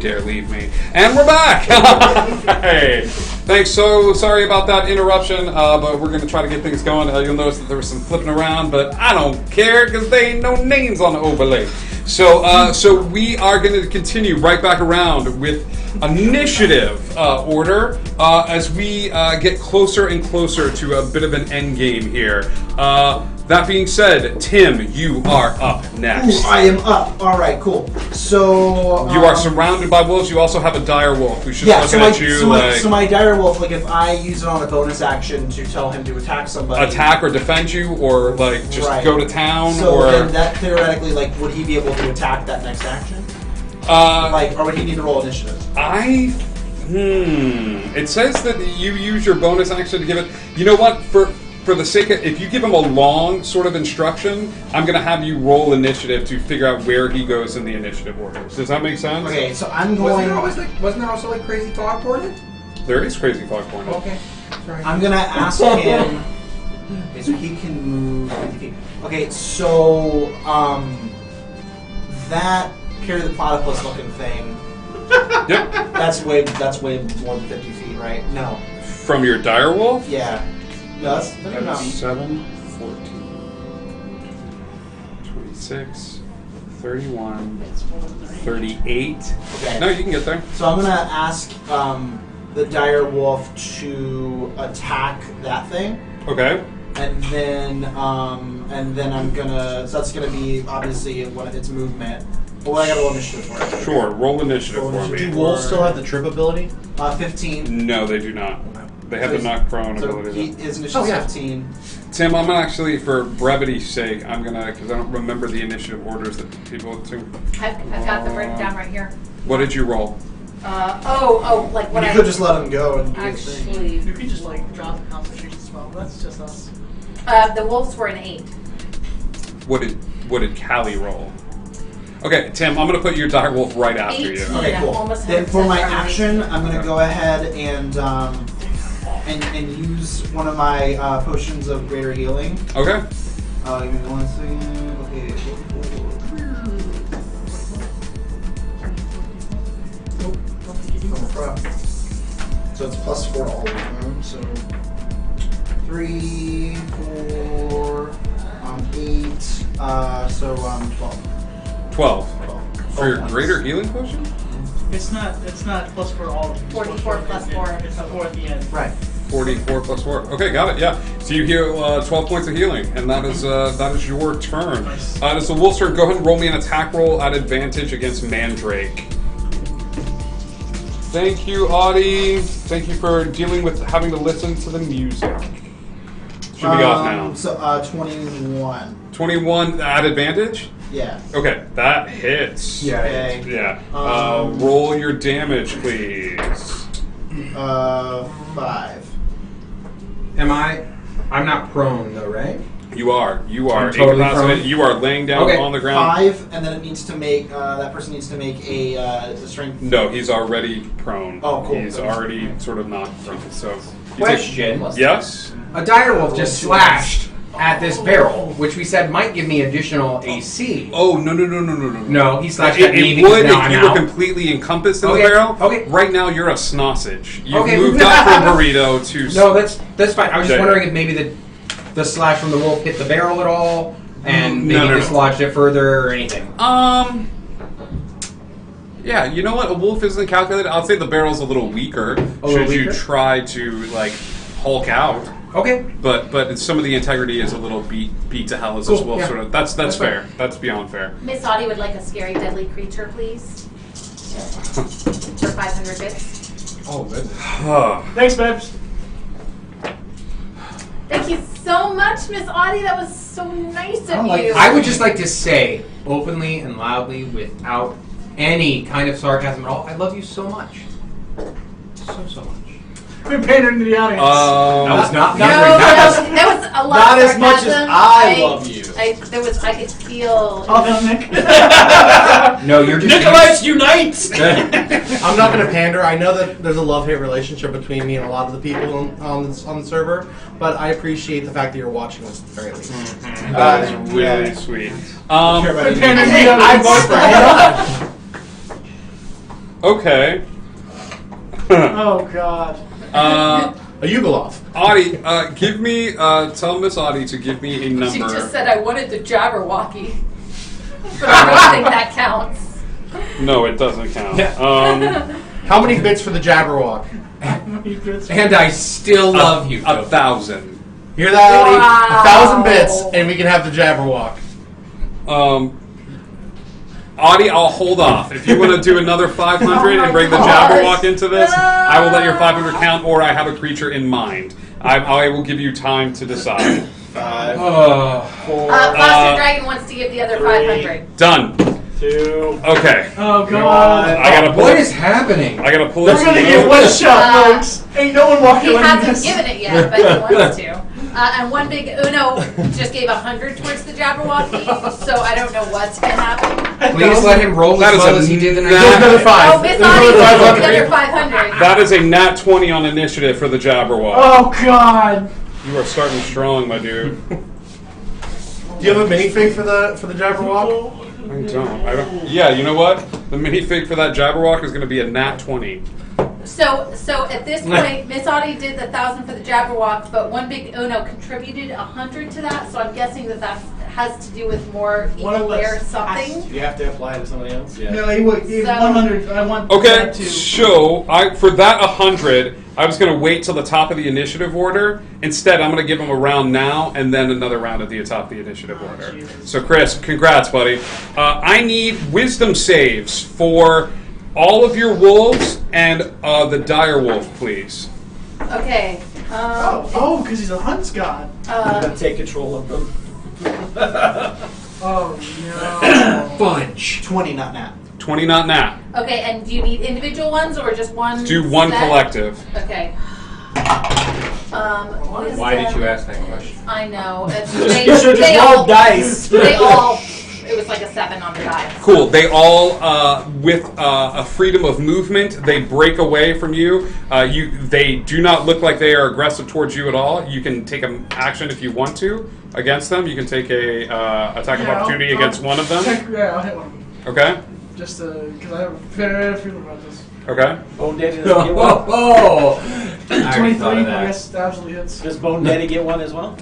dare leave me. And we're back! Hey, thanks, so sorry about that interruption, but we're going to try to get things going. You'll notice that there was some flipping around, but I don't care because there ain't no names on the overlay. So we are going to continue right back around with initiative order as we get closer and closer to a bit of an end game here. That being said, Tim, you are up next. Ooh, I am up. All right, cool. So you are surrounded by wolves. You also have a dire wolf who's just looking at you. So my dire wolf, like if I use it on a bonus action to tell him to attack somebody, attack or defend you, or like just go to town, so or then that theoretically, like, would he be able to attack that next action? Or would he need to roll initiative? It says that you use your bonus action to give it. You know what? For the sake of, if you give him a long sort of instruction, I'm going to have you roll initiative to figure out where he goes in the initiative orders. Does that make sense? Okay, so I'm going. Wasn't there also like crazy fog pointed? There is crazy fog pointed. Okay. Sorry. I'm going to ask him. Okay, so he can move 50 feet. Okay, so that carry the platypus looking thing. Yep. That's way more than 50 feet, right? No. From your dire wolf? Yeah. No, that's 7, 14, 26, 31, 38. Okay. No, you can get there. So I'm gonna ask the dire wolf to attack that thing. Okay. And then I'm gonna. So that's gonna be obviously one of its movement. Well, I got to roll initiative for it. Sure, roll initiative for me. Do wolves still have the trip ability? 15. No, they do not. They have the knock prone ability. His initiative 15. Tim, I'm gonna actually, for brevity's sake, I'm gonna, because I don't remember the initiative orders that people took. I've got them written down right here. What did you roll? Like what You could just let him go and do his thing. actually. You could just like drop the concentration spell. That's just us. The wolves were an 8. What did Callie roll? Okay, Tim, I'm gonna put your dire wolf right after 18. you. Okay, cool. Almost Then for my 100% action, I'm gonna go ahead and use one of my potions of greater healing. Okay. Give me 1 second. Okay. So it's +4 all of them. So 3, 4, 8. So 12. 12. For your greater healing potion? It's not plus for all. 44 plus 4. It's 4 at the end. Right. 44 plus 4. Okay, got it. Yeah. So you heal 12 points of healing, and that is your turn. Nice. It's the wolf's turn. Go ahead and roll me an attack roll at advantage against Mandrake. Thank you, Audie. Thank you for dealing with having to listen to the music. Should be off now. So 21. 21 at advantage? Yeah. Okay, that hits. Yeah. Okay. Yeah. Roll your damage, please. 5. I'm not prone though, right? You are. I'm totally incapacitated. prone? You are laying down on the ground. 5, and then it needs to make that person needs to make a strength. No, he's already prone. Oh, cool. He's already sort of not prone. So. Question. Yes. A dire wolf just slashed at this barrel, which we said might give me additional AC. Oh no! No, he slashed at me It because would now if I'm you out. were completely encompassed in Okay, the barrel. okay. Right now you're a snossage. You've Okay. moved up from burrito to. No, that's fine. I was just Okay. wondering if maybe the slash from the wolf hit the barrel at all, and maybe No. dislodged it further or anything. Yeah, you know what? A wolf isn't calculated. I'll say the barrel's a little weaker. Should you weaker? try to like Hulk out? Okay. But some of the integrity is a little beat to hell as Cool, this wolf yeah. sort of. That's That's fair. fine. That's beyond fair. Miss Audie would like a scary, deadly creature, please. For 500 bits. Oh, goodness. Thanks, Babs. Thank you so much, Miss Audie. That was so nice of you. I would just like to say openly and loudly, without any kind of sarcasm at all, I love you so much. So much. We're pandering to the audience. That was not No, pandering. that was a lot Not of as much as sarcasm. I love you. I could feel. Nick. No, you're just Nicolites unite! I'm not going to pander. I know that there's a love-hate relationship between me and a lot of the people on the server, but I appreciate the fact that you're watching us at the very least. That is really sweet. We're pandering to the I audience. vote for him. Okay. Oh God. A Yugoslav. Audie, give me. Tell Miss Audie to give me a number. She just said I wanted the Jabberwocky. But I don't think that counts. No, it doesn't count. How many bits for the Jabberwock? And I still love you. 1,000. Hear that, Audie? Wow. 1,000 bits, and we can have the Jabberwock. Audie, I'll hold off. If you want to do another 500 and bring the Jabberwock into this, I will let your 500 count, or I have a creature in mind. I will give you time to decide. 5, 4, Foster Dragon wants to give the other 500. Done. 2. Okay. Oh God. I gotta pull What it. is happening? I gotta pull We're this. gonna get one shot, folks. Ain't no one walking He away from hasn't this. given it yet, but he wants to. And one big Uno just gave 100 towards the Jabberwocky, so I don't know what's gonna happen. Please let him roll That as is well a as he did the nat- next There's another time. 5. Oh, Miss There's Audie another gave 500. the other 500. That is a nat 20 on initiative for the Jabberwock. Oh God. You are starting strong, my dude. Do you have a minifig for the Jabberwock? I don't. Yeah, you know what? The minifig for that Jabberwock is going to be a nat 20. So at this point, Miss Audie did the 1,000 for the Jabberwock, but one big Uno contributed 100 to that. So I'm guessing that has to do with more One of evil us or something. Do you have to apply it to somebody else? Yeah. No, he would. He So- 100. I want Okay, that too. so for that 100, I was going to wait till the top of the initiative order. Instead, I'm going to give him a round now and then another round at the top of the initiative order. Jesus. So, Chris, congrats, buddy. I need wisdom saves for all of your wolves and the dire wolf, please. Okay. Oh, because he's a hunts god. I'm gonna take control of them. Oh no. Fudge. 20, not nat. 20, not nat. Okay, and do you need individual ones or just one? Do one set? collective. Okay. Why did you ask that question? I know. It's, You should they just all, roll dice. They all. It was like a 7 on the die. Cool. They all, with a freedom of movement, they break away from you. They do not look like they are aggressive towards you at all. You can take an action if you want to against them. You can take a attack of opportunity against one of them. I'll hit one of them. Okay. Just because I have a bad feeling about this. Okay. Bone Daddy doesn't get one. Oh! I already 23, thought of I that. guess that absolutely hits. Does Bone Daddy get one as well?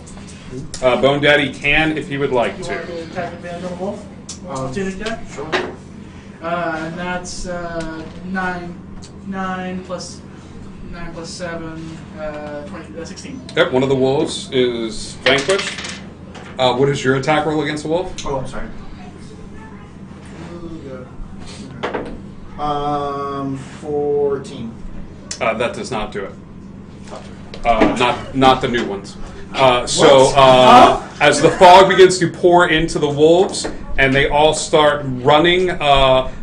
Bone Daddy can if he would like You want to. to attack advantage on the wolf? Opportunity attack? Sure. And that's 9 plus 7, 20, 16. Yep. One of the wolves is vanquished. What is your attack roll against the wolf? Oh, I'm sorry. 14. That does not do it. Not the new ones. As the fog begins to pour into the wolves, and they all start running,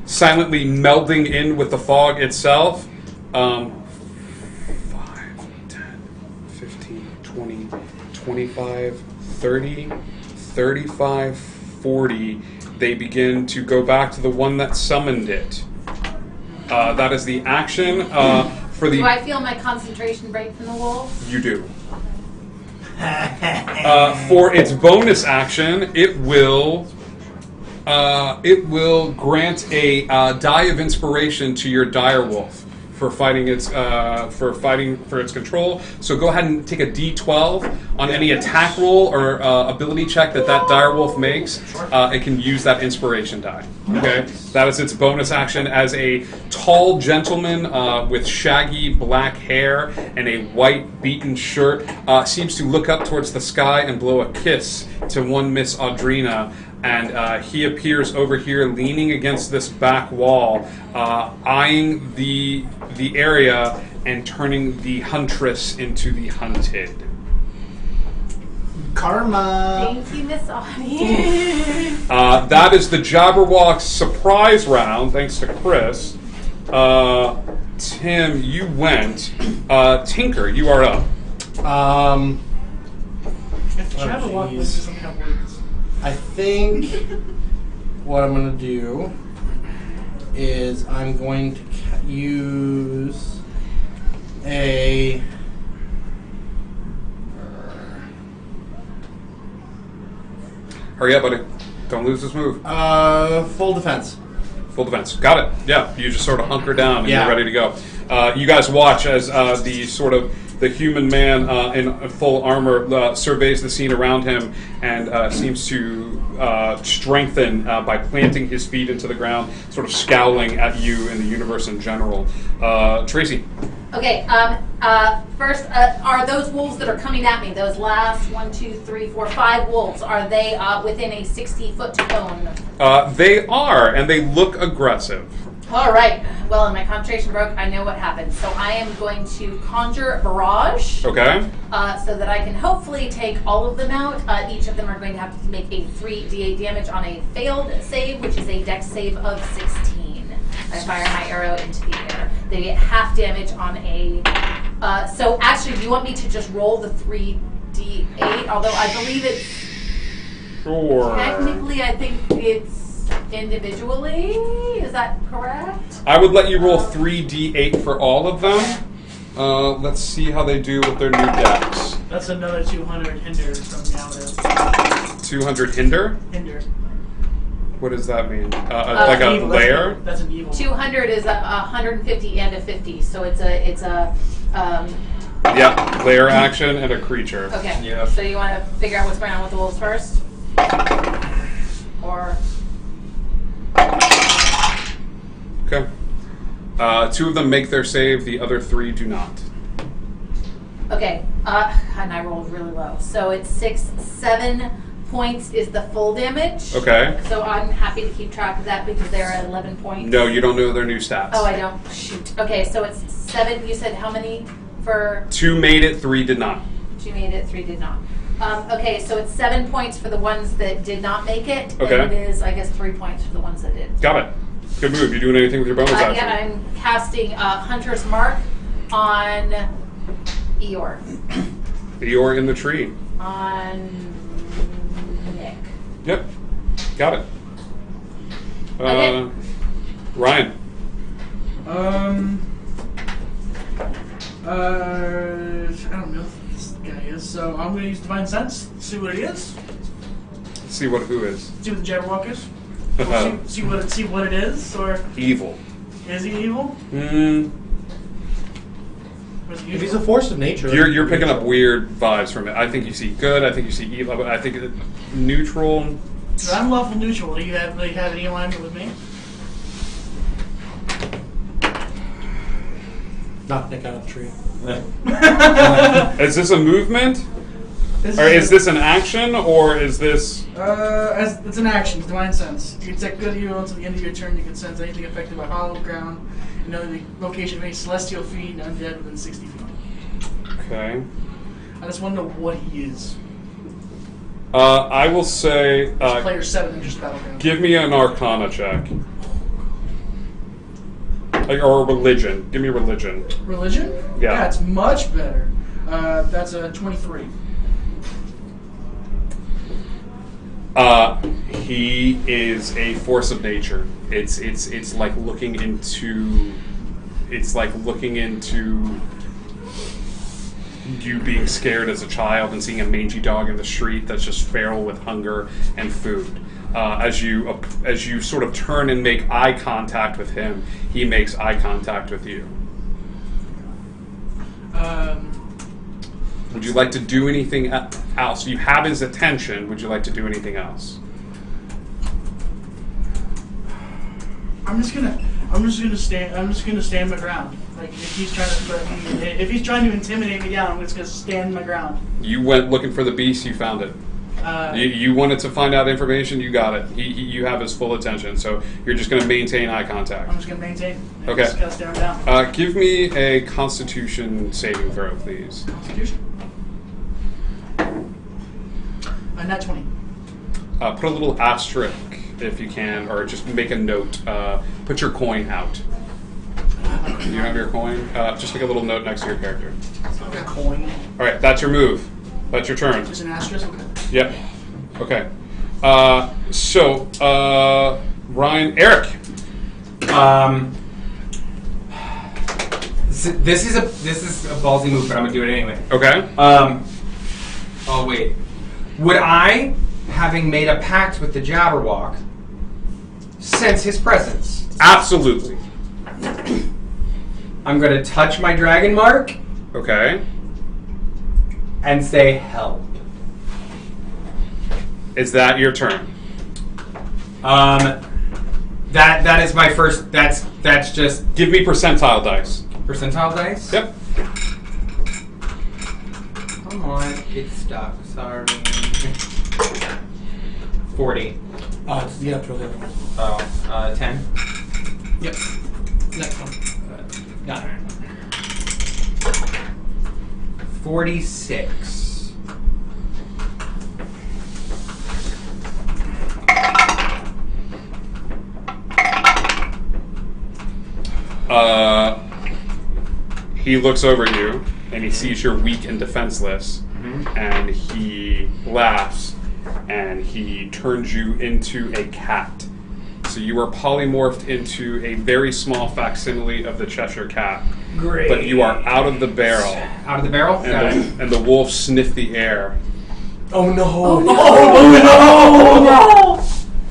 silently melding in with the fog itself. 5, 10, 15, 20, 25, 30, 35, 40. They begin to go back to the one that summoned it. That is the action for the. Do I feel my concentration break from the wolf? You do. For its bonus action, it will grant a die of inspiration to your dire wolf for fighting its for its control. So go ahead and take a D12 on any attack roll or ability check that dire wolf makes. It can use that inspiration die. Okay, that is its bonus action as a tall gentleman with shaggy black hair and a white beaten shirt seems to look up towards the sky and blow a kiss to one Miss Audrina. And he appears over here leaning against this back wall, eyeing the area and turning the huntress into the hunted. Karma. Thank you, Miss Audie. That is the Jabberwock's surprise round, thanks to Chris. Tim, you went. Tinker, you are up. If the Jabberwock jeez. loses some kind of words. I think what I'm going to do is I'm going to use a Hurry up, buddy. Don't lose this move. full defense. Full defense. Got it. Yeah, you just sort of hunker down and Yeah. you're ready to go. You guys watch as the human man in full armor surveys the scene around him and seems to strengthen by planting his feet into the ground, sort of scowling at you and the universe in general. Tracy. Okay, first, are those wolves that are coming at me, those last 5 wolves, are they within a 60-foot cone? They are, and they look aggressive. All right. Well, my concentration broke. I know what happened. So I am going to conjure barrage. Okay. So that I can hopefully take all of them out. Each of them are going to have to make a 3d8 damage on a failed save, which is a dex save of 16. I fire my arrow into the air. They get half damage on a... so actually, do you want me to just roll the 3d8? Although I believe it's... Sure. Technically, I think it's individually. Is that correct? I would let you roll 3d8 for all of them. Let's see how they do with their new dex. That's another 200 hinder from now to 200 hinder? hinder. What does that mean? Like a Evil, layer? That's an evil. 200 is 150 and a 50, so it's a Yeah, layer action and a creature. okay. Yeah. So you want to figure out what's going on with the wolves first, or Okay. 2 of them make their save, the other 3 do not. okay? And I rolled really low, so it's 7 points is the full damage. Okay. So I'm happy to keep track of that because they're at 11 points. No, you don't know their new stats. Oh, I don't. Shoot. Okay, so it's 7. You said how many for? 2 made it, 3 did not. 2 made it, 3 did not. Okay, so it's 7 points for the ones that did not make it. Okay. And it is, I guess, 3 points for the ones that did. Got it. Good move. You doing anything with your bonus action? Yeah, I'm casting Hunter's Mark on Eeyore. You're in the tree. On Nick. Yep. Got it. Okay. I Ryan. don't know who this guy is, so I'm going to use Divine Sense, see what it is, See what who is. see what the Jabberwock is, or see what it is, or Evil. is he evil? Hmm. Or is he If he's evil? a force of nature, You're picking up weird vibes from it. I think you see good. I think you see evil. But I think neutral. So I'm lawful neutral. Do you have any alignment with me? knock Nick out of the tree. Is this a movement? Or is this an action? Or is this? As it's an action, it's Divine Sense. You can take good hero until the end of your turn. You can sense anything affected by hollow ground. You know the location of any celestial feet and undead within 60 feet. Okay. I just want to know what he is. I will say. It's player 7 and just battleground. Give me an Arcana check. Or a religion. Give me a religion. Religion? Yeah. That's much better. That's a 23. He is a force of nature. It's like looking into. It's like looking into you being scared as a child and seeing a mangy dog in the street that's just feral with hunger and food. As you sort of turn and make eye contact with him, he makes eye contact with you. Would you like to do anything else? You have his attention. Would you like to do anything else? I'm just gonna stand my ground. Like if he's trying to intimidate me down, I'm just gonna stand my ground. You went looking for the beast. You found it. You wanted to find out information. You got it. You have his full attention. So you're just going to maintain eye contact. I'm just gonna maintain. Okay. Just gotta stare him down. Give me a Constitution saving throw, please. Constitution. Not 20. Put a little asterisk if you can, or just make a note. Put your coin out. You have your coin? Just make a little note next to your character. A coin. All right, that's your move. That's your turn. Just an asterisk. Okay. Yep. Okay. Ryan, Eric. This is a ballsy move, but I'm gonna do it anyway. Okay. Oh wait. Would I, having made a pact with the Jabberwock, sense his presence. Absolutely. I'm going to touch my dragon mark Okay. and say help. Is that your turn? That is my first. That's just Give me percentile dice. percentile dice. Yep. Come on, it's stuck. Sorry. 40. Yeah, really. Oh, 10. Yep. Next one. Got it. 46. He looks over at you and he sees you're weak and defenseless, and he laughs and he turns you into a cat. So you are polymorphed into a very small facsimile of the Cheshire Cat. Great. But you are out of the barrel, Out of the barrel? Got it. and the wolves sniff the air. Oh no!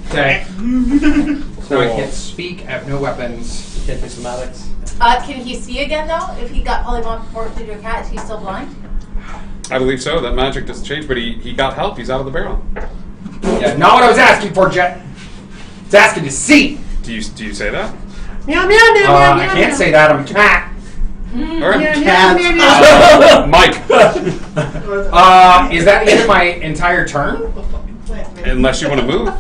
Okay. So I Cool. can't speak. I have no weapons. Can't do somatics. Can he see again though? If he got polymorphed into a cat, is he still blind? I believe so. That magic doesn't change, but he got help. He's out of the barrel. Yeah, not what I was asking for, Jet. It's asking to see. Do you say that? Meow meow meow I can't say that. I'm a cat. All right. Mike, Is that the end of my entire turn? unless you want to move.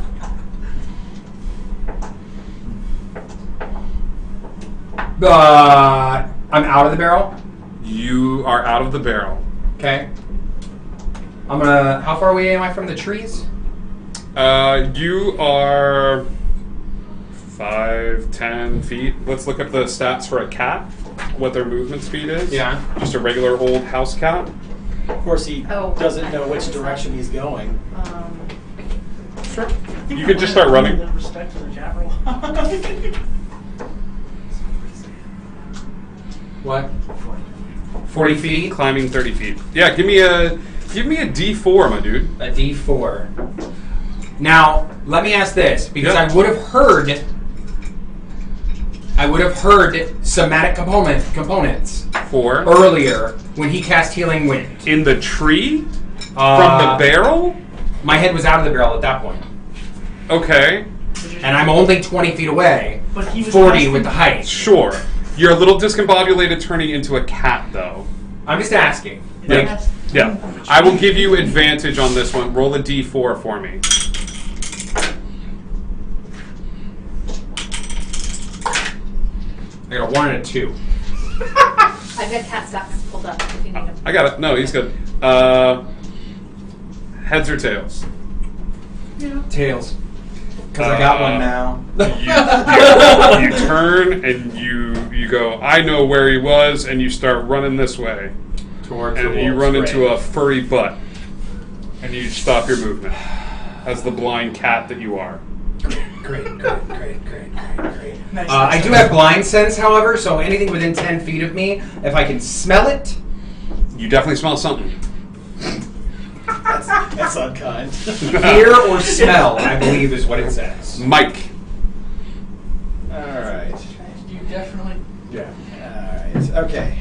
I'm out of the barrel. You are out of the barrel. Okay. I'm gonna. How far away am I from the trees? You are 5, 10 feet. Let's look up the stats for a cat. What their movement speed is. Yeah. Just a regular old house cat. Of course, he Oh. doesn't know which direction he's going. Sure. You could just start running. Respect for the chat roll. What? 40 feet. Climbing 30 feet. Yeah, give me a D4, my dude. A D4. Now, let me ask this, because Yeah. I would have heard somatic components 4. earlier when he cast Healing Wind. In the tree? From the barrel? My head was out of the barrel at that point. Okay. And I'm only 20 feet away, But he was 40 asking- with the height. Sure. You're a little discombobulated turning into a cat, though. I'm just asking. Yeah. Yeah. I will give you advantage on this one. Roll a D4 for me. I got a 1 and a 2. I've got cat stats pulled up if you need them. I got it. No, he's good. Heads or tails? Tails. Because I got one now. You turn and you go, I know where he was, and you start running this way. Towards And the you wolves. run into a furry butt. And you stop your movement. As the blind cat that you are. Great. Nice. I do have blind sense, however, so anything within 10 feet of me, if I can smell it, You definitely smell something. That's unkind. hear or smell, I believe is what it says. Mike. All right. You definitely. Yeah. All right. Okay.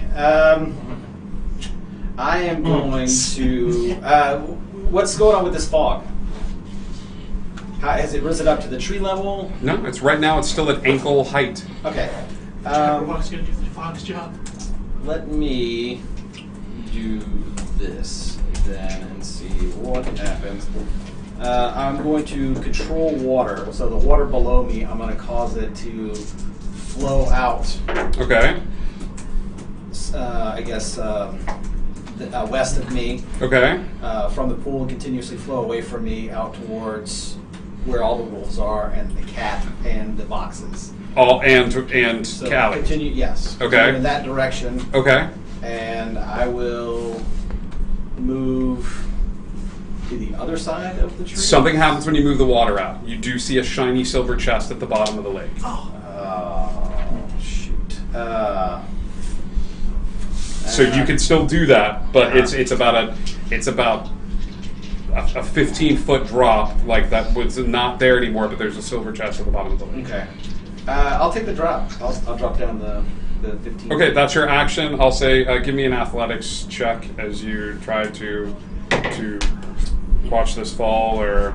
I am going to. What's going on with this fog? How, has it risen up to the tree level? No, it's right now. It's still at ankle height. Okay. Fog's gonna do the fog's job. Let me do this then and see what happens. I'm going to control water. So the water below me, I'm going to cause it to flow out. Okay. I guess west of me. Okay. From the pool and continuously flow away from me out towards where all the wolves are and the cat and the boxes. All and So Callie. continue, yes. Okay. Continue in that direction, Okay. and I will move to the other side of the tree. Something happens when you move the water out. You do see a shiny silver chest at the bottom of the lake. Oh shoot. So you can still do that, but it's about a 15-foot drop, like that was not there anymore, but there's a silver chest at the bottom of the lake. Okay. I'll take the drop. I'll drop down the 15. Okay, that's your action. I'll say, give me an athletics check as you try to watch this fall, or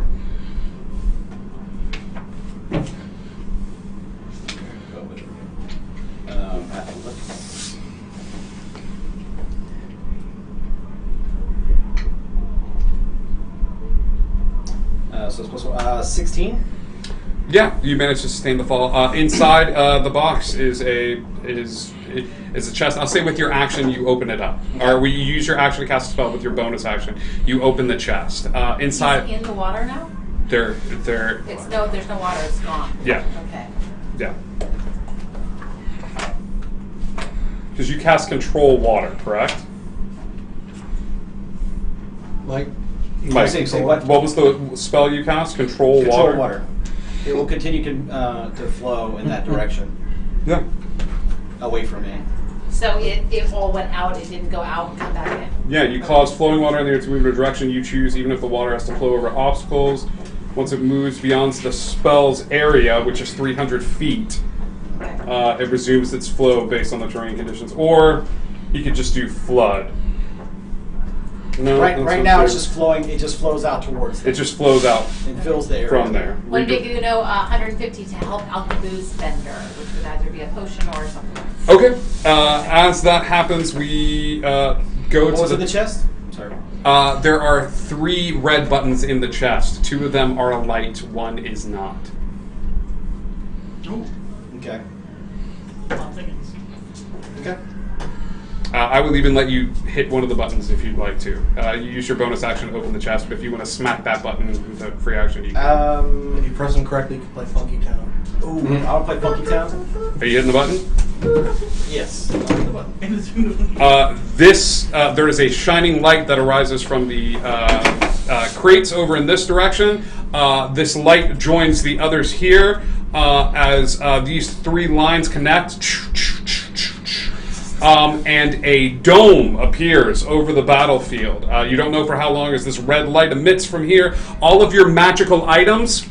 Athletics. So it's plus 16. yeah, you managed to sustain the fall. Inside the box is a chest. I'll say with your action, you open it up, or you use your action to cast a spell with your bonus action. You open the chest. Inside, He's in the water now? there. There's no water, it's gone. Yeah. Okay. Yeah. Because you cast control water, correct? Like, Mike, Say what? what was the spell you cast? Control water. It will continue to flow in that direction, Yeah. away from me. So it all went out, it didn't go out and come back in? Yeah, you cause flowing water in there to move in a direction you choose, even if the water has to flow over obstacles. Once it moves beyond the spell's area, which is 300 feet, Okay. it resumes its flow based on the terrain conditions. Or you could just do flood. No, Right that's now not it's good. just flowing. It just flows out towards. It just flows out It fills the area from there. One big Uno, 150 to help out the booze spender, which would either be a potion or something. Okay. As that happens, we go What to was in the chest? Sorry. There are 3 red buttons in the chest. 2 of them are alight. 1 is not. Ooh, Okay. I'm thinking. Okay. I will even let you hit one of the buttons if you'd like to. You use your bonus action to open the chest, but if you want to smack that button with a free action, you can. if you press them correctly, you can play Funky Town. Ooh, I'll play Funky Town. Are you hitting the button? Yes. I'll hit the button. And it's Uno. There is a shining light that arises from the crates over in this direction. This light joins the others here as these 3 lines connect. And a dome appears over the battlefield. You don't know for how long as this red light emits from here. All of your magical items,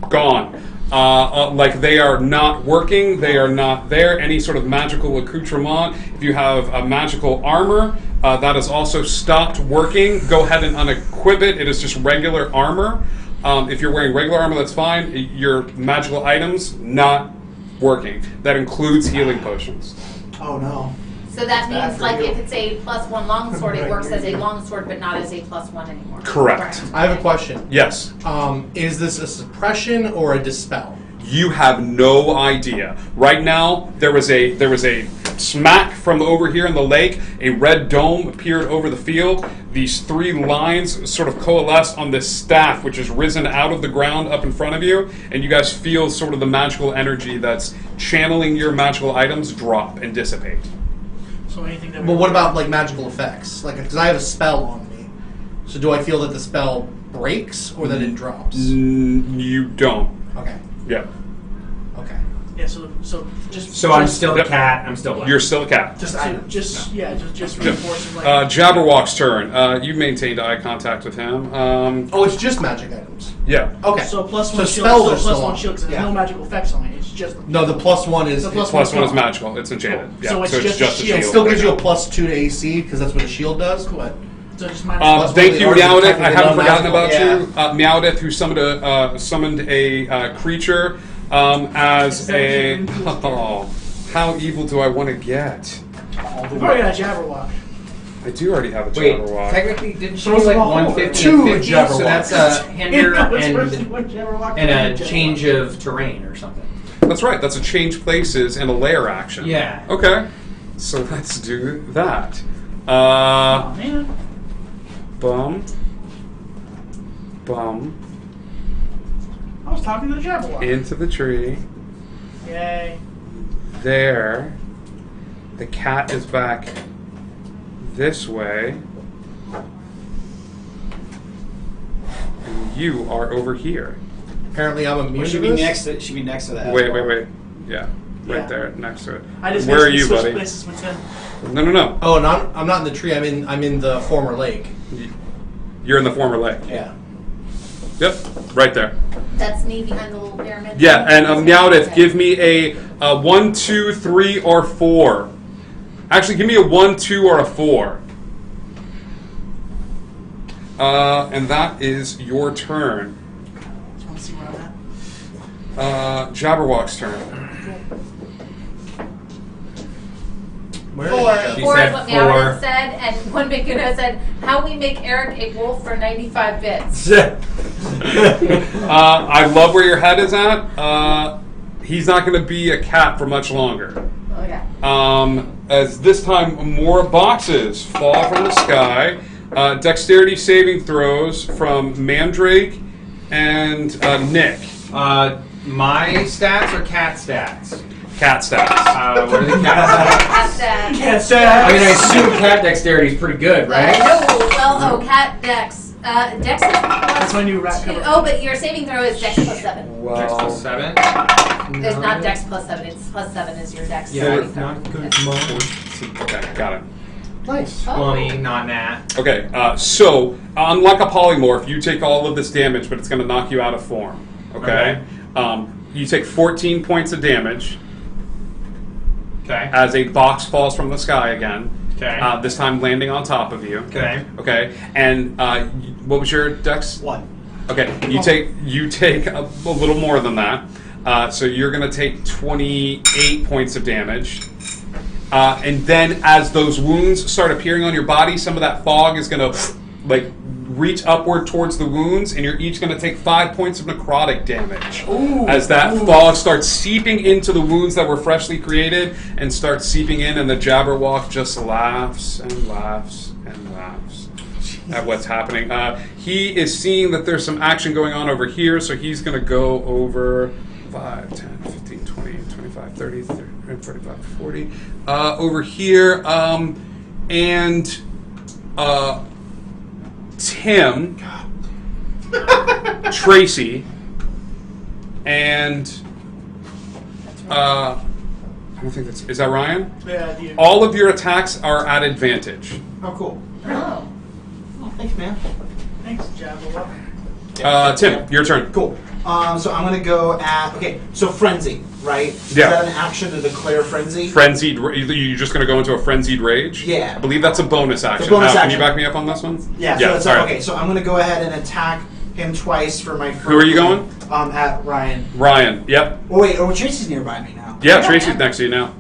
gone. Like they are not working, they are not there. Any sort of magical accoutrement. If you have a magical armor, that has also stopped working. Go ahead and unequip it. It is just regular armor. If you're wearing regular armor, that's fine. Your magical items, not working. That includes healing potions. Oh no. So that Bad means for like you. if it's a +1 longsword, it works as a longsword, but not as a +1 anymore. Correct. I have a question. Yes. Is this a suppression or a dispel? You have no idea. Right now, there was a smack from over here in the lake. A red dome appeared over the field. These 3 lines sort of coalesced on this staff, which has risen out of the ground up in front of you, and you guys feel sort of the magical energy that's channeling your magical items drop and dissipate. So anything that. But what about like magical effects? Like, because I have a spell on me, so do I feel that the spell breaks or that it drops? You don't. Okay. Yeah. Okay. Yeah. So just. So I'm just- still a Yep. cat. I'm still black. You're still a cat. Just Yep. reinforcing like. Jabberwock's turn. You maintained eye contact with him. Oh, it's just magic items. Yeah. Okay. So +1 So shield. spells So are still +1 on. shield because there's Yeah. no magical effects on it. It's just. No, the +1 is. The plus Plus 1 is gone. magical. It's enchanted. Yeah. So it's just a a shield. It still gives you a +2 to AC because that's what a shield does. Cool. But So just minus. Plus Thank one, you, the arts is Meowdith. I technically haven't forgotten non-magical. about you. Meowdith, who summoned a creature as a. Oh, how evil do I want to get? We've already got a Jabberwock. I do already have a Wait, Jabberwock. technically, didn't she So do it's like a whole 150 two and 50? So that's a Yeah, hinder no, it's worse than and one Jabberwock a Jabberwock. change of terrain or something. That's right. That's a change places and a layer action. Yeah. Okay. So let's do that. Oh man. Bum. Bum. I was talking to the Jabberwock. Into the tree. Yay. There. The cat is back this way. And you are over here. apparently I'm immune Or to should be this. next to. Should be next to that. Wait. Yeah. Right Yeah. there, next to it. I just Where are basically you, switched buddy? places with them. No. Oh, I'm not in the tree. I'm in the former lake. You're in the former lake. Yeah. Yep, right there. That's me behind the little pyramid. Yeah, and Meowdiff, Okay. give me a 1, 2, 3, or 4. Actually, give me a 1, 2, or a 4. And that is your turn. Just want to see where I'm at. Jabberwock's turn. Where Four. She Four said is what four. Meowdiff said, and one big Kuno said, "How we make Eric a wolf for 95 bits." I love where your head is at. He's not going to be a cat for much longer. Okay. As this time more boxes fall from the sky. Dexterity saving throws from Mandrake and Nick. My stats or cat stats? Cat stats. What are the cat stats? Cat Yes, I mean, I assume cat dexterity is pretty good, right? No, cat dex. Dex is That's my new rat cover. Oh, but your saving throw is dex plus 7. Dex plus 7? It's not dex plus 7, it's plus 7 is your dex. Yeah, saving it's throw. not good. Okay, got it. Nice. Oh. 20, not nat. Okay, so unlike a polymorph, you take all of this damage, but it's going to knock you out of form. Okay? You take 14 points of damage Okay. as a box falls from the sky again. Okay. This time landing on top of you. Okay. Okay. And what was your dex? 1. Okay. You take a little more than that. So you're going to take 28 points of damage. And then as those wounds start appearing on your body, some of that fog is going to reach upward towards the wounds, and you're each going to take 5 points of necrotic damage. As that fog starts seeping into the wounds that were freshly created and starts seeping in, and the Jabberwock just laughs and laughs and laughs at what's happening. He is seeing that there's some action going on over here, so he's going to go over 5, 10, 15, 20, 25, 30, 35, 40. Over here, and Tim, Tracy, and I don't think that's... Is that Ryan? Yeah, the, All of your attacks are at advantage. Oh, cool. Oh. Oh, thanks, man. thanks, Jabba. Tim, your turn. Cool. So I'm going to go at... Okay, so Frenzy, right? Is Yeah. that an action to declare Frenzy? Frenzied... You're just going to go into a frenzied rage? Yeah. I believe that's a bonus action. bonus Can action. you back me up on this one? Yeah, Yeah, so all right. okay, so I'm going to go ahead and attack him twice for my first... Who are you going? At Ryan. Ryan. Yep. Oh, wait, Tracy's nearby me now. Yeah, Tracy's next to you now.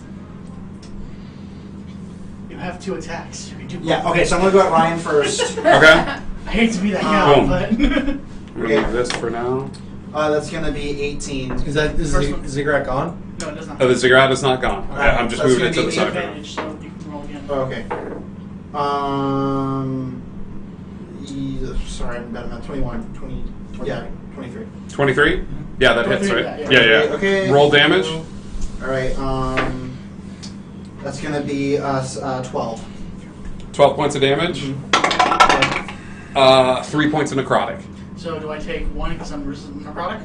You have 2 attacks. You can do both. Yeah, okay, so I'm going to go at Ryan first. Okay. I hate to be that guy, Boom. but We're going to do this for now. That's going to be 18. Is First one. Ziggurat gone? no, it does not. Oh, the ziggurat is not gone. Okay, I'm just So it's moving it to gonna the be side. Advantage, so you can roll again. Oh, okay. Sorry, I'm bad at 21. 20, yeah, 23. 23? Yeah, that hits, 23, right? yeah. Yeah. Okay. Roll damage. Alright, that's going to be 12. 12 points of damage. Mm-hmm. 3 points of necrotic. So do I take 1 because I'm resistant to necrotic?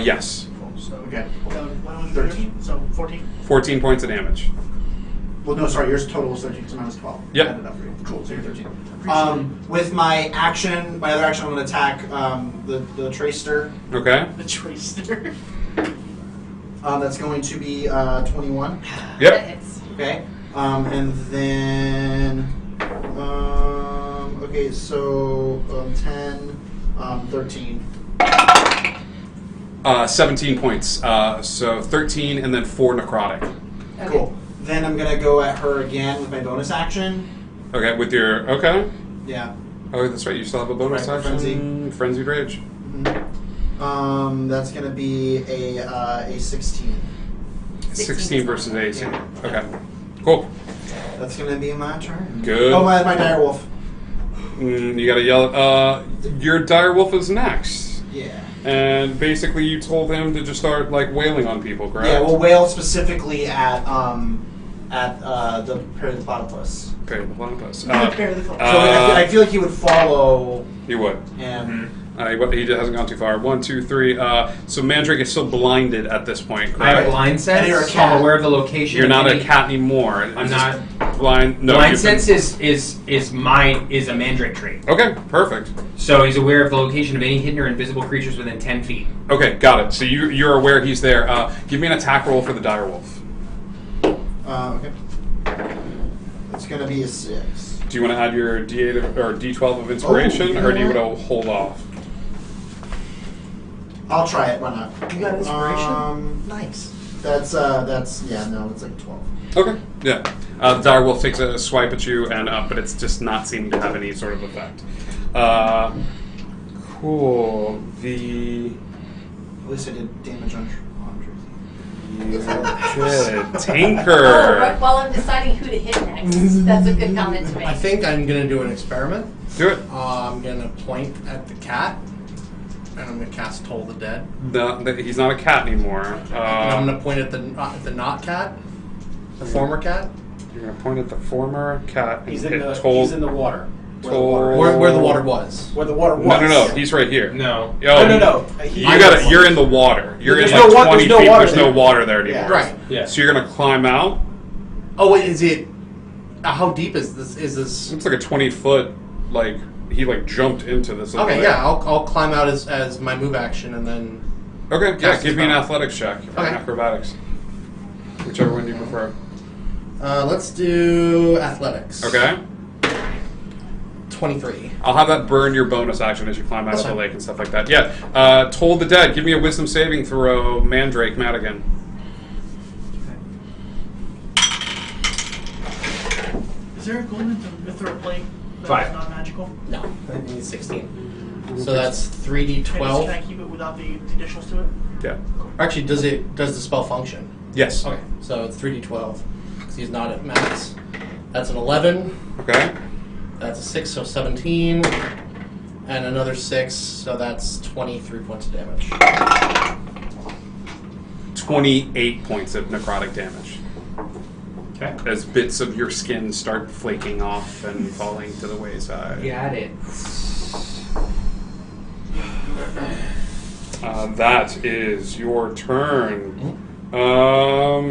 Yes. So Okay. what was 13. So 14. 14 points of damage. Well, no, sorry, yours total was 13 because mine was 12. Yep. Added up for you. Cool, so you're 13. Appreciate With my action, my other action, I'm going to attack the Tracer. Okay. The tracer. That's going to be 21. That Yep. hits. Okay. And then, okay, so 10, 13. 17 points. So 13 and then 4 necrotic. Okay. Cool. Then I'm going to go at her again with my bonus action. Okay, with your... Okay. Yeah. Oh, that's right. You still have a bonus Right, action. Frenzied Rage. That's going to be a 16. 16 versus AC. Yeah. Okay. Cool. That's going to be my turn. Good. Oh, my direwolf. You gotta yell at... your direwolf is next. Yeah. And basically you told him to just start, wailing on people, correct? Yeah, we'll wail specifically at the Perry the Platypus. Okay, the platypus. Prepare the So I feel like he would follow You would. him. He hasn't gone too far. 1, 2, 3. So Mandrake is still blinded at this point, I have correct? blind And sense. you're a So cat. I'm aware of the location. You're of not any- a cat anymore. I'm not. Blind. No, Blind you've been- sense is a Mandrake trait. Okay, perfect. So he's aware of the location of any hidden or invisible creatures within 10 feet. Okay, got it. So you're aware he's there. Give me an attack roll for the direwolf. Okay. It's gonna be a 6. Do you want to add your D8 or D12 of inspiration, or do you want to hold off? I'll try it. Why not? You got inspiration? Nice. That's yeah. No, it's like 12. Okay, yeah. The direwolf takes a swipe at you, and but it's just not seeming to have any sort of effect. Cool. At least I did damage on You Tracy. did. Oh, Tinker. right, while I'm deciding who to hit next. That's a good comment to make. I think I'm gonna do an experiment. Do it. I'm gonna point at the cat, and I'm gonna cast Toll the Dead. No, he's not a cat anymore. And I'm gonna point at the not cat, the former cat, You're gonna point at the former cat and He's hit in the Toll. Where the water is. Toll. where the water was. Where the water was. No. He's right here. No. Oh, No. You got it. You're in the water. You're There's in no like wa- 20 there's no feet. water There's no there. water there anymore. Yeah. Right. Yeah. So you're gonna climb out. Oh wait, is it? How deep is this? Is this? It's like a 20-foot. Like he jumped into this. little Okay, area. yeah, I'll climb out as my move action, and then. Okay. Yeah. Cast Give me an spell. athletics check or an Okay. acrobatics, whichever one you prefer. Let's do athletics. Okay. 23. I'll have that burn your bonus action as you climb out That's of the fine. lake and stuff like that. Yeah. Toll the Dead. Give me a wisdom saving throw, Mandrake Madigan. Is there a golden mithril plate that's 5. not magical? No, I need 16. So that's Can I 3d12. keep it without the additionals to it? Yeah. Actually, does the spell function? Yes. Okay, so it's 3d12 because he's not at max. That's an 11. Okay. That's a 6, so 17. And another 6, so that's 23 points of damage. 28 points of necrotic damage. Okay. As bits of your skin start flaking off and falling to the wayside. Got it. That is your turn.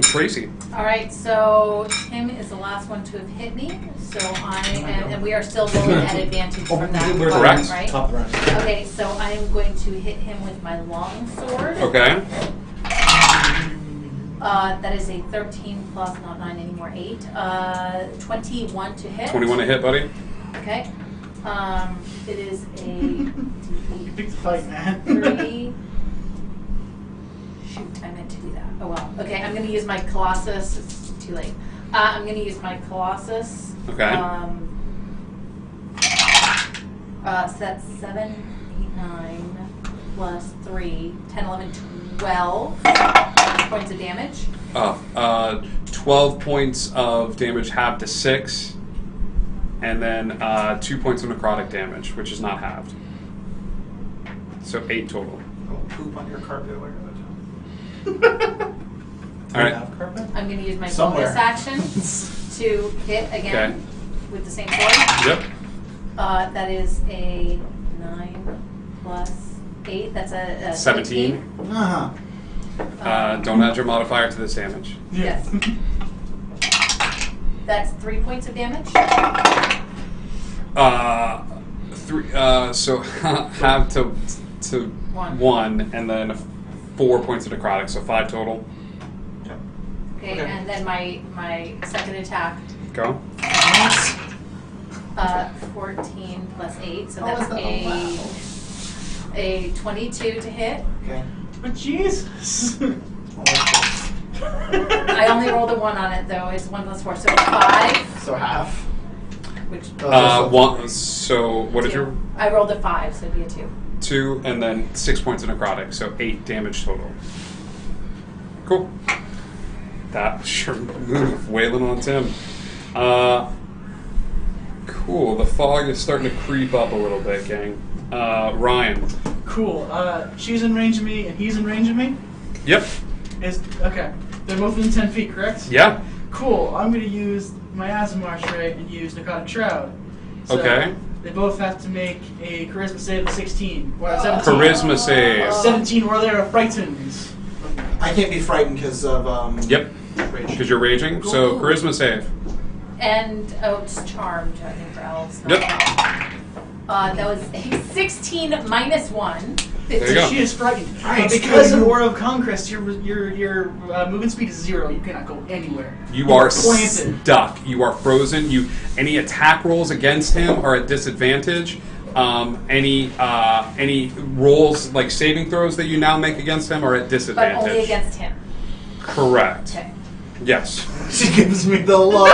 Tracy. All right, so Tim is the last one to have hit me. So I am, and we are still rolling at advantage from that We're one, correct. right? Top of the round. Okay, so I'm going to hit him with my long sword. Okay. That is a 13 plus, not 9 anymore, 8. 21 to hit. 21 to hit, buddy. Okay. It is a You picked the fight, man. 3. Shoot, I meant to do that. Oh well. Okay, I'm going to use my Colossus. It's too late. I'm going to use my Colossus. Okay. So that's 7, 8, 9 plus 3, 10, 11, 12 points of damage. 12 points of damage halved to 6. And then 2 points of necrotic damage, which is not halved. So 8 total. Don't poop on your carpet while you're at the top. All right. I'm going to use my Somewhere. bonus action to hit again Okay. with the same sword. Yep. That is a 9 plus 8. That's a 17. Uh-huh. Don't add your modifier to this damage. Yes. That's 3 points of damage. 3. So have to 1, and then 4 points of necrotic, so 5 total. Okay, and then my second attack, Go. 14 plus 8, so Oh, that's is that- a 22 to hit. Okay. But Jesus. I only rolled a 1 on it though. It's 1 plus 4, so 5. So half. Which 1. So what is two. your I rolled a 5, so it'd be a 2. 2, and then 6 points of necrotic, so 8 damage total. Cool. That was your move, wailing on Tim. Cool. The fog is starting to creep up a little bit, gang. Ryan. Cool. She's in range of me and he's in range of me. Yep. Okay. They're both within 10 feet, correct? Yeah. Cool. I'm going to use my Azimar trait and use Narcotic Shroud. So, Okay. They both have to make a charisma save of 16. Well, 17. Charisma save. 17 or they are frightened. I can't be frightened because of Yep, rage. because you're raging. So charisma save. And it's charmed, I think, for elves. Yep. That was a 16 minus 1. There you go. She is frightened. Right, Because of you- Aura of Conquest, your movement speed is 0. You cannot go anywhere. You are planted. stuck. You are frozen. Any attack rolls against him are at disadvantage. Any rolls like saving throws that you now make against him are at But disadvantage. only against him. Correct. Okay. Yes. She gives me the look.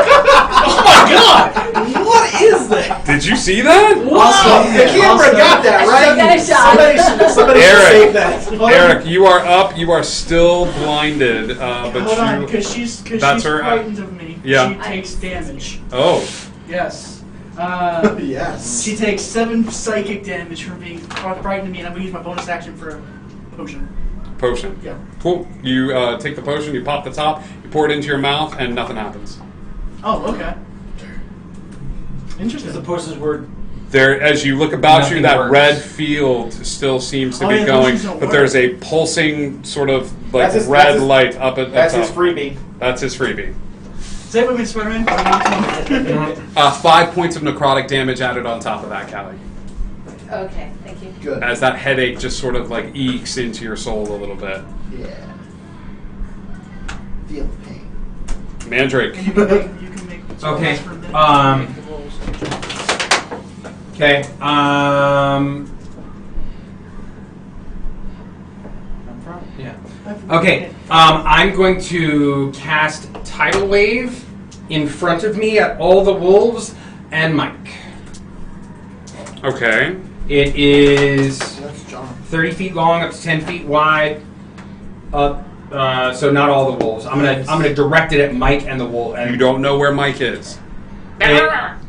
Oh my god! What is that? Did you see that? Awesome. The camera got that, right? Got a shot. Somebody should Eric. save that. Eric, you are up. You are still blinded, but Hold on, you. because she's That's her, frightened of me. yeah. She takes damage. Oh, Yes. Yes. She takes 7 psychic damage from being frightened of me, and I'm going to use my bonus action for a potion. potion. Yeah. Cool. You take the potion. You pop the top. You pour it into your mouth, and nothing happens. Oh, okay. Interesting. The potions were. There, as you look about you, Nothing that works. red field still seems to Oh, be yeah, going, potions don't but work. there's a pulsing sort of like That's his- red that's his- light up at That's the his top. freebie. That's his freebie. Say it with me, Spider-Man. 5 points of necrotic damage added on top of that, Callie. Okay, thank you. Good. As that headache just sort of like ekes into your soul a little bit. Yeah. Feel the pain. Mandrake. And you can make Okay, for them. um, Make the rolls. Okay. Yeah. Okay. I'm going to cast Tidal Wave in front of me at all the wolves and Mike. Okay. It is That's John. 30 feet long, up to 10 feet wide. So not all the wolves. I'm gonna direct it at Mike and the wolf. You And don't know where Mike is.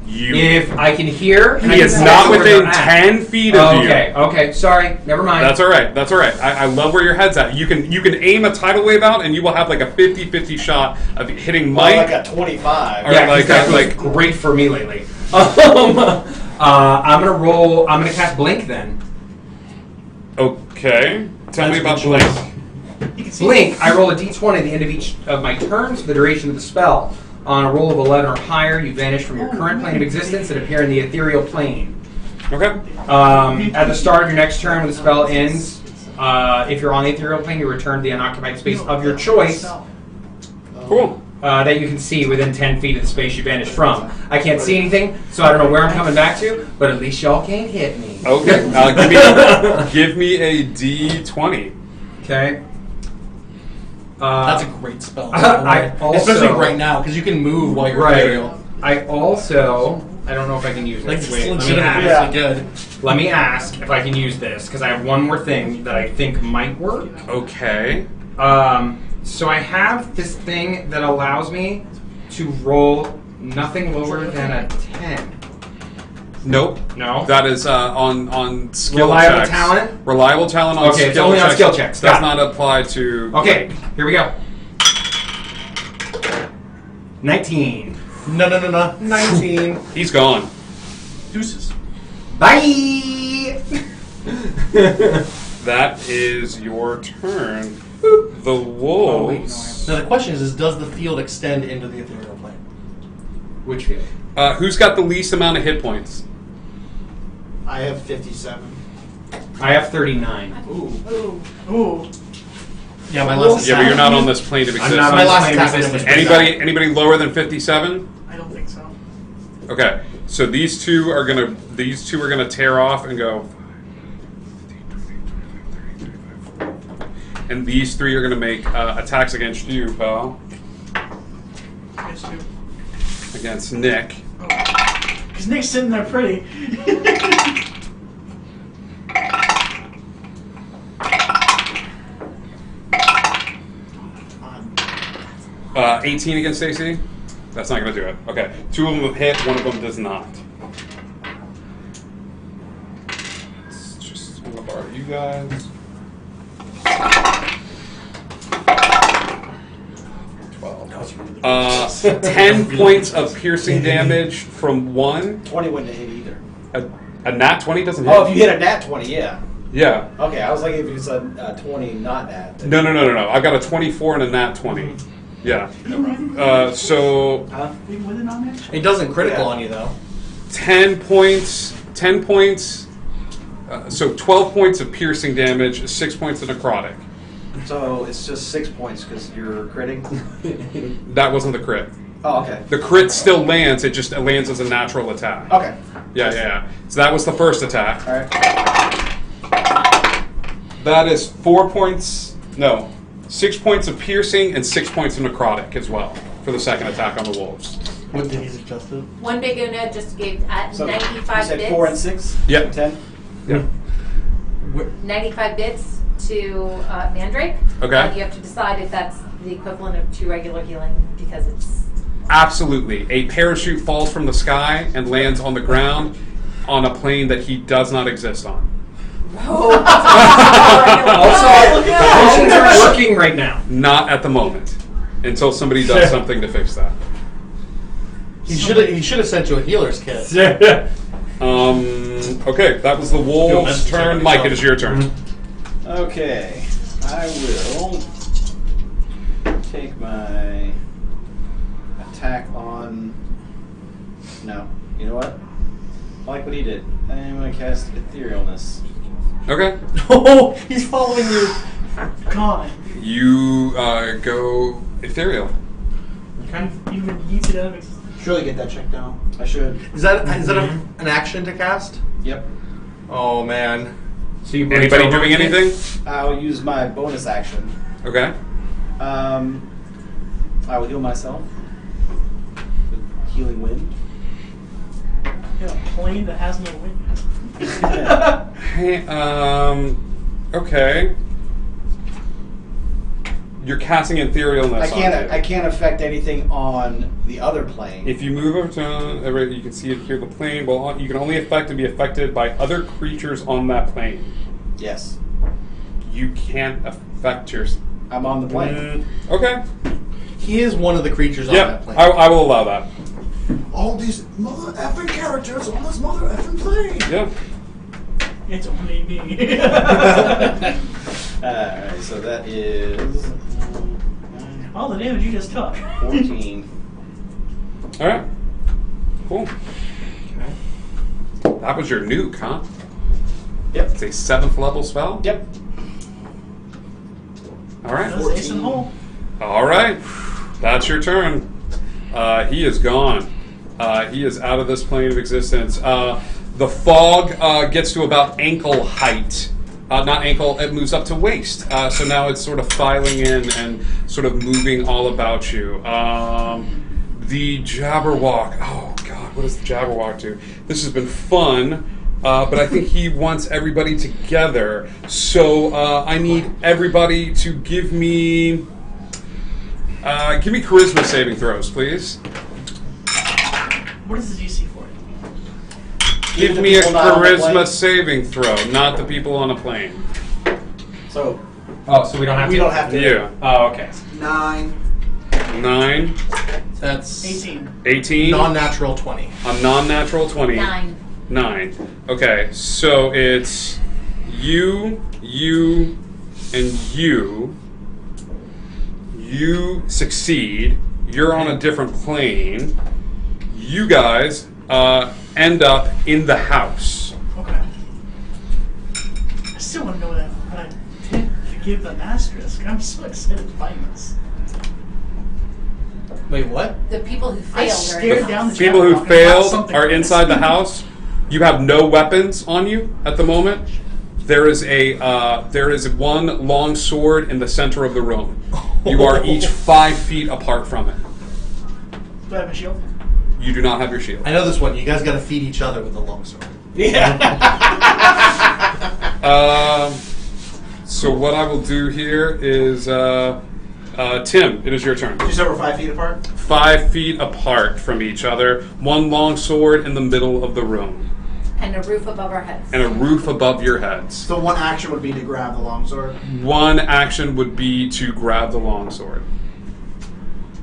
You. if I can hear, He is not within 10 feet of you. Okay. Okay. Sorry. Never mind. That's all right. That's all right. I love where your head's at. You can aim a tidal wave out, and you will have like a 50-50 shot of hitting Well, Mike. like a 25. Or Yeah, like- that was like- great for me lately. I'm gonna roll. I'm gonna cast Blink then. Okay. Tell me about That's a Blink. good You can see Blink. I roll a d20 at the end of each of my turns for the duration of the spell. On a roll of 11 or higher, you vanish from your current plane of existence and appear in the ethereal plane. Okay. At the start of your next turn, when the spell ends, if you're on the ethereal plane, you return to the unoccupied space of your choice Cool. that you can see within 10 feet of the space you vanished from. I can't see anything, so I don't know where I'm coming back to, but at least y'all can't hit me. Okay. Give me a D20. Okay. That's a great spell. I also- Especially right now, because you can move while you're Right. ethereal. I also, I don't know if I can use Like, this. it's Wait, let me legitimately ask. good. Let me ask if I can use this, because I have one more thing that I think might work. Okay. So I have this thing that allows me to roll nothing lower than a 10. Nope. No? That is on skill Reliable checks. talent? Reliable talent on Okay, skill it's only on checks. skill checks. Does Got it. not apply to. Okay, here we go. 19. No. 19. He's gone. Deuces. Bye! That is your turn. The wolves. Now the question is does the field extend into the ethereal plane? Which field? Who's got the least amount of hit points? I have 57. I have 39. Ooh. Yeah, my last Yeah, but you're not on this plane of I'm existence. not on My this last plane of attack was existence. Anybody lower than 57? I don't think so. Okay, so these two are gonna tear off and go. And these three are gonna make attacks against you, pal. Yes, too. Against Nick. Because Nick's sitting there pretty. 18 against Stacy? That's not gonna do it. Okay, 2 of them have hit, 1 of them does not. Let's just I'm gonna borrow you guys. 12. 10 points of piercing damage from 1. 20 wouldn't hit either. A nat 20 doesn't hit. Oh, if you hit a nat 20, yeah. Yeah. Okay, I was like, if it's a 20, not nat. No. I got a 24 and a nat 20. Yeah. So Huh? You can win it on that? It doesn't critical Yeah. on you though. 10 points. 10 points. So 12 points of piercing damage, 6 points of necrotic. So it's just 6 points because you're critting? That wasn't the crit. Oh, okay. The crit still lands. It just lands as a natural attack. Okay. Yeah. So that was the first attack. All right. That is 4 points. No, 6 points of piercing and 6 points of necrotic as well for the second attack on the wolves. What did he suggest? One big Una just gave at So 95 you said bits. 4 and 6? Yep. 10? Yeah. 95 bits to Mandrake. Okay. You have to decide if that's the equivalent of 2 regular healing because it's. Absolutely. A parachute falls from the sky and lands on the ground on a plane that he does not exist on. Also, potions are working right now. Not at the moment. Until somebody does something to fix that. He should have sent you a healer's kit. Okay, that was the wolves' turn. Mike, it is your turn. Okay. I will take my attack on. No. You know what? I like what he did. I'm going to cast Etherealness. Okay. Oh, he's following you. God. You go ethereal. You even yeets it out of existence. Surely get that checked out. I should. Is that an action to cast? Yep. Oh man. So you Anybody doing anything? I'll use my bonus action. Okay. I will heal myself with Healing Wind. Yeah, a plane that has no wind. Hey, okay. You're casting etherealness. I can't affect anything on the other plane. If you move over to, you can see it here. The plane. Well, you can only affect and be affected by other creatures on that plane. Yes. You can't affect your. I'm on the plane. Okay. He is one of the creatures on Yeah, that plane. I will allow that. All these mother effing characters on this mother effing plane. Yeah. It's only me. Alright, so that is All the damage you just took. 14. All right. Cool. That was your nuke, huh? Yep. It's a 7th level spell. Yep. All right. That's ace and hole. All right. That's your turn. He is gone. He is out of this plane of existence. The fog gets to about ankle height. Not ankle, it moves up to waist. So now it's sort of filing in and sort of moving all about you. The Jabberwock. Oh, God, what does the Jabberwock do? This has been fun, but I think he wants everybody together. So I need everybody to give me charisma saving throws, please. What is the DC for it? Give the me a people not on the charisma plane. saving throw, not the people on a plane. So Oh, so we don't have we to? don't have to. Yeah. Oh, okay. 9. 9, That's 18. 18, non-natural 20. a non-natural 20. 9. 9. Okay, so it's you, and you. You succeed. You're on a different plane. You guys end up in the house. Okay. I still want to know what I did to give an asterisk. I'm so excited to find this. Wait, what? The people who I failed are stared in the down house. the People who Jabberwock and I failed something are for inside this. the house. You have no weapons on you at the moment. There is one long sword in the center of the room. You are each 5 feet apart from it. Do I have a shield? You do not have your shield. I know this one. You guys got to feed each other with the longsword. Yeah. So what I will do here is, Tim, it is your turn. You said we're 5 feet apart? 5 feet apart from each other. One long sword in the middle of the room. And a roof above our heads. And a roof above your heads. So one action would be to grab the longsword. One action would be to grab the longsword.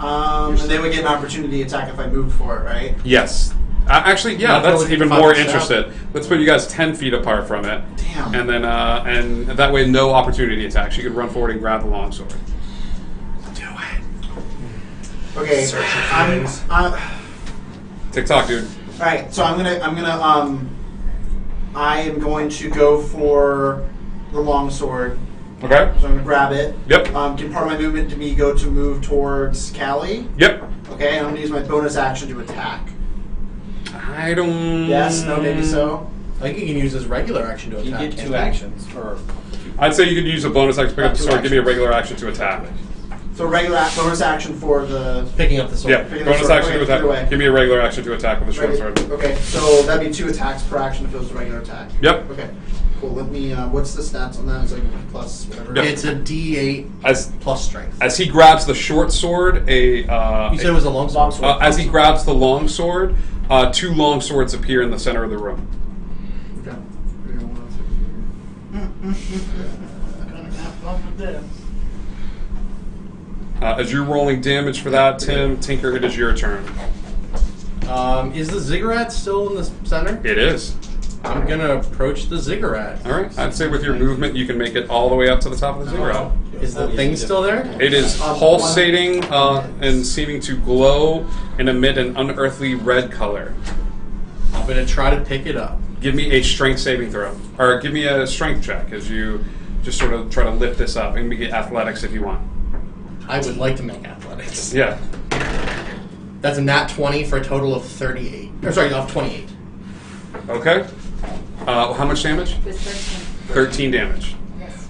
And they would get an opportunity attack if I moved for it, right? Yes. Actually, yeah, Not that's really even 5 more feet out. interested. Let's put you guys 10 feet apart from it. Damn. And then, and that way, no opportunity attacks. You can run forward and grab the longsword. Do it. Okay. TikTok, dude. All right. So I am going to go for the longsword. Okay. So I'm going to grab it. Yep. Can part of my movement to me go to move towards Callie? Yep. Okay, and I'm going to use my bonus action to attack. I don't. Yes, no, maybe so. I think you can use his regular action to You attack. get can't 2 actions. Or I'd say you could use a bonus action to pick up the 2 sword. Give me a actions. regular action to attack. So bonus action for the Picking up the sword. Yeah, Picking the bonus sword. action Okay, to attack. either way. Give me a regular action to attack with a short sword. Okay, so that'd be 2 attacks per action if it was a regular attack. Yep. Okay, cool. Let me. What's the stats on that? It's like plus whatever. Yep. It's a D8 As plus strength. as he grabs the short sword, You said it was a long sword. as he grabs the long sword, 2 long swords appear in the center of the room. Okay. Gonna have fun with this. As you're rolling damage for that, Tim, Tinker, it is your turn. Is the ziggurat still in the center? It is. I'm gonna approach the ziggurat. All right. I'd say with your movement, you can make it all the way up to the top of the ziggurat. Is the thing still there? It is pulsating and seeming to glow and emit an unearthly red color. I'm gonna try to pick it up. Give me a strength saving throw, or give me a strength check as you just sort of try to lift this up, and we get athletics if you want. I would like to make athletics. Yeah. That's a nat 20 for a total of 38. Or sorry, of 28. Okay. How much damage? It was 13. 13 damage. Yes.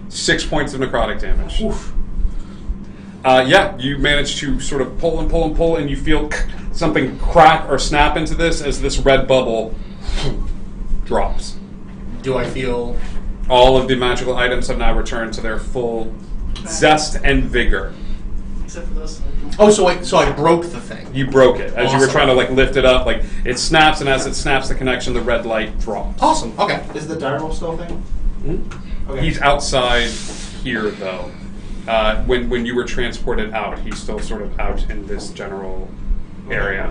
6 points of necrotic damage. Yeah, you manage to sort of pull and pull and pull, and you feel something crack or snap into this as this red bubble drops. Do I feel... All of the magical items have now returned to their full zest and vigor. Except for this. Oh, so I broke the thing. You broke it as you were Awesome. trying to like lift it up. Like it snaps, and as it snaps the connection, the red light drops. Awesome. Okay. Is the direwolf still a thing? Okay. He's outside here though. When you were transported out, he's still sort of out in this general area.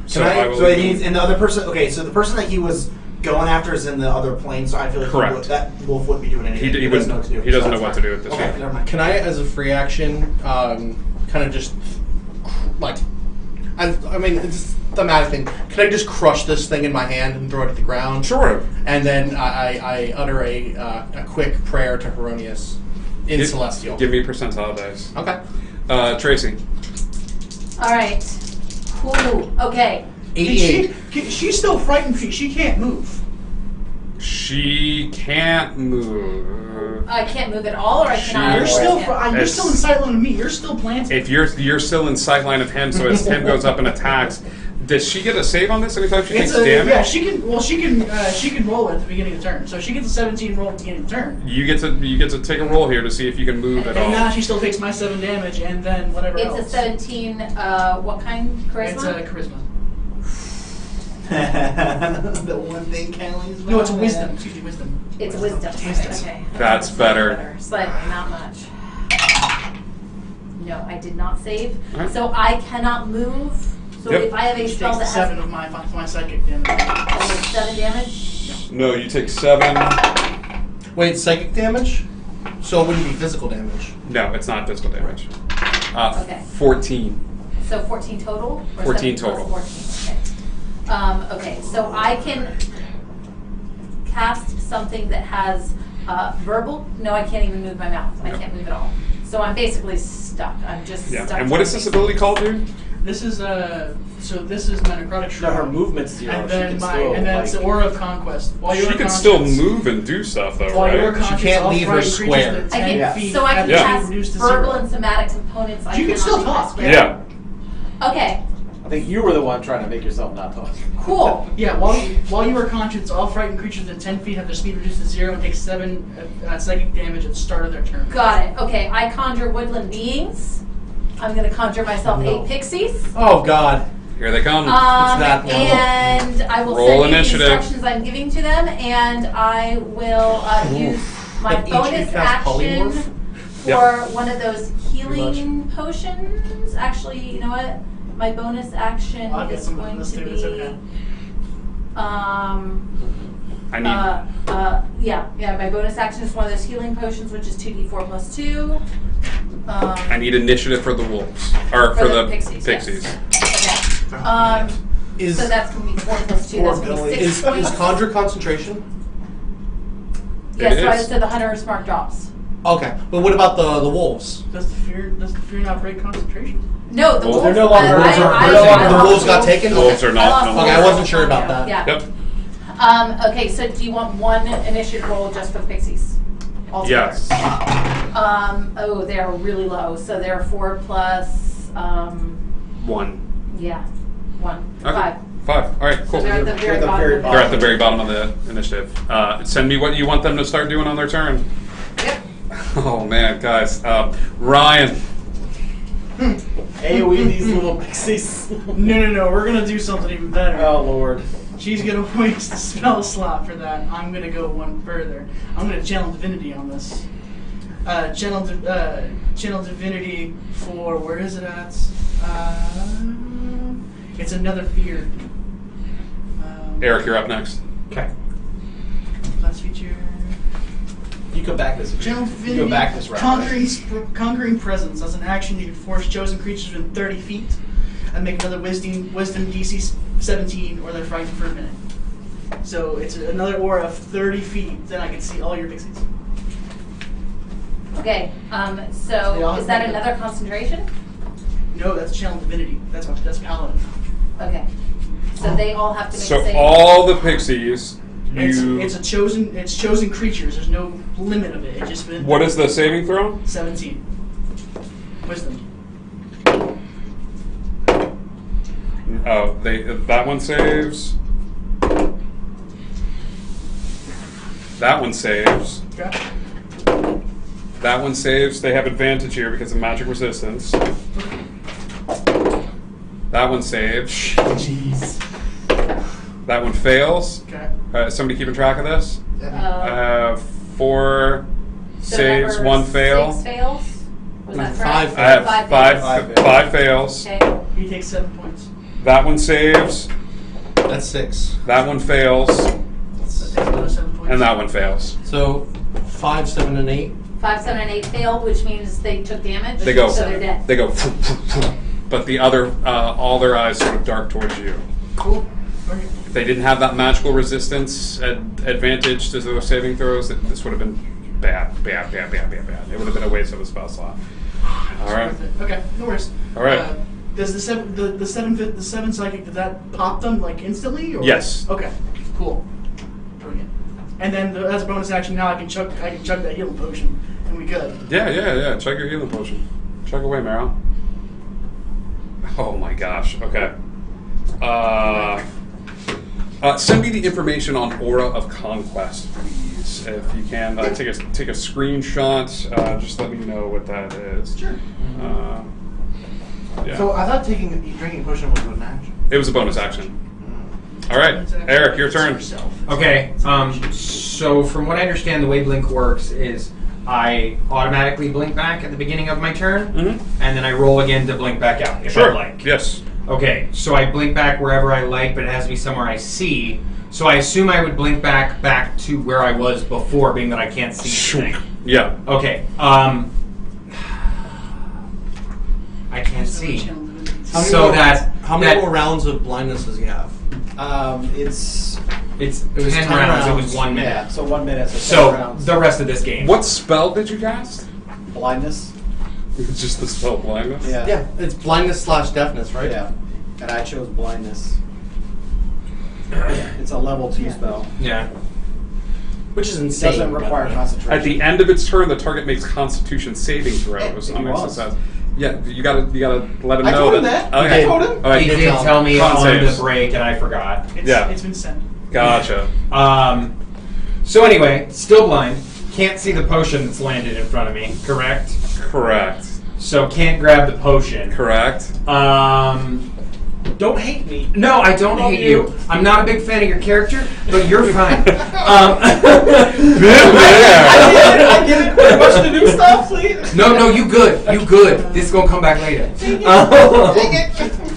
So I will. So it means, and the other person. Okay, so the person that he was going after is in the other plane. So I feel like Correct. that wolf wouldn't be doing anything. He doesn't know what to do. He doesn't So know what that's to do at this fine. Okay, point. never mind. Can I, as a free action, kind of just, like... I mean, it's the matter thing. Can I just crush this thing in my hand and throw it at the ground? Sure. And then I utter a quick prayer to Heronius in Celestial. Give me percentile dice. Okay. Tracy. All right. Ooh, okay. 88. She's still frightened. She can't move. She can't move. I can't move at all, or I cannot. You're avoid still him? you're still in sight line of me. You're still planted. If you're still in sight line of him, so as Tim goes up and attacks, does she get a save on this anytime she takes damage? Yeah, she can. Well, she can roll at the beginning of the turn. So she gets a 17 roll at the beginning of the turn. You get to take a roll here to see if you can move at And now all. she still takes my 7 damage, and then whatever It's else. a 17. What kind? Charisma. It's a charisma. The one thing Callie's No, it's a wisdom. Excuse me, wisdom. It's wisdom. Okay. That's better. Slightly, not much. No, I did not save. Alright. So I cannot move. So Yep. if I have a She spell takes that 7 has of my psychic damage. 7 damage, No, you take 7. Wait, psychic damage? So it wouldn't be physical damage. No, it's not physical damage. Okay. 14. so 14 total? Or 14 7 plus total. 14, okay. Okay, so I can cast something that has verbal. No, I can't even move my mouth. I can't move at all. So I'm basically stuck. I'm just Yeah. stuck. And what is this ability called, dude? This is this is my necrotic No, shroud. her movement's 0. And She then can my still, and then it's the like, aura of conquest. While She you're can unconscious- still move and do stuff, though, While you're right? conscious, can't all leave her frightened creatures square. within I 10 can, feet so I can have to Yeah. be cast reduced to verbal 0. and somatic components. I You can cannot still leave my talk. square. Yeah. Okay, I think you were the one trying to make yourself not talk. cool. Yeah, while you are conscious, all frightened creatures within 10 feet have their speed reduced to 0 and take 7 psychic damage at the start of their turn. Got it. Okay, I conjure woodland beings. I'm going to conjure myself 8 pixies. Oh, God. Here they come. that level. And I will Roll send you initiative. the instructions I'm giving to them, and I will use my Like each bonus cast action. polymorph? for Yep. one of those healing potions. Actually, you know what? My bonus action I'll get is some of going this to too, be. it's okay. I need. Yeah. My bonus action is one of those healing potions, which is 2d4 plus 2. I need initiative for the wolves, or for the pixies. pixies. Yes. Okay. Is So that's going to be 4 plus 2. That's going to be 6 points. is conjure concentration? Yes, It right. is. So the hunter's mark drops. Okay, but what about the wolves? Does the fear not break concentration? No, the Wolves wolves. are no longer- I- wolves are- I- they're no I longer- The lost wolves got taken? Wolves are not. I lost No wolves. Okay, I wasn't sure Yeah. about that. Yeah. Yep. Okay, so do you want one initiative roll just for the pixies? Altogether? Yes. Oh, they're really low. So they're 4 plus. 1. Yeah, 1. Okay. 5. 5. All right. So Cool. they're at the They're very at the bottom. very of They're at the it. very bottom of the initiative. Send me what you want them to start doing on their turn. Yep. Oh man, guys. Ryan. AoE these little pixies. No. We're gonna do something even better. Oh lord. She's gonna waste a spell slot for that. I'm gonna go one further. I'm gonna channel divinity on this. Channel divinity for where is it at? It's another fear. Eric, you're up next. Okay. Class feature. You go back this. Channel You divinity. go back this round. Conquering presence. As an action, you can force chosen creatures within 30 feet and make another wisdom DC 17 or they're frightened for a minute. So it's another aura of 30 feet. Then I can see all your pixies. Okay. They all So have is that makeup. another concentration? No, that's channel divinity. That's paladin. Okay. So they all have to make So the same. all the pixies, It's chosen creatures. There's no limit of it. It just been What is the saving throw? 17. Wisdom. Oh, that one saves. That one saves. Okay. That one saves. They have advantage here because of magic resistance. That one saves. Jeez. That one fails. Okay. Somebody keeping track of this? Uh, 4 so saves, number 1 fail. 6 fails. Was that Five correct? I have Five five. fails. Five fails. Okay. He takes 7 points. That one saves. That's 6. That one fails. So takes another 7 points. And that one fails. So 5, 7, and 8. 5, 7, and 8 failed, which means they took damage. They go. So they're dead. They go. But the other, all their eyes sort of dart towards you. Cool. Okay. If they didn't have that magical resistance advantage to those saving throws, this would have been bad. It would have been a waste of a spell slot. All right. Worth it. Okay, no worries. All right. Does the seven psychic, did that pop them like instantly? Or? Yes. Okay. Cool. Brilliant. And then as a bonus action, now I can chug that healing potion, and we good. Yeah. Chug your healing potion. Chug away, Meryl. Oh my gosh. Okay. Send me the information on Aura of Conquest, please, if you can. Take a screenshot. Just let me know what that is. Sure. Yeah. So I thought drinking potion was an action. It was a bonus action. All right, Eric, your turn. Okay, so from what I understand, the way Blink works is I automatically blink back at the beginning of my turn, and then I roll again to blink back out if I like. Yes. Okay, so I blink back wherever I like, but it has to be somewhere I see. So I assume I would blink back to where I was before, being that I can't see anything. Yeah. Okay, I can't see. How many more rounds of blindness does he have? It's It was 10 10 rounds. It rounds. was 1 minute. Yeah, so 1 minute. So, 10 So rounds. the rest of this game. What spell did you cast? Blindness. Just the spell blindness? Yeah. Yeah, it's blindness / deafness, right? Yeah. And I chose blindness. It's a level 2 spell. Yeah. Which is It insane. doesn't require by the way. concentration. At the end of its turn, the target makes Constitution saving throws It on its was. success. Yeah, you gotta let him I know told him that. that. Okay. I told him. All right. He did tell me Con on saves. the break, and I forgot. It's been sent. Gotcha. So anyway, still blind. Can't see the potion that's landed in front of me. Correct. Correct. So can't grab the potion. Correct. Don't hate me. No, I don't hate you. I'm not a big fan of your character, but you're fine. I get it. watch the new stuff, please? No, you good. You good. This is gonna come back later.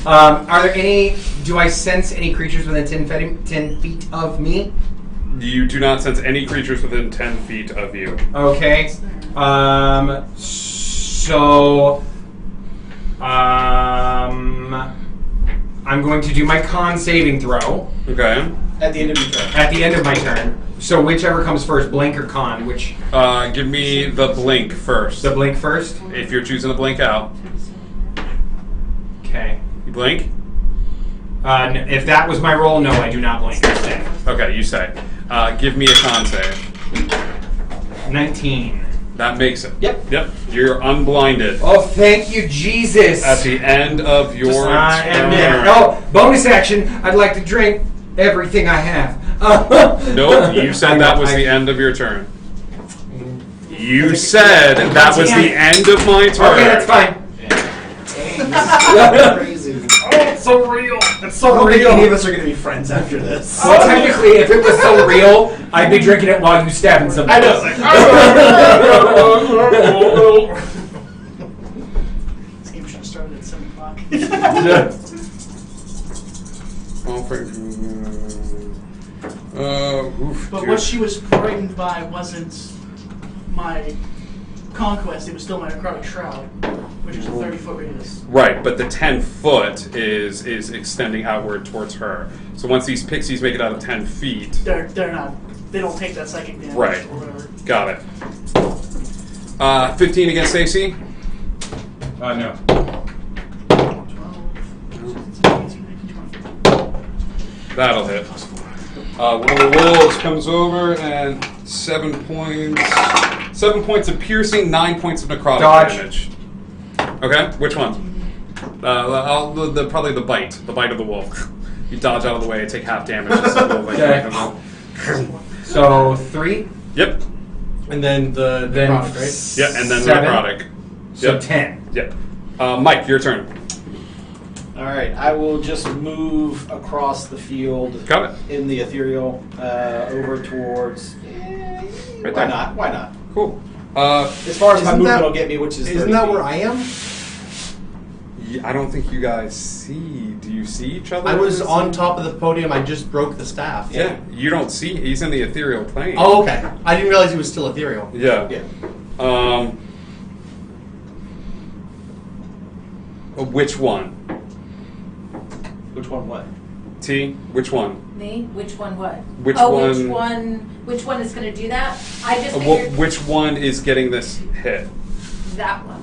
Are there any? Do I sense any creatures within 10 feet of me? You do not sense any creatures within 10 feet of you. Okay. I'm going to do my con saving throw. Okay. At the end of your turn. At the end of my turn. So whichever comes first, blink or con, which... Give me the blink first. The blink first? If you're choosing to blink out. Okay. You blink? If that was my roll, no, I do not blink. I stay. Okay, you say. Give me a con save. 19. That makes it. Yep. You're unblinded. Oh, thank you, Jesus! At the end of your turn. Oh, bonus action. I'd like to drink everything I have. No, you said that was the end of your turn. You said that was the end of my turn. Okay, that's fine. Crazy. Oh, it's so real. It's so I don't think real. any of us are going to be friends after this. Well, technically, if it was so real, I'd be drinking it while you stabbing somebody. I know. This game should have started at 7 o'clock. But dude. what she was frightened by wasn't my conquest, it was still my necrotic shroud, which is a 30-foot radius. Right, but the 10 foot is extending outward towards her. So once these pixies make it out of 10 feet, They're not, they don't take that psychic damage Right. or whatever. got it. 15 against Stacy. No. 12, 18, 19, 20. That'll hit. One of the wolves comes over and 7 points. 7 points of piercing, 9 points of necrotic Dodge. damage. Okay, which one? Probably the bite of the wolf. You dodge out of the way, take half damage. Just a little Okay. So 3. Yep. And then the Then necrotic, right? Yep, and then 7. necrotic. So Yep. 10. Yep. Mike, your turn. All right, I will just move across the field Got it. in the ethereal over towards. Right Why there. not? Why not? Cool. As far as my Isn't movement that- will get me, which is 30 Isn't that feet. where I am? I don't think you guys see. Do you see each other? I was on top of the podium. I just broke the staff. Yeah, you don't see. He's in the ethereal plane. Oh, okay. I didn't realize he was still ethereal. Yeah. Yeah. Which one? Which one? What? T? Which one? Me? Which one what? Which Which one is going to do that? I just Wh- figured which one is getting this hit? that one.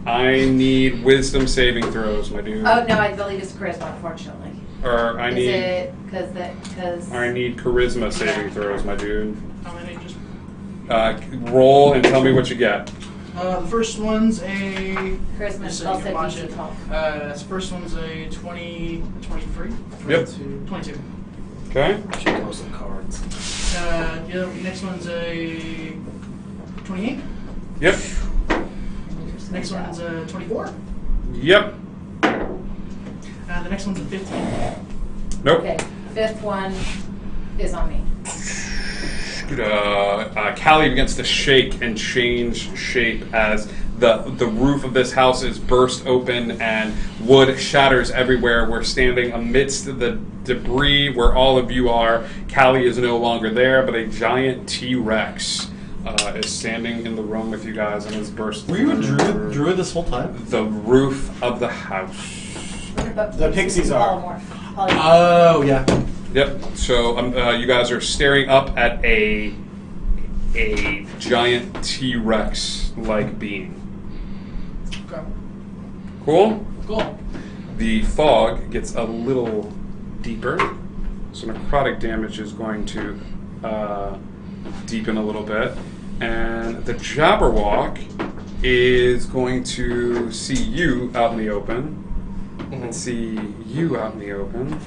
I need wisdom saving throws, my dude. Oh, no, I believe it's charisma, unfortunately. Or I Is need it because I need charisma saving throws, my dude. How many? Just Roll and tell me what you get. the first one's a. charisma just is so you also can watch DC it. 12. This first one's a 23. Yep. 22. Okay. Should throw some cards. The next one's a 28. Yep. Next one's a 24. Yep. The next one's a 15. Nope. Okay, fifth one is on me. Callie begins to shake and change shape as the roof of this house is burst open and wood shatters everywhere. We're standing amidst the debris where all of you are. Callie is no longer there, but a giant T-Rex is standing in the room with you guys and is burst. Were you a druid this whole time? The roof of the house. The pixies are. Polymorph. Oh, yeah. Yep. So you guys are staring up at a giant T-Rex-like being. Okay. Cool. Cool. The fog gets a little deeper, so necrotic damage is going to deepen a little bit, and the Jabberwock is going to see you out in the open, and see you out in the open.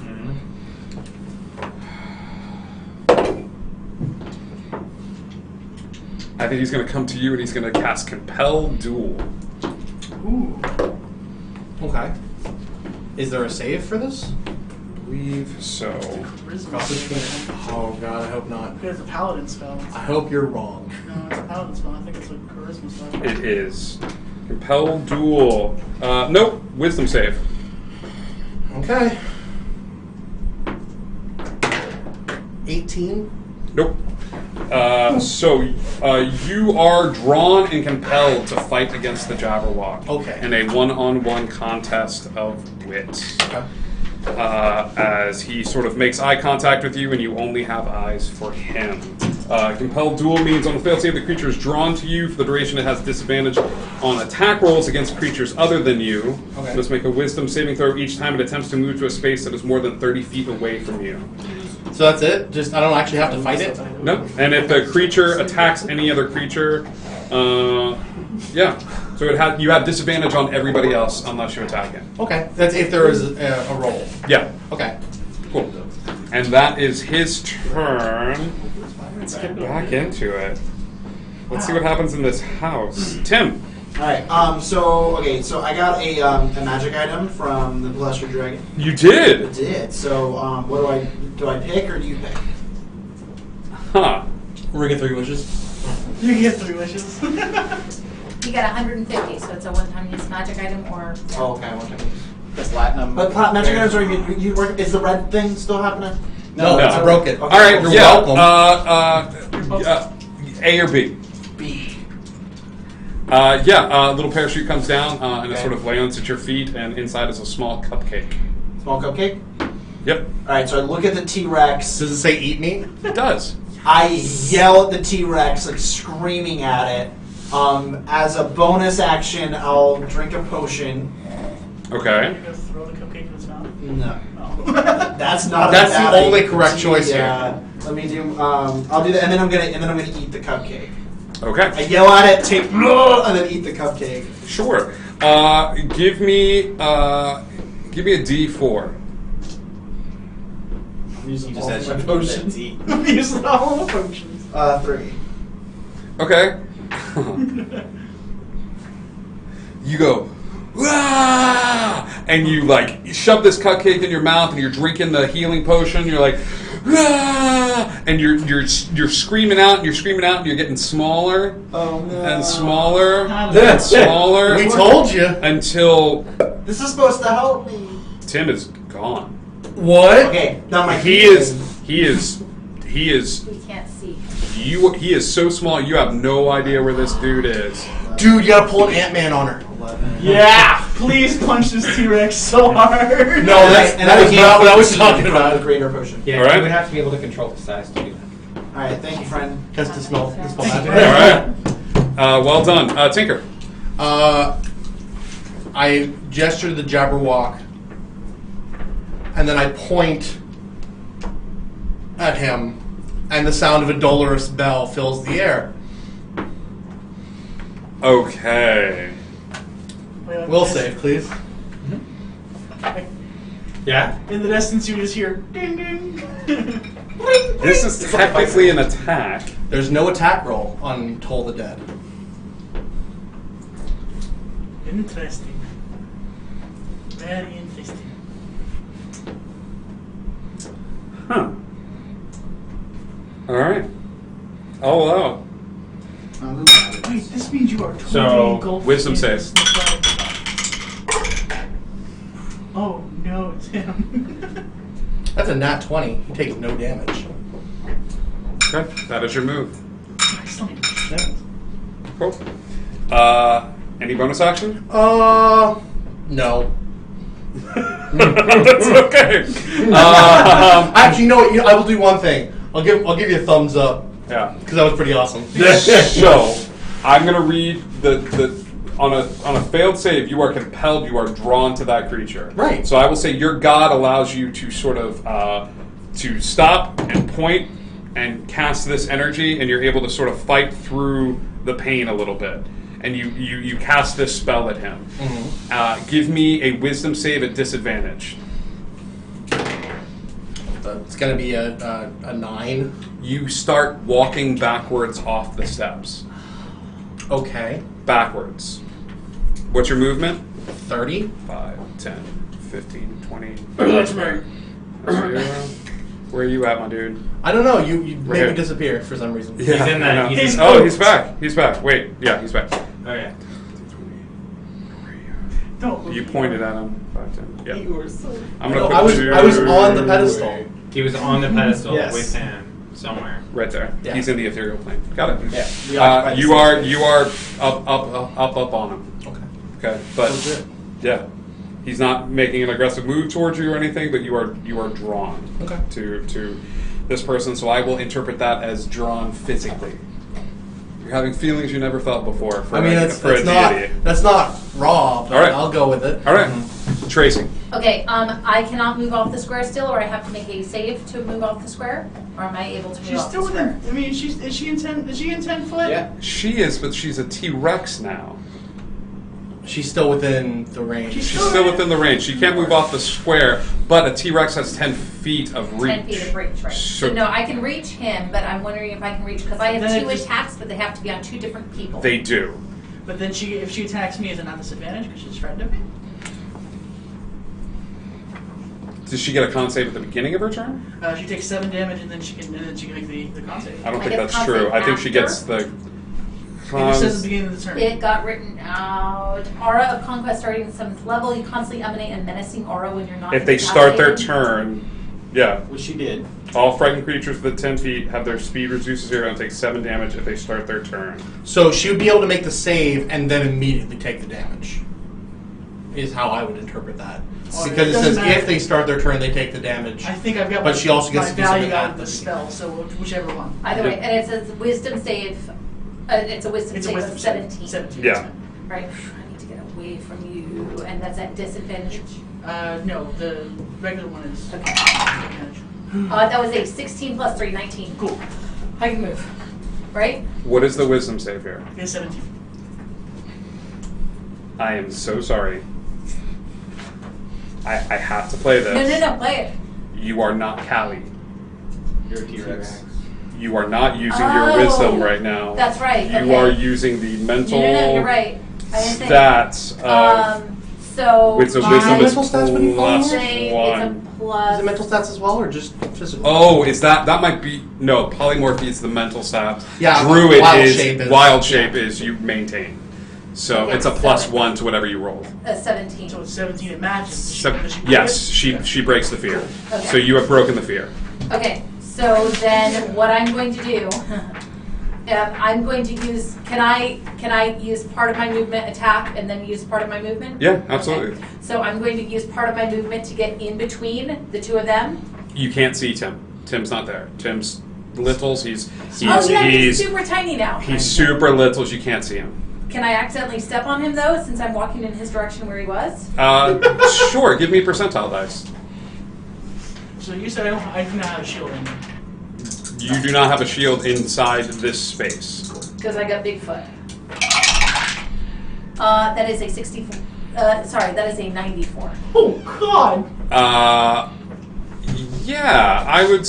I think he's going to come to you and he's going to cast Compel Duel. Ooh. Okay. Is there a save for this? believe so. Oh god, I hope not. It's a paladin spell. I hope you're wrong. No, it's a paladin spell. I think it's a charisma spell. It is. Compel duel. Nope. Wisdom save. Okay. 18. Nope. So you are drawn and compelled to fight against the Jabberwock. Okay. In a one-on-one contest of wits. Okay. As he sort of makes eye contact with you and you only have eyes for him. Compelled duel means on the failed save the creature is drawn to you. For the duration it has disadvantage on attack rolls against creatures other than you. Okay. Must make a wisdom saving throw each time it attempts to move to a space that is more than 30 feet away from you. So that's it? Just I don't actually have to fight it? No. And if the creature attacks any other creature, yeah. So you have disadvantage on everybody else unless you attack it. Okay. That's if there is a roll. Yeah. Okay. Cool. And that is his turn. Let's get back into it. Let's see what happens in this house. Tim. Alright, so I got a magic item from the Celestial Dragon. You did? I did. So, what do I pick or do you pick? Huh. We're gonna get 3 wishes. You can get 3 wishes. You got 150, so it's a one-time use magic item or. Oh, okay, one second. Platinum. But magic items are you work? Is the red thing still happening? No, No. I broke it. Okay. All right. You're Yeah. welcome. A or B. B. A little parachute comes down and it Okay. sort of lands at your feet, and inside is a small cupcake. Small cupcake. Yep. Alright, so I look at the T-Rex. Does it say eat me? It does. I yell at the T-Rex, like screaming at it. As a bonus action, I'll drink a potion. Okay. You go throw the cupcake in his mouth. No. Oh. That's not. That's a bad the only idea. correct choice here. Yeah. Let me do. I'll do that, and then I'm gonna eat the cupcake. I Okay. yell at it, take, and then eat the cupcake. Sure. Give me a D4. I'm using You just all said of my you potions. eat. I'm using all the potions. 3. Okay. You go, "Wah!" and you like shove this cupcake in your mouth, and you're drinking the healing potion. You're like, "Wah!" and you're screaming out, and you're screaming out, and you're getting smaller Oh no. and smaller Ah, and smaller We told you. until This is supposed to help me. Tim is gone. What? Okay, now my He healing. is. We can't see. He is so small. You have no idea where this dude is. Dude, you gotta pull an Ant-Man on her. 11. Yeah! Please punch this T-Rex so hard. No, that's, And that I was gain not what I was 15 talking from about. the greater potion. Yeah, All right. you would have to be able to control the size to do that. All right, thank you, friend. Just to smell magic. All right. Well done, Tinker. I gesture to the Jabberwock, and then I point at him, and the sound of a dolorous bell fills the air. Okay. Will save, please. Yeah? In the distance, you just hear ding ding. This is technically an attack. There's no attack roll on Toll the Dead. Interesting. Very interesting. Huh. All right. I'll allow. Wait, this means you are totally So, engulfed wisdom in save. this cloud. Oh no, Tim. That's a nat 20. He takes no damage. Okay. That is your move. I still need to Cool. Any bonus action? No. That's okay. Actually, no. I will do one thing. I'll give you a thumbs up Yeah. because that was pretty awesome. So, I'm gonna read on a failed save. You are compelled. You are drawn to that creature. Right. So I will say your god allows you to sort of to stop and point and cast this energy, and you're able to sort of fight through the pain a little bit. And you cast this spell at him. Mm-hmm. Give me a wisdom save at disadvantage. It's gonna be a 9. You start walking backwards off the steps. Okay. Backwards. What's your movement? 30. 5, 10, 15, 20. That's right. Where are you at, my dude? I don't know. You made here. me disappear for some reason. He's in that- I know. he's in- He's back. He's back. Wait, yeah, he's back. Oh yeah. Don't look You at me. pointed at him. 5, 10. Yeah. You were so. I'm No, gonna I put was on the pedestal. He was on the pedestal Yes. with him somewhere. right there. Yeah. He's in the ethereal plane. Got it. Yeah, we occupy the You same are space. you are up on him. Okay. Okay, but So good. yeah, he's not making an aggressive move towards you or anything. But you are drawn Okay. to this person. So I will interpret that as drawn physically. You're having feelings you never felt before. For I mean, a deity. that's not raw, but All right. I'll go with it. All right, Tracy. Okay, I cannot move off the square still, or I have to make a save to move off the square, or am I able to move She's off still the square? within. I mean, is she in 10 foot? Yeah. She is, but she's a T-Rex now. She's still within the range. She's She's still within the range. She can't move off the square, but a T-Rex has 10 feet of reach. 10 feet of reach, right. So no, I can reach him, but I'm wondering if I can reach, because I have Then it 2 just- attacks, but they have to be on 2 different people. They do. But then if she attacks me, is it not disadvantage because she's frightened of me? Does she get a con save at the beginning of her turn? She takes 7 damage and then she can make the con save. I don't I think get that's con true. save I think she gets after? the And it says at the cons. beginning of the turn. It got written out. Aura of conquest starting at 7th level. You constantly emanate a menacing aura when you're not If they start their incapacitated. turn, yeah. Which she did. All frightened creatures within 10 feet have their speed reduced to 0 and take 7 damage if they start their turn. So she would be able to make the save and then immediately take the damage. Is how I would interpret that. Oh, Because it doesn't says matter. if they start their turn, they take the damage. I think I've got But she also gets my to do something value out at of the the spell, so whichever one. Either way, and it says wisdom save. It's a wisdom It's a save wisdom of save. 17. 17. Yeah. Right. I need to get away from you, and that's at disadvantage. No, the regular one is Okay. disadvantage. That was a 16 plus 3, 19. Cool. I can move. Right? What is the wisdom save here? Okay, 17. I am so sorry. I have to play this. No, play it. You are not Callie. You're a T-Rex. You are not using Oh, your wisdom right now. That's right. You okay. are using the mental No, you're right. I didn't think. stats of So which the my wisdom is mental stats when you fall plus say it's a 1. plus. Is it mental stats as well, or just physical? Oh, is that might be no polymorphy is the mental stats. Yeah, Druid wild is shape is- wild shape yeah. is you maintain. So Okay, it's a plus 7. 1 to whatever you rolled. 17. So it's 17. It matches. Does she break Yes, it? she breaks the fear. Okay. So you have broken the fear. Okay, so then what I'm going to do, I'm going to use. Can I use part of my movement attack and then use part of my movement? Yeah, absolutely. Okay. So I'm going to use part of my movement to get in between the 2 of them. You can't see Tim. Tim's not there. Tim's littles. He's Oh yeah, he's super tiny now. he's super littles. You can't see him. Can I accidentally step on him though, since I'm walking in his direction where he was? Sure. Give me percentile dice. So you said I do not have a shield in. You do not have a shield inside this space. Because I got Bigfoot. That is a 64. Sorry, that is a 94. Oh God! Yeah, I would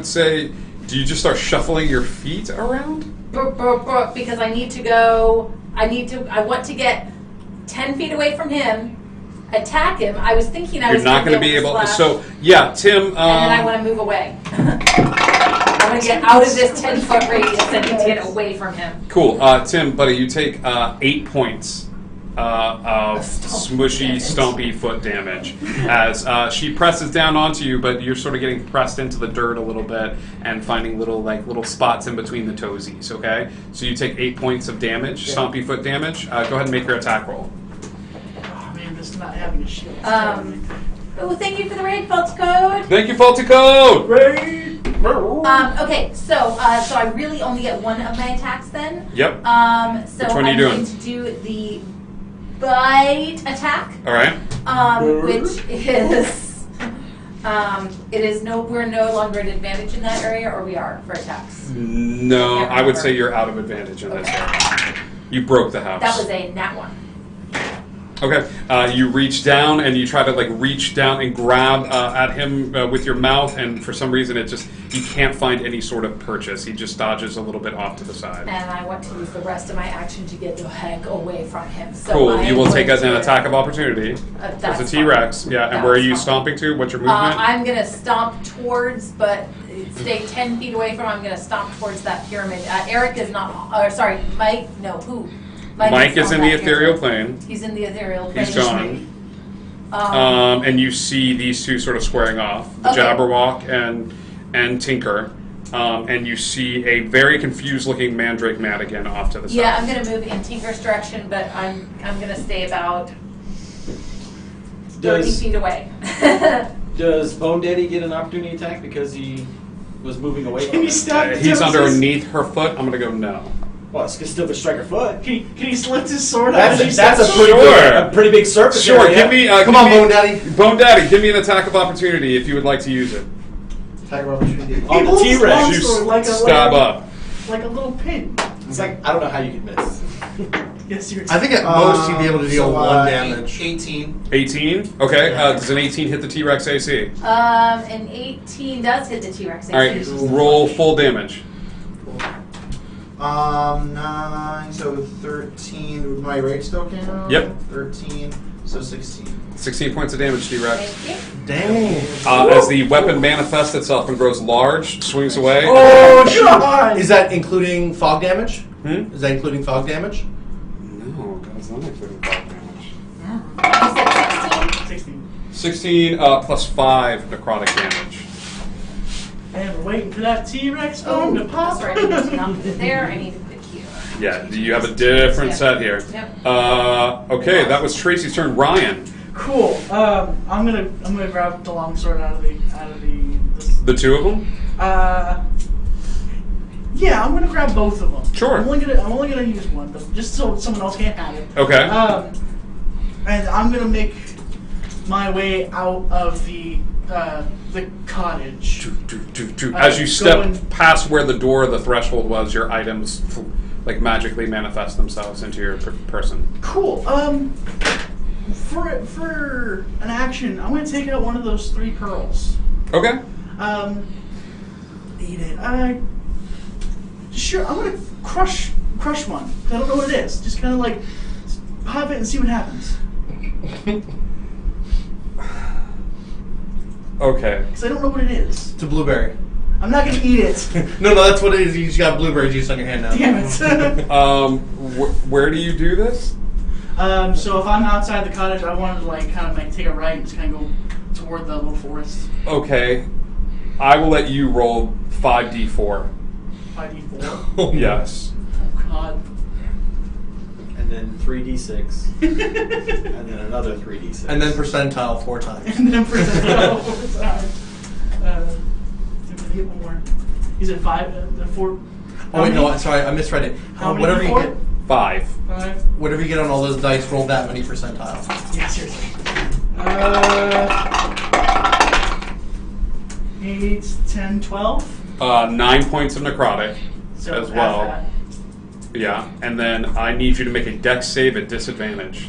say. Do you just start shuffling your feet around? Because I need to go. I want to get 10 feet away from him, attack him. I was thinking I You're was not going going to be able. slash, So yeah, Tim. and then I want to move away. I want to get out of this 10-foot radius and to get away from him. Cool, Tim, buddy. You take 8 points of smushy, stompy foot damage as she presses down onto you, but you're sort of getting pressed into the dirt a little bit and finding little spots in between the toesies. Okay, so you take 8 points of damage, stompy foot damage. Go ahead and make your attack roll. Oh man, this not having a shield. Oh, thank you for the raid, Faults Code. Thank you, Faulty Code. Okay, so I really only get 1 of my attacks then. Yep. So Which one are I'm you doing? going to do the bite attack. All right. Which is, it is we're no longer at advantage in that area, or we are for attacks. No, Can't I would remember. say you're out of advantage in this Okay. area. You broke the house. That was a nat 1. Okay, you reach down and you try to like reach down and grab at him with your mouth, and for some reason you can't find any sort of purchase. He just dodges a little bit off to the side. And I want to use the rest of my action to get the heck away from him. So Cool. I You am will going take as an to- attack of opportunity. that's It's a T-Rex. fine. Yeah. And That's where are you fine. stomping to? What's your movement? I'm gonna stomp towards, but stay 10 feet away from. I'm gonna stomp towards that pyramid. Eric is not. Sorry, Mike. No, who? Mike is on in the that ethereal pyramid. plane. He's in the ethereal plane. He's gone. And you see these two sort of squaring off, the Okay. Jabberwock and Tinker. And you see a very confused-looking Mandrake Madigan off to the side. Yeah, I'm gonna move in Tinker's direction, but I'm gonna stay about 30 feet away. Does Bone Daddy get an opportunity attack because he was moving away from Can you it? stop? He's underneath her foot. I'm gonna go no. Well, it's still gonna strike her foot. Can he lift his sword out? That's as you a step pretty Sure. big, a pretty big surface Sure, area. give me. Come give on, me- Bone Daddy. Bone Daddy, give me an attack of opportunity if you would like to use it. Attack of opportunity. He On the holds his T-Rex. long You sword like a stab up. like a little pin. It's like I don't know how you could miss. Yes, you're. I think at most he'd be able to deal So, 1 damage. 18. 18. Okay. Does an 18 hit the T-Rex AC? An 18 does hit the T-Rex. All right. Roll full damage. 9, so 13. Would my rage still count? Yep. 13, so 16. 16 points of damage, T-Rex. Thank you. Dang. As the weapon manifests itself and grows large, swings away. Oh, God! Is that including fog damage? Hmm? Is that including fog damage? No, that's not including fog damage. You said 16? 16. 16 plus 5 necrotic damage. And we're waiting for that T-Rex bone to pop. That's right. I need to not put it there. I need to put it here. Yeah, you have a different set here. Yep. Okay, that was Tracy's turn. Ryan, Cool. I'm gonna grab the long sword out of the the two of them. Yeah, I'm gonna grab both of them. Sure. I'm only gonna use one, but just so someone else can't have it. Okay. And I'm gonna make my way out of the cottage. As you step going- past where the door, the threshold was, your items like magically manifest themselves into your person. Cool. For an action, I'm gonna take out one of those 3 pearls. Okay. Eat it. Sure. I'm gonna crush one. I don't know what it is. Just kind of like pop it and see what happens. Okay. Because I don't know what it is. It's a blueberry. I'm not gonna eat it. No, that's what it is. You just got blueberry juice on your hand now. Damn it. Where do you do this? So if I'm outside the cottage, I wanted to like kind of like take a right and just kind of go toward the little forest. Okay. I will let you roll 5d4. 5d4. Yes. Oh God. And then 3d6. And then another 3d6. And then percentile 4 times. And then percentile over time. Get one more. He's at 5, 4. Oh wait, no, sorry, I misread it. How many Whatever you before? get, 5. 5. whatever you get on all those dice, roll that many percentile. Yeah, seriously. 8, 10, 12. 9 points of necrotic So as half well. that. Yeah, and then I need you to make a dex save at disadvantage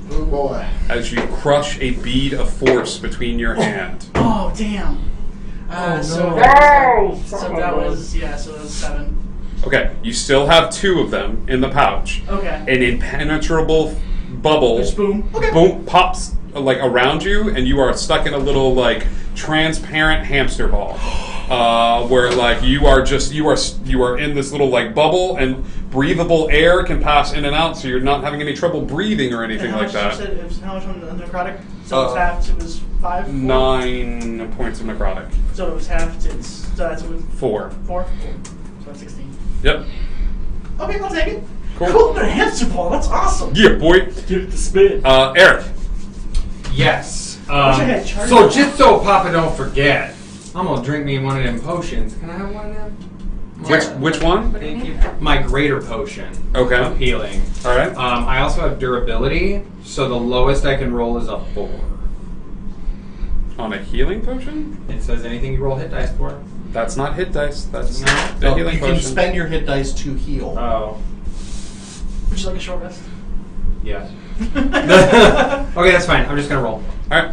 Oh boy. as you crush a bead of force between your hand. Oh damn. Oh, so, no. so that was so that was 7. Okay, you still have 2 of them in the pouch. Okay. An impenetrable bubble Just boom. Okay. boom pops like around you, and you are stuck in a little like transparent hamster ball, where like you are in this little like bubble, and breathable air can pass in and out, so you're not having any trouble breathing or anything And how like much that. You said it was, how much on the necrotic? So it's half. It was 5. 4? 9 points of necrotic. So it was half. So that's 4. 4. So that's 16. Yep. Okay, I'll take it. Cool. But a hamster ball. That's awesome. Yeah, boy. Give it the spin. Eric. Yes. wish I had charged So it. just so Papa don't forget, I'm gonna drink me one of them potions. Can I have one of them? Which one? Thank you. My greater potion. Okay. Of healing. All right. I also have durability, so the lowest I can roll is a 4. On a healing potion? It says anything you roll hit dice for. That's not hit dice. That's No. the No, healing you potion. can spend your hit dice to heal. Oh. Would you like a short rest? Yes. Okay, that's fine. I'm just gonna roll. All right.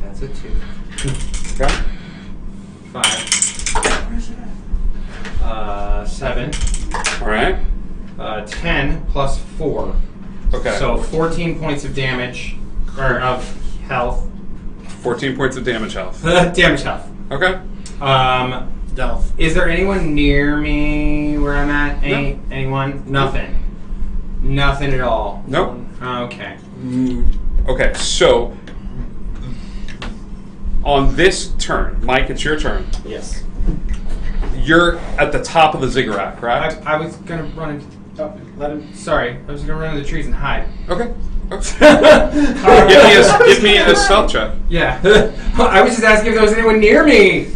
That's a 2. Okay. 5. 7. All right. 10 plus 4. Okay. So 14 points of damage, or of health. 14 points of damage health. Damage health. Okay. Delph. Is there anyone near me where I'm at? Anyone? Nothing. Nothing at all. Nope. Okay. Okay, so on this turn, Mike, it's your turn. Yes. You're at the top of the ziggurat, correct? I was gonna run into. Oh, let him. Sorry, I was gonna run into the trees and hide. Okay. Give me a stealth check. Yeah. I was just asking if there was anyone near me.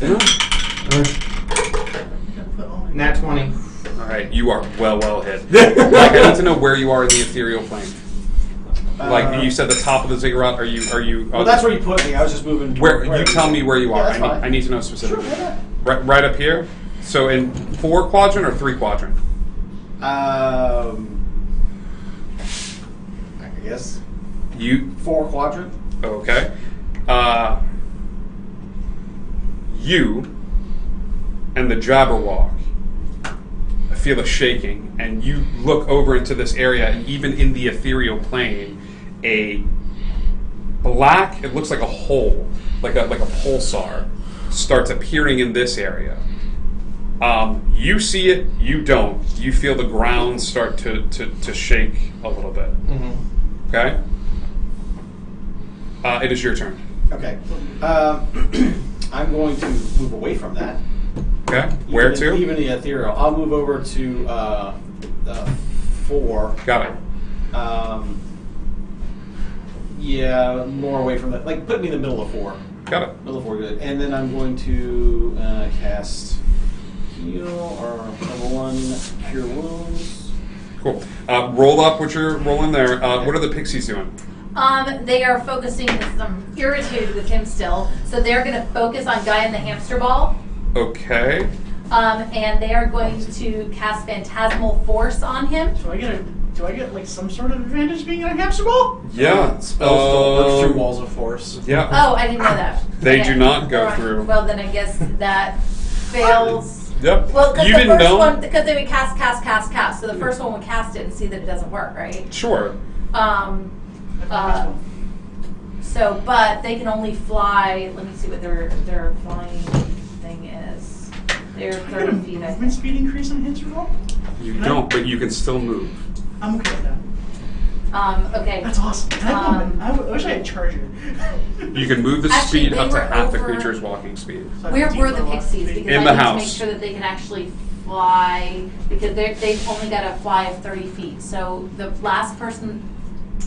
Nat 20. All right, you are well hid. Mike, I need to know where you are in the ethereal plane. Like you said, the top of the ziggurat. Are you? Well, that's where you put me. I was just moving. Where you tell me where you are. Yeah, that's fine. I need to know specifically. Sure, why Right up here. So in 4 quadrant or 3 quadrant? I guess You 4 quadrant. okay? You and the Jabberwock feel a shaking, and you look over into this area, and even in the ethereal plane, a black, it looks like a hole, like a pulsar, starts appearing in this area. You see it, you don't. You feel the ground start to shake a little bit. Mm-hmm. Okay? It is your turn. Okay. I'm going to move away from that. Okay? Where to? Even the ethereal. I'll move over to 4. Got it. Yeah, more away from that. Like, put me in the middle of 4. Got it. Middle of 4, good. And then I'm going to cast Heal, or number 1, Cure Wounds. Cool. Roll up what you're rolling there. What are the pixies doing? They are focusing, because I'm irritated with him still, so they're going to focus on Guy in the hamster ball. Okay. And they are going to cast Phantasmal Force on him. Do I get like some sort of advantage being on a hamster ball? Yeah. Spells don't work through walls of force. Yeah. Oh, I didn't know that. They Okay. do not go Alright. through. Well, then I guess that fails. Yep. Well, because You the didn't first know? one, because they would cast. So the first one would cast it and see that it doesn't work, right? Sure. So, but they can only fly. Let me see what their flying thing is. They're Do I get a 30 feet. I movement think. speed increase on a hamster ball? You don't, but you can still move. I'm okay with that. Okay. That's awesome. I wish I had Charger. You can move the Actually, speed they up to were half the over- creature's walking speed. Where were the pixies? Because In I the need to house. make sure that they can actually fly, because they've only got to fly of 30 feet. So the last person,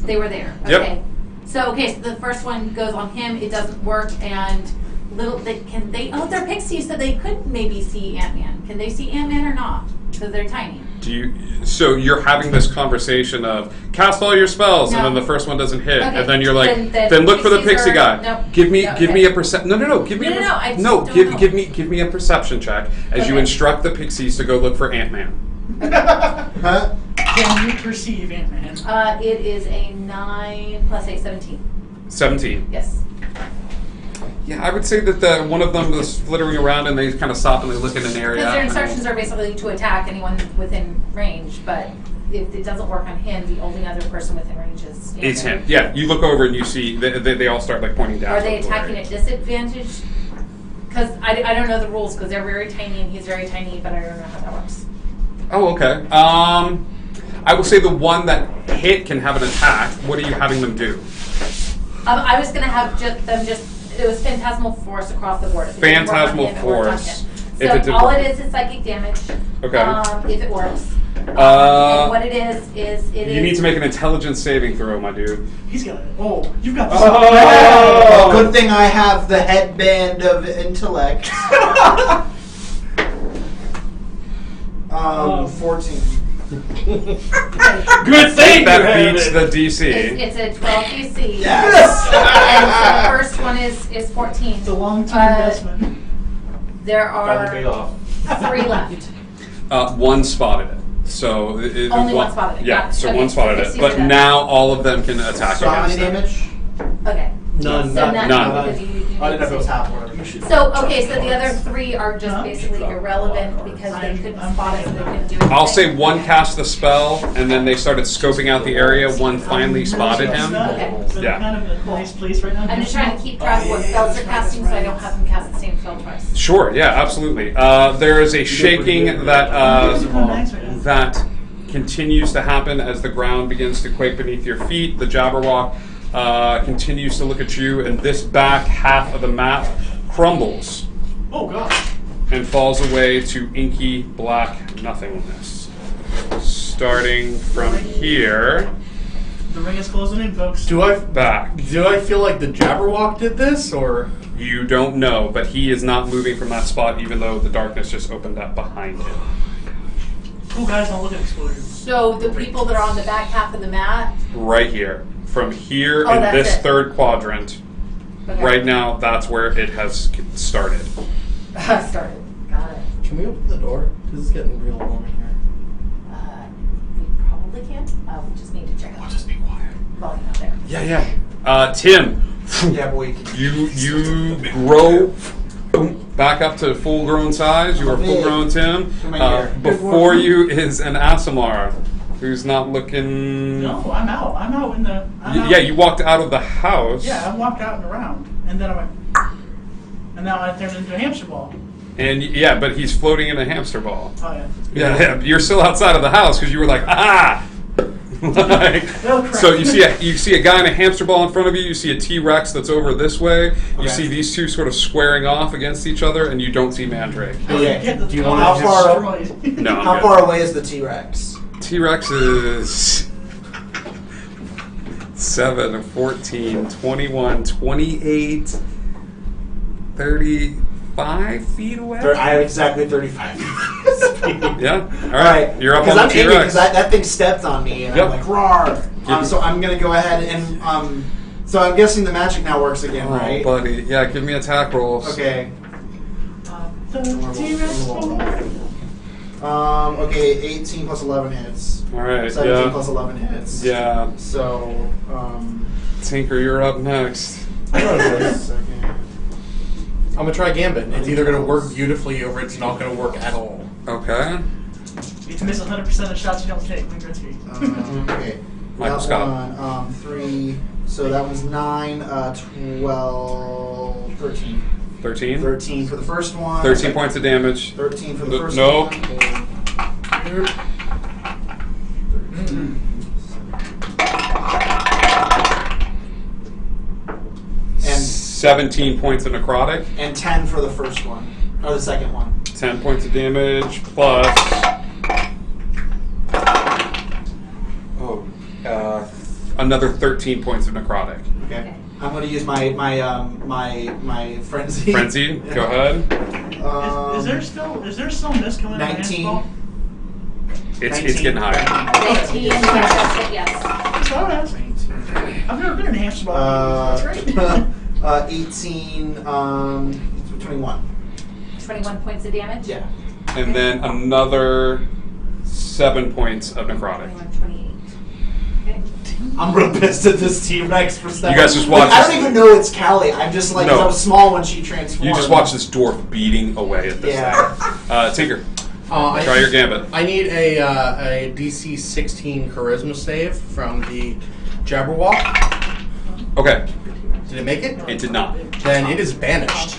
they were there. Yep. Okay. So the first one goes on him. It doesn't work, and they're pixies, so they could maybe see Ant-Man. Can they see Ant-Man or not? Because they're tiny. So you're having this conversation of cast all your spells, and No. then the first one doesn't hit, Okay. and then you're like, Then then look for the pixies pixie are- guy. no. Give me No, give okay. me a percep. No. Give me No, a no, no, I just no. don't Give know. give me a perception check as you Okay. instruct the pixies to go look for Ant-Man. Huh? Can you perceive Ant-Man? It is a 9 plus 8, 17. 17. Yes. Yeah, I would say that one of them is flittering around and they kind of stop and they look in an area. Because their and- instructions are basically to attack anyone within range, but if it doesn't work on him, the only other person within range is It's Ant-Man. him. Yeah, you look over and you see they all start like pointing down. Are they towards the attacking area. at disadvantage? Because I don't know the rules, because they're very tiny and he's very tiny, but I don't know how that works. Oh, okay. I will say the one that hit can have an attack. What are you having them do? I was going to have it was Phantasmal Force across the board. If it didn't work on Phantasmal him, it worked on Force. him. If So it did all work. it is psychic damage. Okay. If it works. And what it is You need to make an intelligence saving throw, my dude. He's got it. Oh, you've got this. Oh, good thing I have the headband of intellect. 14. Good thing That beats the DC. It's a 12 DC. Yes. And the first one is 14. It's a long-term investment. There Finally paid are off. 3 left. One spotted it. So Only one spotted it. Yeah, Got it. so Okay, one spotted so it. 60 But done. now all of them can attack So how many against it. damage? Okay. None. So none. None. Because you I didn't know if it was half or whatever. So, okay, so the other 3 are just basically irrelevant because they couldn't spot it, so they couldn't do anything. I'll say one cast the spell, and then they started scoping out the area. One finally spotted him. Okay. So Yeah. kind of a nice place right now. I'm just trying to keep track of what spells they're casting so I don't have them cast the same spell twice. Sure, yeah, absolutely. There is a shaking that continues to happen as the ground begins to quake beneath your feet. The Jabberwock continues to look at you, and this back half of the map crumbles Oh god. and falls away to inky black nothingness. Starting from here, The ring is closing in, folks. Do I back. feel like the Jabberwock did this, or You don't know, but he is not moving from that spot, even though the darkness just opened up behind him. Oh, guys, don't look at explosions. So the people that are on the back half of the map, Right here. From here Oh, in that's this it. third quadrant, okay. right now, that's where it has started. Started. Got it. can we open the door? Because it's getting real warm in here. We probably can. We just need to check out. Just be quiet. Volume out there. Yeah. Tim, Yeah, but we can. you grow back up to full-grown size. You are full-grown, Tim. Come here. Before you is an Asimar, who's not looking. No, I'm out. I'm out in the. I'm out. Yeah, you walked out of the house. Yeah, I walked out and around, and then I went, and now I turned into a hamster ball. And yeah, but he's floating in a hamster ball. Oh yeah. Yeah, you're still outside of the house because you were like, ah. Like, Oh, crap. so you see a guy in a hamster ball in front of you. You see a T-Rex that's over this way. You Okay. see these two sort of squaring off against each other, and you don't see Mandrake. Okay. Get the Do you top wanna off just- steroids. No, I'm How good. far away is the T-Rex? T-Rex is 7, 14, 21, 28, 35 feet away. I have exactly 35 Yeah. All All right. You're up on Because the I'm angry T-Rex. because that thing stepped on me, and Yep. I'm like, roar. Give- So I'm going to go ahead and, so I'm guessing the magic now works again, Oh, right? buddy. Yeah, give me attack rolls. Okay. The T-Rex ball. Okay, 18 plus 11 hits. All right. 17 Yeah. plus 11 hits. Yeah. So, Tinker, you're up next. I know what it is. second. I'm gonna try Gambit. It's either gonna work beautifully or it's not gonna work at all. Okay. You miss 100% of shots you don't take. Wayne Gretzky. Okay. Michael that Scott. one, 3. So that was 9, 12, 13. 13. 13 for the first one. 13 points of damage. 13 for the first No. one. And 17 points of necrotic. and 10 for the first one. Or the second one. 10 points of damage plus. Another 13 points of necrotic. Okay. I'm going to use my frenzy. Frenzy, Yeah. go ahead. Is there still mist coming in my hands 19. ball? It's 19. getting higher. 19, yes. That's what I was asking. I've never been in a hamster ball. That's right. 18, 21. 21 points of damage? Yeah. And then another 7 points of necrotic. 21, 28. Okay. I'm real pissed at this T-Rex for stuff. You guys just Like, watched I this- don't even know it's Callie. I'm just like, 'cause No. I was small when she transformed. You just watch this dwarf beating away at this Yeah. thing. Tinker, I try your gambit. I need a DC 16 Charisma save from the Jabberwock. Okay, Did it make it? it did not. Then it is banished.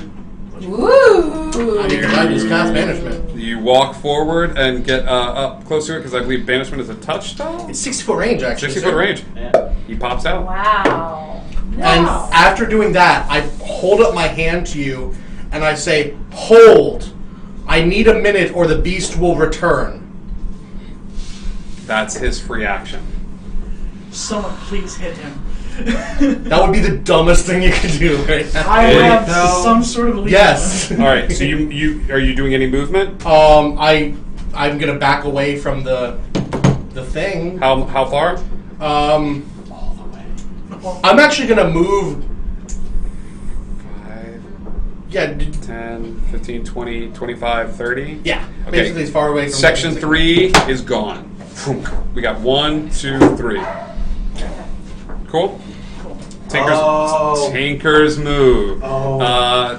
Woo! I need to just cast banishment. You walk forward and get up close to it because I believe banishment is a touch spell. It's 60-foot range, actually. 60-foot range. Yeah. He pops out. Wow. And Wow. after doing that, I hold up my hand to you and I say, "Hold! I need a minute or the beast will return." That's his free action. Someone please hit him. That would be the dumbest thing you could do right now. I Hey, have no. some sort of elite. Yes. All right. So you are you doing any movement? I'm gonna back away from the thing. How far? I'm actually gonna move. 5, Yeah, 10, 15, 20, 25, 30. yeah. basically as far away from Section 3 is gone. We got 1, 2, 3. Cool. Tinker's move.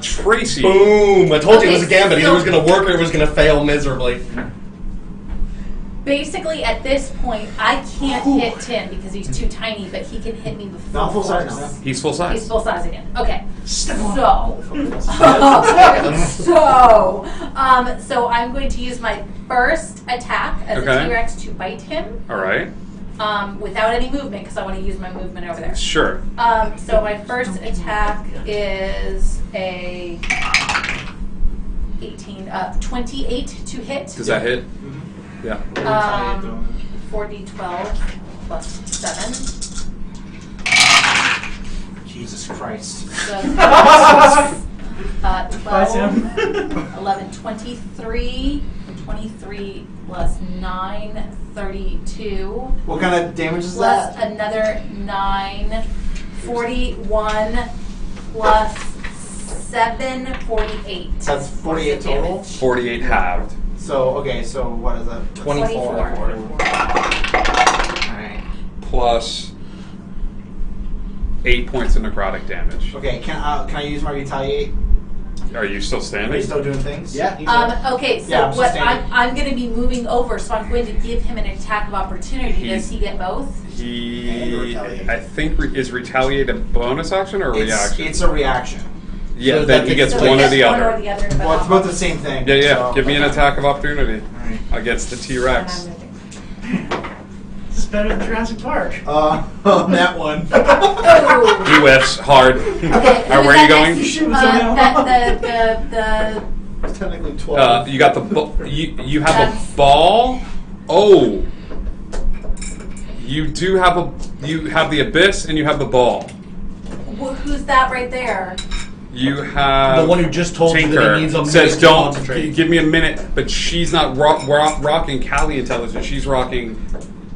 Tracy. Boom! I told you it was a Okay, gambit. Either it was so- going to work or it was going to fail miserably. Basically, at this point, I can't hit Tim because he's too tiny, but he can hit me with Not full size force. now. He's full size. He's full size again. Okay. Step on. So I'm going to use my first attack as Okay. a T-Rex to bite him All right. without any movement because I want to use my movement over there. Sure. So my first attack is a 28 to hit. Does that hit? Yeah. 4d12 plus 7. Jesus Christ. So 12, Bye, Tim. 11, 23. 23 plus 9, 32. What kind of damage is Plus that? another 9, 41 plus 7, 48. That's 48 Points of total? damage. 48 halved. So, okay, so what is that? 24. Alright. Plus 8 points of necrotic damage. Okay, can I use my retaliate? Are you still Are you standing? still doing things? Yeah. Okay, so Yeah, I'm what sustaining. I'm going to be moving over, so I'm going to give him an attack of opportunity. Does he get both? And He, retaliate. I think, is retaliate a bonus action or a reaction? It's a reaction. Yeah, So then that he gets So one he or gets the one other. or the other. Well, it's both the same thing. Yeah, yeah. so- Give me an attack of opportunity Alright. against the And T-Rex. I'm moving. This is better than Jurassic Park. On that one. Oh! He whiffs hard. Okay, Alright, where are you going? The It's technically 12. You got the you have That's- a ball. Oh, you do have you have the abyss and you have the ball. who's that right there? You have The one who just told you that Tinker he needs a minute says to don't concentrate." give me a minute, but she's not rocking Cali intelligence. She's rocking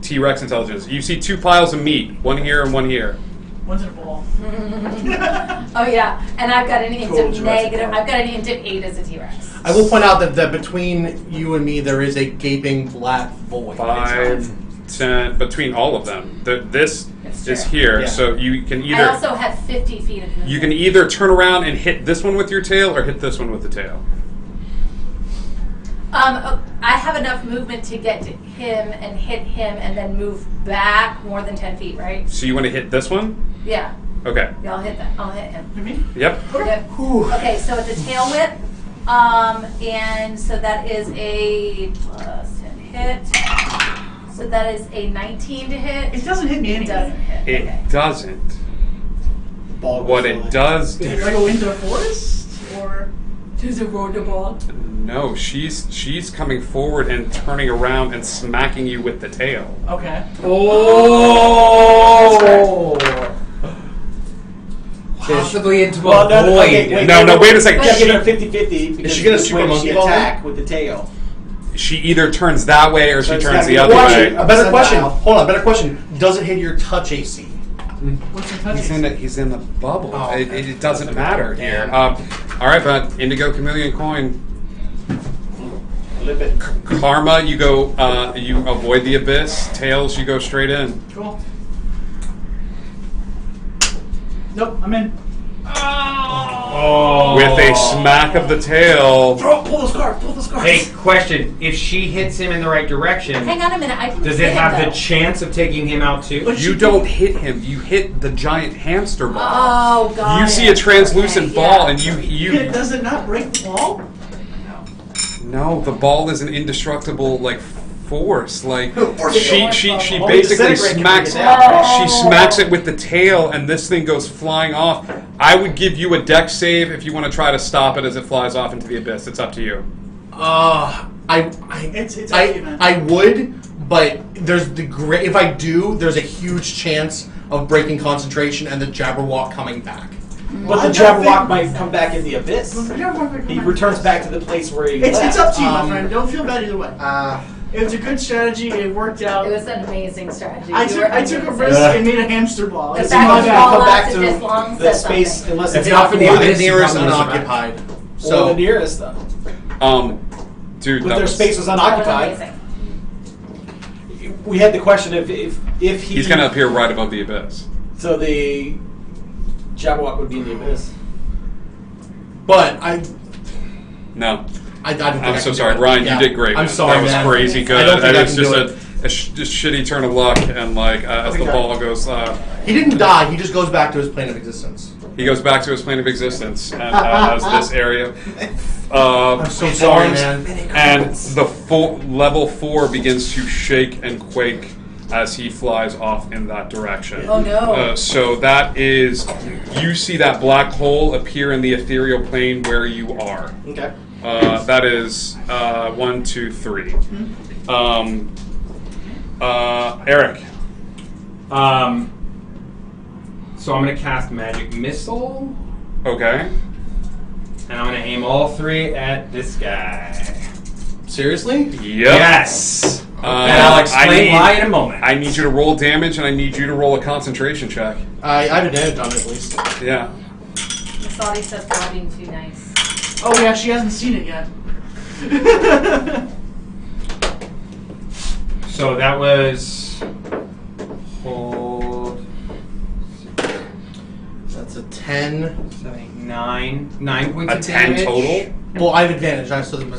T-Rex intelligence. You see 2 piles of meat, one here and one here. One's in a ball. Oh yeah, and I've got an int Total of Jurassic negative. Park. I've got an int of 8 as a T-Rex. I will point out that between you and me, there is a gaping black void. 5, 10 between all of them. This That's is true. here, Yeah. so you can I either also have 50 feet of movement. you can either turn around and hit this one with your tail or hit this one with the tail. I have enough movement to get to him and hit him and then move back more than 10 feet, right? So you want to hit this one? Yeah. Okay. Yeah, I'll hit that. I'll hit him. You mean? Yep. Yep. Okay, so it's a tail whip. And so that is a plus 10 hit. So that is a 19 to hit. It doesn't hit me It doesn't anyway. hit. It Okay. doesn't. Ball What goes it flying. does Do do. I go into a forest? Or. Does it roll the ball? No, she's coming forward and turning around and smacking you with the tail. Okay. Oh! Possibly into a Well, no, void. okay, wait. No, wait a second. You gotta get her 50-50 because she gonna this super way monkey she ball attack with the tail. She either turns that way or So she it's turns gotta the be other one. way. A better Send question. out. Hold on. Better question. Does it hit your touch AC? What's your touch? He's in the bubble. Oh, it, okay. it doesn't matter here. Damn. All right, but Indigo Chameleon Coin. Flip it. Karma, you go. You avoid the abyss. Tails, you go straight in. Cool. Nope, I'm in. Oh. With a smack of the tail. Pull this card, pull this card. Hey, question. If she hits him in the right direction, Hang on a minute. I can does hit it have him, the though. chance of taking him out too? But You she- don't hit him. You hit the giant hamster ball. Oh, God. You see a translucent Okay, ball, yeah. and you. Does it not break the ball? No, the ball is an indestructible force. Like she Only basically disintegrate can smacks. bring it down. She smacks it with the tail, and this thing goes flying off. I would give you a dex save if you want to try to stop it as it flies off into the abyss. It's up to you. It's up to you, man. I would, but there's if I do, there's a huge chance of breaking concentration and the Jabberwock coming back. But the Jabberwock might come back in the abyss. He It's returns back to the place where he left. up to you, my friend. Don't feel bad either way. Uh, It was a good strategy. It worked out. It was an amazing strategy. I You took were a risk Yeah. and made a hamster ball. The It's fact my that bad. ball come back lasted to this long the says space something. unless It's it's not not the the nearest Probably survive. unoccupied. So So the nearest though. Dude, But that their was, space was That was unoccupied. amazing. We had the question if he. he's going to appear right above the abyss. So the Jabberwock would be in the abyss. But No. I don't think I I'm can so do sorry. it. Ryan, Yeah. you did great, man. I'm sorry, That was man. crazy good. I don't think And I it's can just do a shitty turn of luck, and like as the Okay. ball goes, He didn't die. He just goes back to his plane of existence. he goes back to his plane of existence, and as this area I'm so sorry, forms, man. and the level 4 begins to shake and quake as he flies off in that direction. Oh no. So that is, you see that black hole appear in the ethereal plane where you are. Okay. That is 1, 2, 3. Eric. So I'm gonna cast Magic Missile, Okay. and I'm gonna aim all 3 at this guy. Seriously? Yep. Yes. And I'll explain why in a moment. I need you to roll damage, and I need you to roll a concentration check. I have advantage on it at least. Yeah. Masadi says we're being too nice. Oh yeah, she hasn't seen it yet. So that was hold That's a 10. 7, 8, 9 points A of 10 damage. total? Well, I have advantage. I'm doing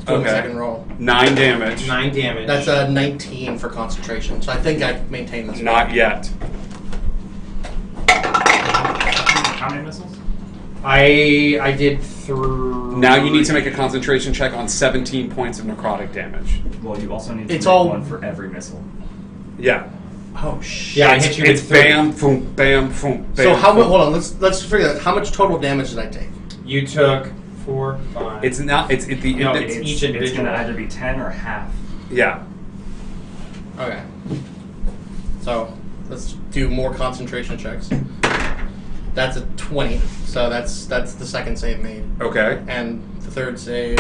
Okay. the second roll. 9 damage. 9 damage. That's a 19 for concentration, so I think I maintain this. Not yet. How many missiles? I did through. Now you need to make a concentration check on 17 points of necrotic damage. Well, you also need to It's make all- one for every missile. Yeah. Oh shit. Yeah, I it's, hit you it's with 30. bam, boom, bam, boom, bam. So how much? boom. Hold on. Let's figure that. How much total damage did I take? You took 4, 5. It's not. It's at the No, end. it's It's, each It's individual. going to either be 10 or half. yeah. Okay. So let's do more concentration checks. That's a 20. So that's the second save made, Okay. and the third save.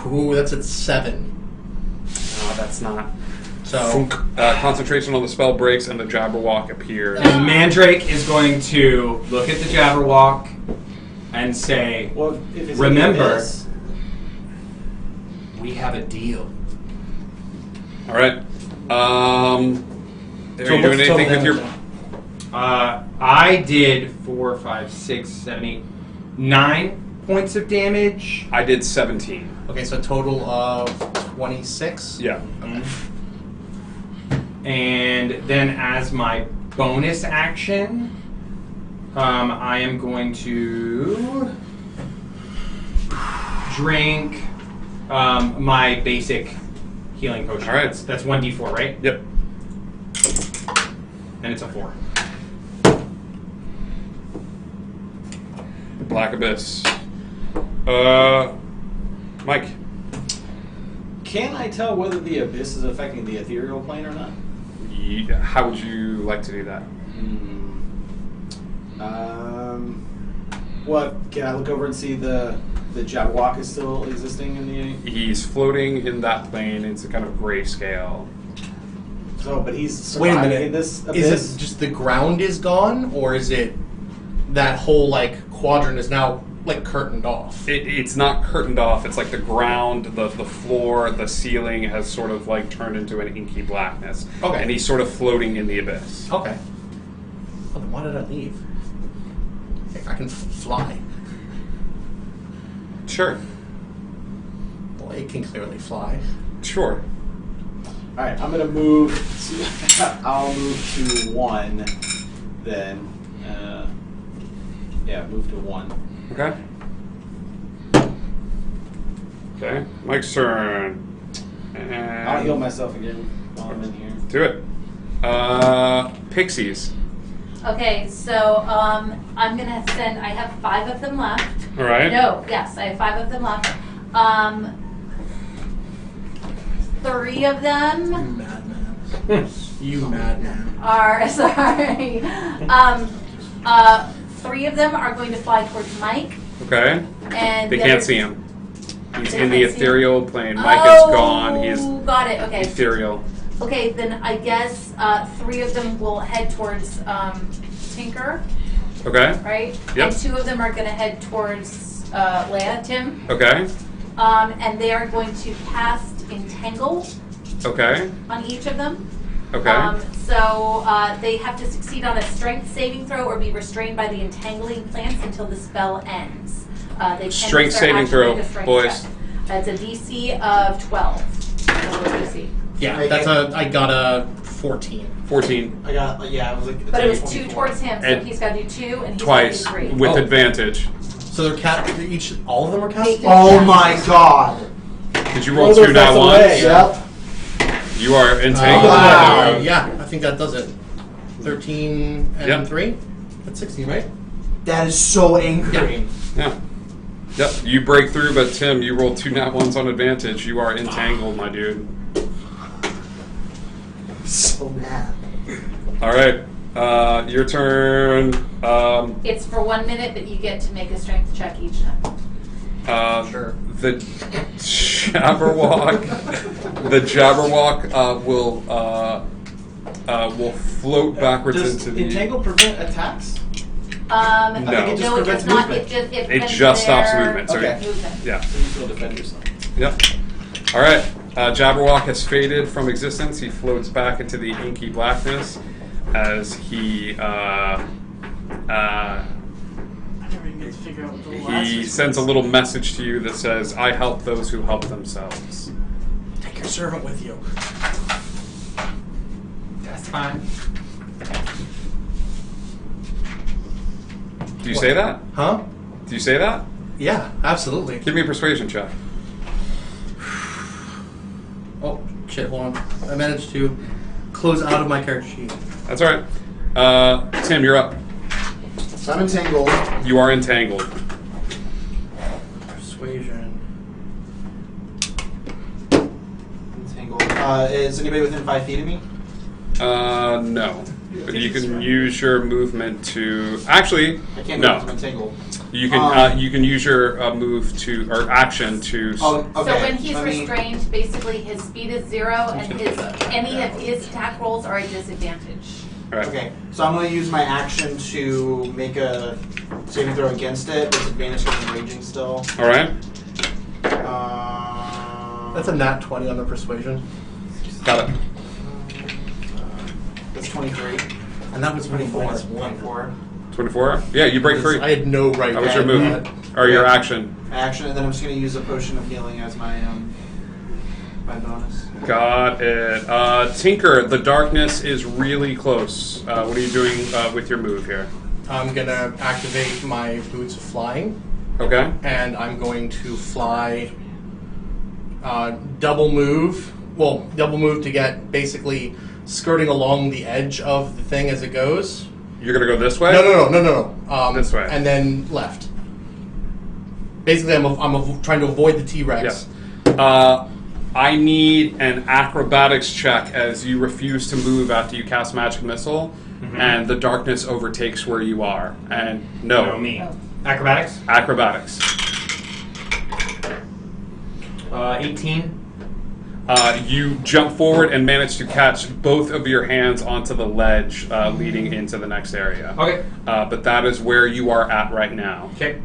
Ooh, that's at 7. No, that's not. So Funk. Concentration on the spell breaks, and the Jabberwock appears. And Mandrake is going to look at the Jabberwock and say, Well, if it's Remember- in the abyss, "We have a deal." All right. Are you what's doing total anything with your? damage? I did 4, 5, 6, 7, 8, 9 points of damage. I did 17. Okay, so a total of 26. Yeah. And then as my bonus action, I am going to drink my basic healing potion. All right. That's 1d4, right? Yep. And it's a 4. Black Abyss. Mike. can I tell whether the abyss is affecting the ethereal plane or not? How would you like to do that? What can I look over and see the Jabberwock is still existing in the? He's floating in that plane. It's a kind of grayscale. So, but he's Wait a surviving minute. in this abyss. Is it just the ground is gone, or is it that whole like quadrant is now like curtained off? It's not curtained off. It's like the ground, the floor, the ceiling has sort of like turned into an inky blackness. Okay. And he's sort of floating in the abyss. Okay. Well, then why did I leave? If I can fly. Sure. Well, it can clearly fly. Sure. All right, I'm gonna move. I'll move to 1, then. Yeah, move to 1. Okay. Okay. Mike's turn. And I'll heal myself again while I'm in here. do it. Pixies. Okay, so I'm gonna send. I have 5 of them left. All right. No, yes, I have 5 of them left. 3 of them Madman. You madman. are sorry. 3 of them are going to fly towards Mike, Okay. and They the can't other- see him. He's They in the can't see him? ethereal plane. Mike is gone. He's got it. Okay. ethereal. Okay, then I guess 3 of them will head towards Tinker, Okay. right? Yep. And 2 of them are going to head towards Leia, Tim, Okay. and they are going to cast Entangle Okay. on each of them. Okay. So they have to succeed on a strength saving throw or be restrained by the entangling plants until the spell ends. They can Strength start saving actually throw, make a strength boys. check. It's a DC of 12. That's what DC. Yeah, Make that's it. I got a 14. 14. I got, it was like. But it was 2 24. towards him, so And he's got to do 2, and he's Twice got to do 3. with Oh. advantage. So they're each. All of them are cast. Oh my god. Did you roll 2 nat ones? Yep. You are entangled. Wow. Yeah, I think that does it. 13 and Yep. 3. That's 16, right? That is so angry. Yeah. Yep. You break through, but Tim, you rolled 2 nat ones on advantage. You are entangled, my dude. So mad. All right. Your turn. It's for 1 minute, but you get to make a strength check each time. Sure. The Jabberwock. The Jabberwock will float backwards Does into the. Entangle prevent attacks? No. I think it just No, it does prevents not. movement. It It prevents just stops their movement. So Okay. movement. yeah. So you still defend yourself. Yep. All right. Jabberwock has faded from existence. He floats back into the inky blackness as he I never even get to figure out what the little he asterisk sends a is. little message to you that says, "I help those who help themselves." Take your servant with you. That's fine. Do you say that? Huh? Do you say that? Yeah, absolutely. Give me a persuasion check. Oh, shit, hold on. I managed to close out of my character sheet. That's all right. Tim, you're up. So I'm entangled. You are entangled. Persuasion. Entangled. Is anybody within 5 feet of me? No. But you can use your movement to actually. I can't move No. 'cause I'm entangled. You can use your move to or action to. Oh, okay. So when he's Let me- restrained, basically his speed is 0, and any of his attack rolls are a disadvantage. All right. Okay, so I'm going to use my action to make a saving throw against it. With advantage because I'm raging still. All right. That's a nat 20 on the persuasion. Got it. That's 23. And that was 24. 24. 24. 24. Yeah, you break free. I had no right That was to your do movement that. or your action. Action, and then I'm just going to use a potion of healing as my my bonus. Got it. Tinker, the darkness is really close. What are you doing with your move here? I'm going to activate my boots of flying, Okay. and I'm going to fly double move. Well, double move to get basically skirting along the edge of the thing as it goes. You're gonna go this way. No. This way. And then left. Basically, I'm trying to avoid the T-Rex. Yeah. I need an acrobatics check as you refuse to move after you cast magic missile, and the darkness overtakes where you are. And No, me. Acrobatics. acrobatics. 18. You jump forward and manage to catch both of your hands onto the ledge leading into the next area. Okay. But that is where you are at right now. Okay.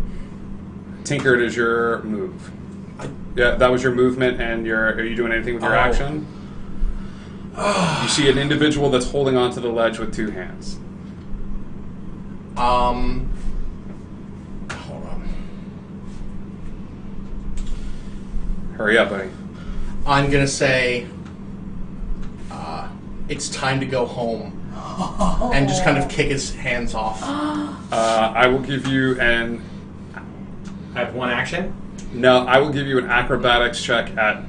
Tinker, it is your move. Yeah, that was your movement, and are you doing anything with your action? You see an individual that's holding onto the ledge with 2 hands. Hold on. Hurry up, buddy. I'm gonna say, it's time to go home, and just kind of kick his hands off. I will give you an I have 1 action. I will give you an acrobatics check at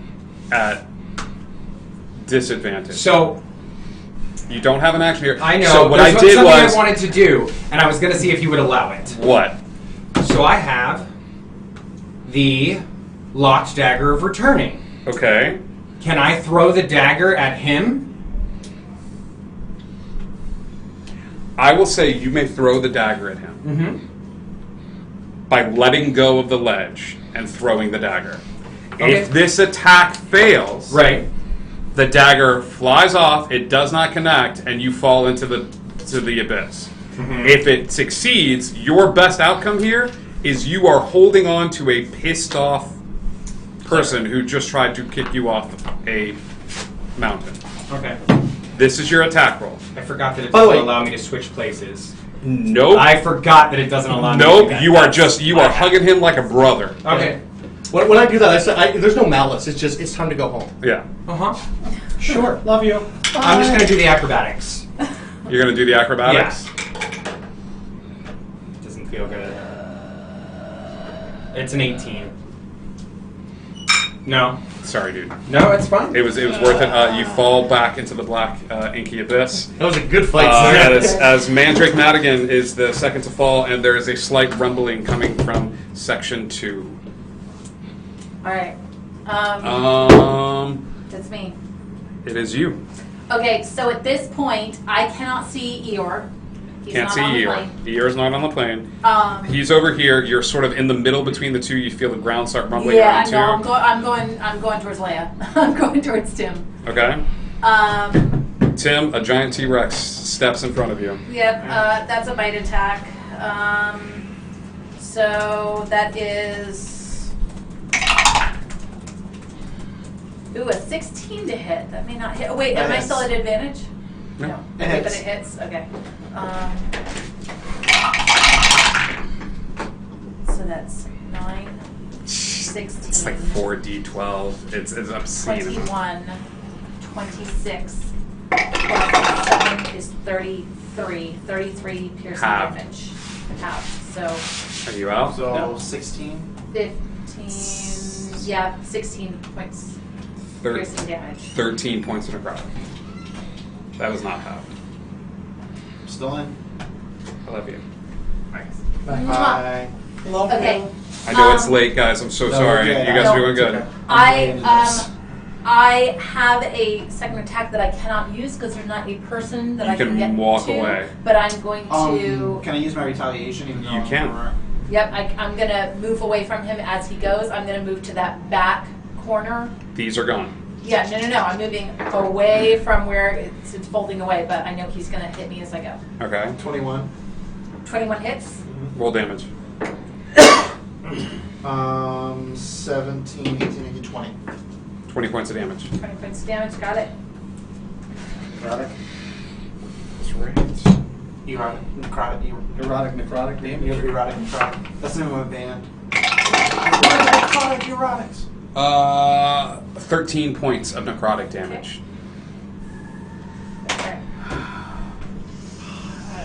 disadvantage. So You don't have an action here. I know. So what there's I did something was I wanted to do, and I was going to see if you would allow it. what? So I have the locked dagger of returning. Okay. Can I throw the dagger at him? I will say you may throw the dagger at him Mm-hmm. by letting go of the ledge and throwing the dagger. Okay. If this attack fails, Right. the dagger flies off, it does not connect, and you fall into the abyss. Mm-hmm. If it succeeds, your best outcome here is you are holding on to a pissed off person who just tried to kick you off a mountain. Okay. This is your attack roll. I forgot that it By the doesn't way- allow me to switch places. Nope. I forgot that it doesn't allow me to do Nope. that. You are That's you my are bad. hugging him like a brother. Okay. When I do that, I say, there's no malice. It's just, it's time to go home. Yeah. Uh-huh. Sure. Love you. I'm just going to do the acrobatics. You're gonna do the acrobatics. Doesn't feel good. It's an 18. No. Sorry, dude. No, it's fine. It was worth it. You fall back into the black inky abyss. That was a good fight. As Mandrake Madigan is the second to fall, and there is a slight rumbling coming from section 2. All right. That's me. It is you. Okay, so at this point, I cannot see Eeyore. He's Can't not see on the Eeyore. plane. Eeyore's not on the plane. He's He's over here. You're sort of in the middle between the two. You feel the ground start rumbling yeah, around no, I'm going towards Leia. I'm going towards Tim. Okay. Um, Tim, a giant T-Rex steps in front of you. yep, that's a bite attack. So that is. Ooh, a 16 to hit. That may not hit. Oh, wait, am I Yes. still at advantage? No. It Okay, hits. but it hits. Okay. So that's 9, 16. It's like 4d12. It's obscene. 21, 26, plus 7 is 33. 33 piercing Half. damage. Half. So Are you out? So No. 16. 15, yeah, 16 points Thir- piercing damage. 13 points of necrotic. That was not half. Still in. I love you. Bye. Love Okay. you. I know it's Um, late, guys. I'm so No, sorry. okay. You guys No. are doing good. Okay. I have a second attack that I cannot use because there's not a person that You I can can get walk to, away. But I'm going to. Can I use my retaliation even though You I'm can. over? Yep, I'm gonna move away from him as he goes. I'm gonna move to that back corner. These are gone. Yeah, no. I'm moving away from where it's folding away, but I know he's gonna hit me as I go. Okay. 21. 21 hits. Roll damage. 17, 18, 19, 20. 20 points of damage. 20 points of damage. Got it. Erotic. That's right. Erotic. Necrotic. Erotic necrotic damage. Erotic. Necrotic. That's the name of a band. Necrotic erotics. 13 points of necrotic damage. Okay.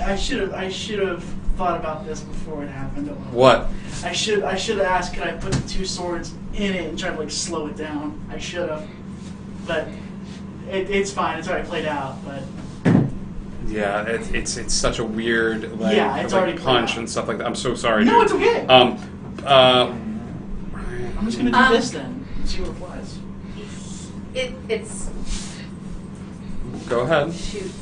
I should have thought about this before it happened. What? I should have asked, could I put the two swords in it and try to like slow it down? I should have, but it's fine. It's already played out. But Yeah, it's such a weird like, Yeah, it's like already punch played out. and stuff like that. I'm so sorry. No, dude. it's okay. I'm just gonna do this then. And see what applies. It's Go ahead. shoot.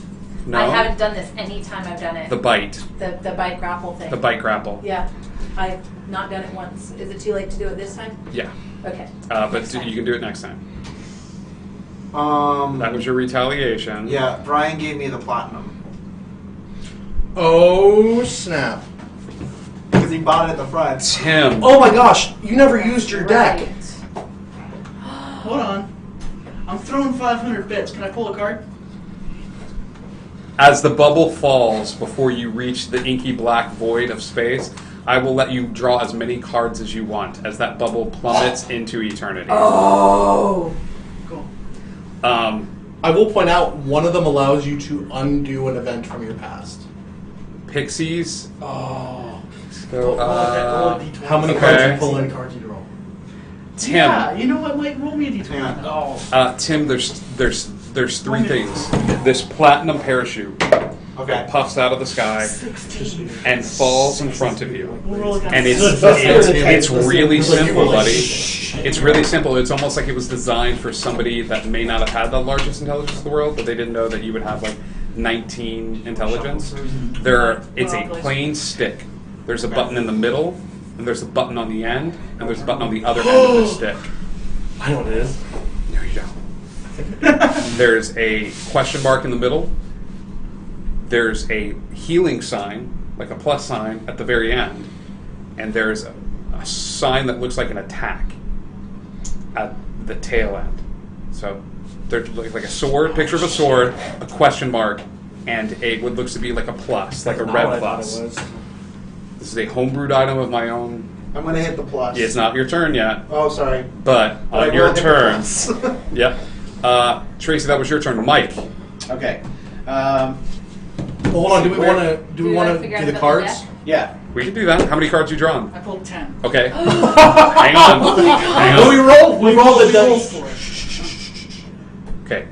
No. I haven't done this any time I've done it. The bite. The bite grapple thing. The bite grapple. Yeah, I've not done it once. Is it too late to do it this time? Yeah. Okay. But Next time. you can do it next time. Um. That was your retaliation. Yeah, Brian gave me the platinum Oh, snap. because he bought it at the front. Tim. Oh my gosh, you never used your deck. Right. Hold on. I'm throwing 500 bits. Can I pull a card? As the bubble falls before you reach the inky black void of space, I will let you draw as many cards as you want as that bubble plummets into eternity. Oh. Cool. I will point out one of them allows you to undo an event from your past. Pixies. Oh. So, Roll a D20. How many Okay. cards you pull in? Cards you draw. Tim. Yeah, you know what? Like, roll me a D20. Yeah. Oh. Tim, there's three things. This platinum parachute Okay. puffs out of the sky 16. and falls in front of you. We'll roll it down. And it's really simple, buddy. It's really simple. It's almost like it was designed for somebody that may not have had the largest intelligence in the world, but they didn't know that you would have like 19 intelligence. It's a plain stick. There's a button in the middle, and there's a button on the end, and there's a button on the other end of the stick. I know what it is. No, you don't. There's a question mark in the middle. There's a healing sign, like a plus sign, at the very end. and there's a sign that looks like an attack at the tail end. So there's like a sword, picture of a sword, a question mark, and what looks to be like a plus, like a red plus. This is a homebrewed item of my own. I'm going to hit the plus. It's not your turn yet, Oh, sorry. but I on will your hit the turn. plus. Yep. Tracy, that was your turn. Mike. Okay. Hold on. Do we want to Do we wanna figure do out the about the cards? deck? Yeah. We can do that. How many cards you drawn? I pulled 10. Okay. Hang on. Hang What do we on. roll? We rolled the dice. Okay.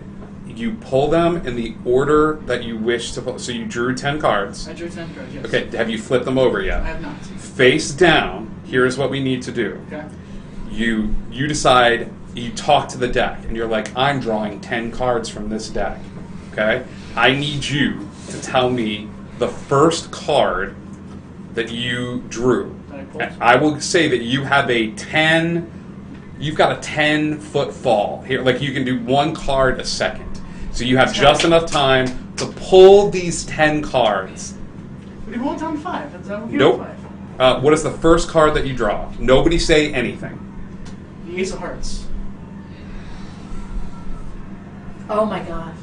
You pull them in the order that you wish to pull. So you drew 10 cards. I drew 10 cards, yes. Okay. Have you flipped them over I yet? have not. Face down. Here's what we need to do. Okay. You decide. You talk to the deck, and you're like, I'm drawing 10 cards from this deck. Okay. I need you to tell me the first card that you drew. That I pulled. And I will say that you have a 10. You've got a 10-foot fall here. Like you can do one card a second. So you have just enough time to pull these 10 cards. We rolled down 5. That's how we Nope. 5. What is the first card that you draw? Nobody say anything. The Ace of Hearts. Oh my god.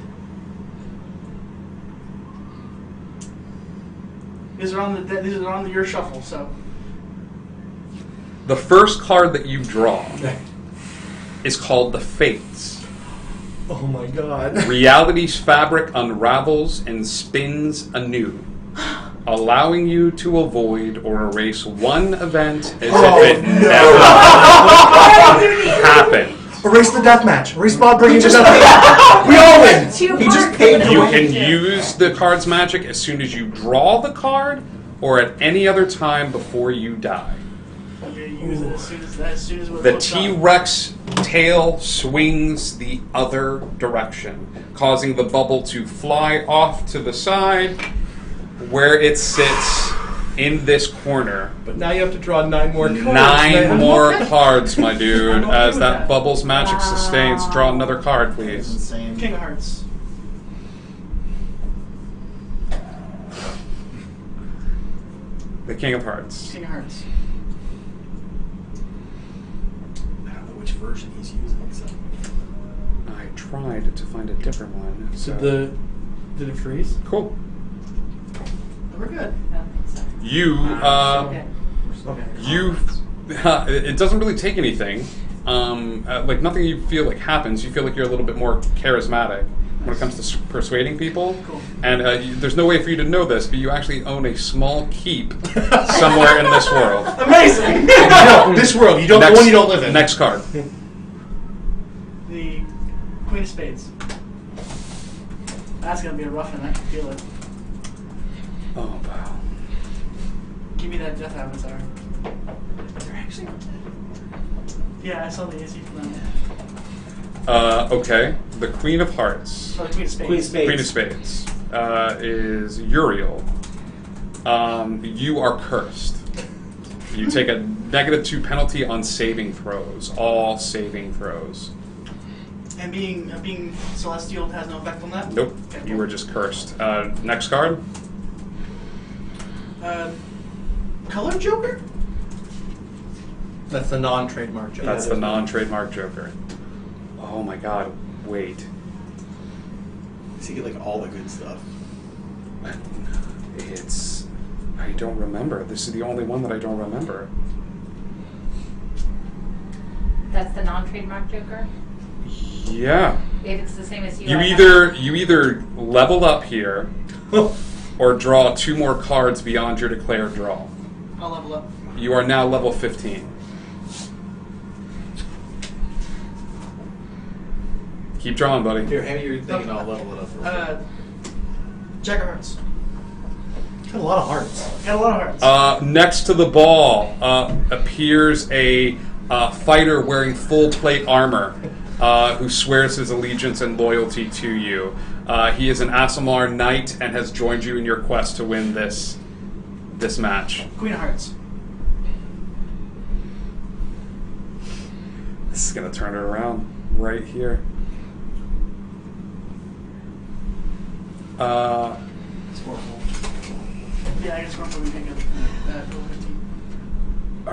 These are on your shuffle, so. The first card that you draw is called the Fates. Oh my god. Reality's fabric unravels and spins anew, allowing you to avoid or erase one event as if it never happened. Erase the deathmatch. Respawn bringing the deathmatch. We all win. He just paid the You way. can use the card's magic as soon as you draw the card or at any other time before you die. I'm going to use it as soon as we're The both done. T-Rex tail swings the other direction, causing the bubble to fly off to the side where it sits in this corner. But now you have to draw 9 more cards. 9 man. more cards, my dude. I'm okay As with that that. bubble's magic sustains, draw another card, That's please. insane. King of Hearts. The King of Hearts. King of Hearts. I don't know which version he's using. So. I tried to find a different one. So. Did it freeze? Cool. We're good. You, Okay. you, it doesn't really take anything. Like nothing you feel like happens. You feel like you're a little bit more charismatic when it comes to persuading people. Cool. And there's no way for you to know this, but you actually own a small keep somewhere in this world. Amazing! No, this world. You don't. The one you don't live in. Next card. The Queen of Spades. That's going to be a rough one. I can feel it. Oh wow. Give me that Death Avatar. They're actually... Yeah, I saw the AC for them. Okay. The Queen of Hearts. Oh, the Queen of Spades. Queen of Spades. Queen of Spades is Uriel. You are cursed. You take a -2 penalty on saving throws. All saving throws. And being celestial has no effect on that? Nope. Okay, You cool. were just cursed. Next card. Color Joker? That's the non-trademark joke. That's the non-trademark Joker. Oh my god. Wait. So you get like all the good stuff. It's... I don't remember. This is the only one that I don't remember. That's the non-trademark Joker? Yeah. If it's the same as you. You I either level up here or draw 2 more cards beyond your declared draw. I'll level up. You are now level 15. Keep drawing, buddy. Here, hand me your thing and I'll level it up. Real quick. Jack of Hearts. Got a lot of hearts. Got a lot of hearts. Next to the ball appears a fighter wearing full plate armor who swears his allegiance and loyalty to you. He is an Asimar knight and has joined you in your quest to win this match. Queen of Hearts. This is going to turn it around right here. It's horrible. Yeah, I guess we're probably pick up 15.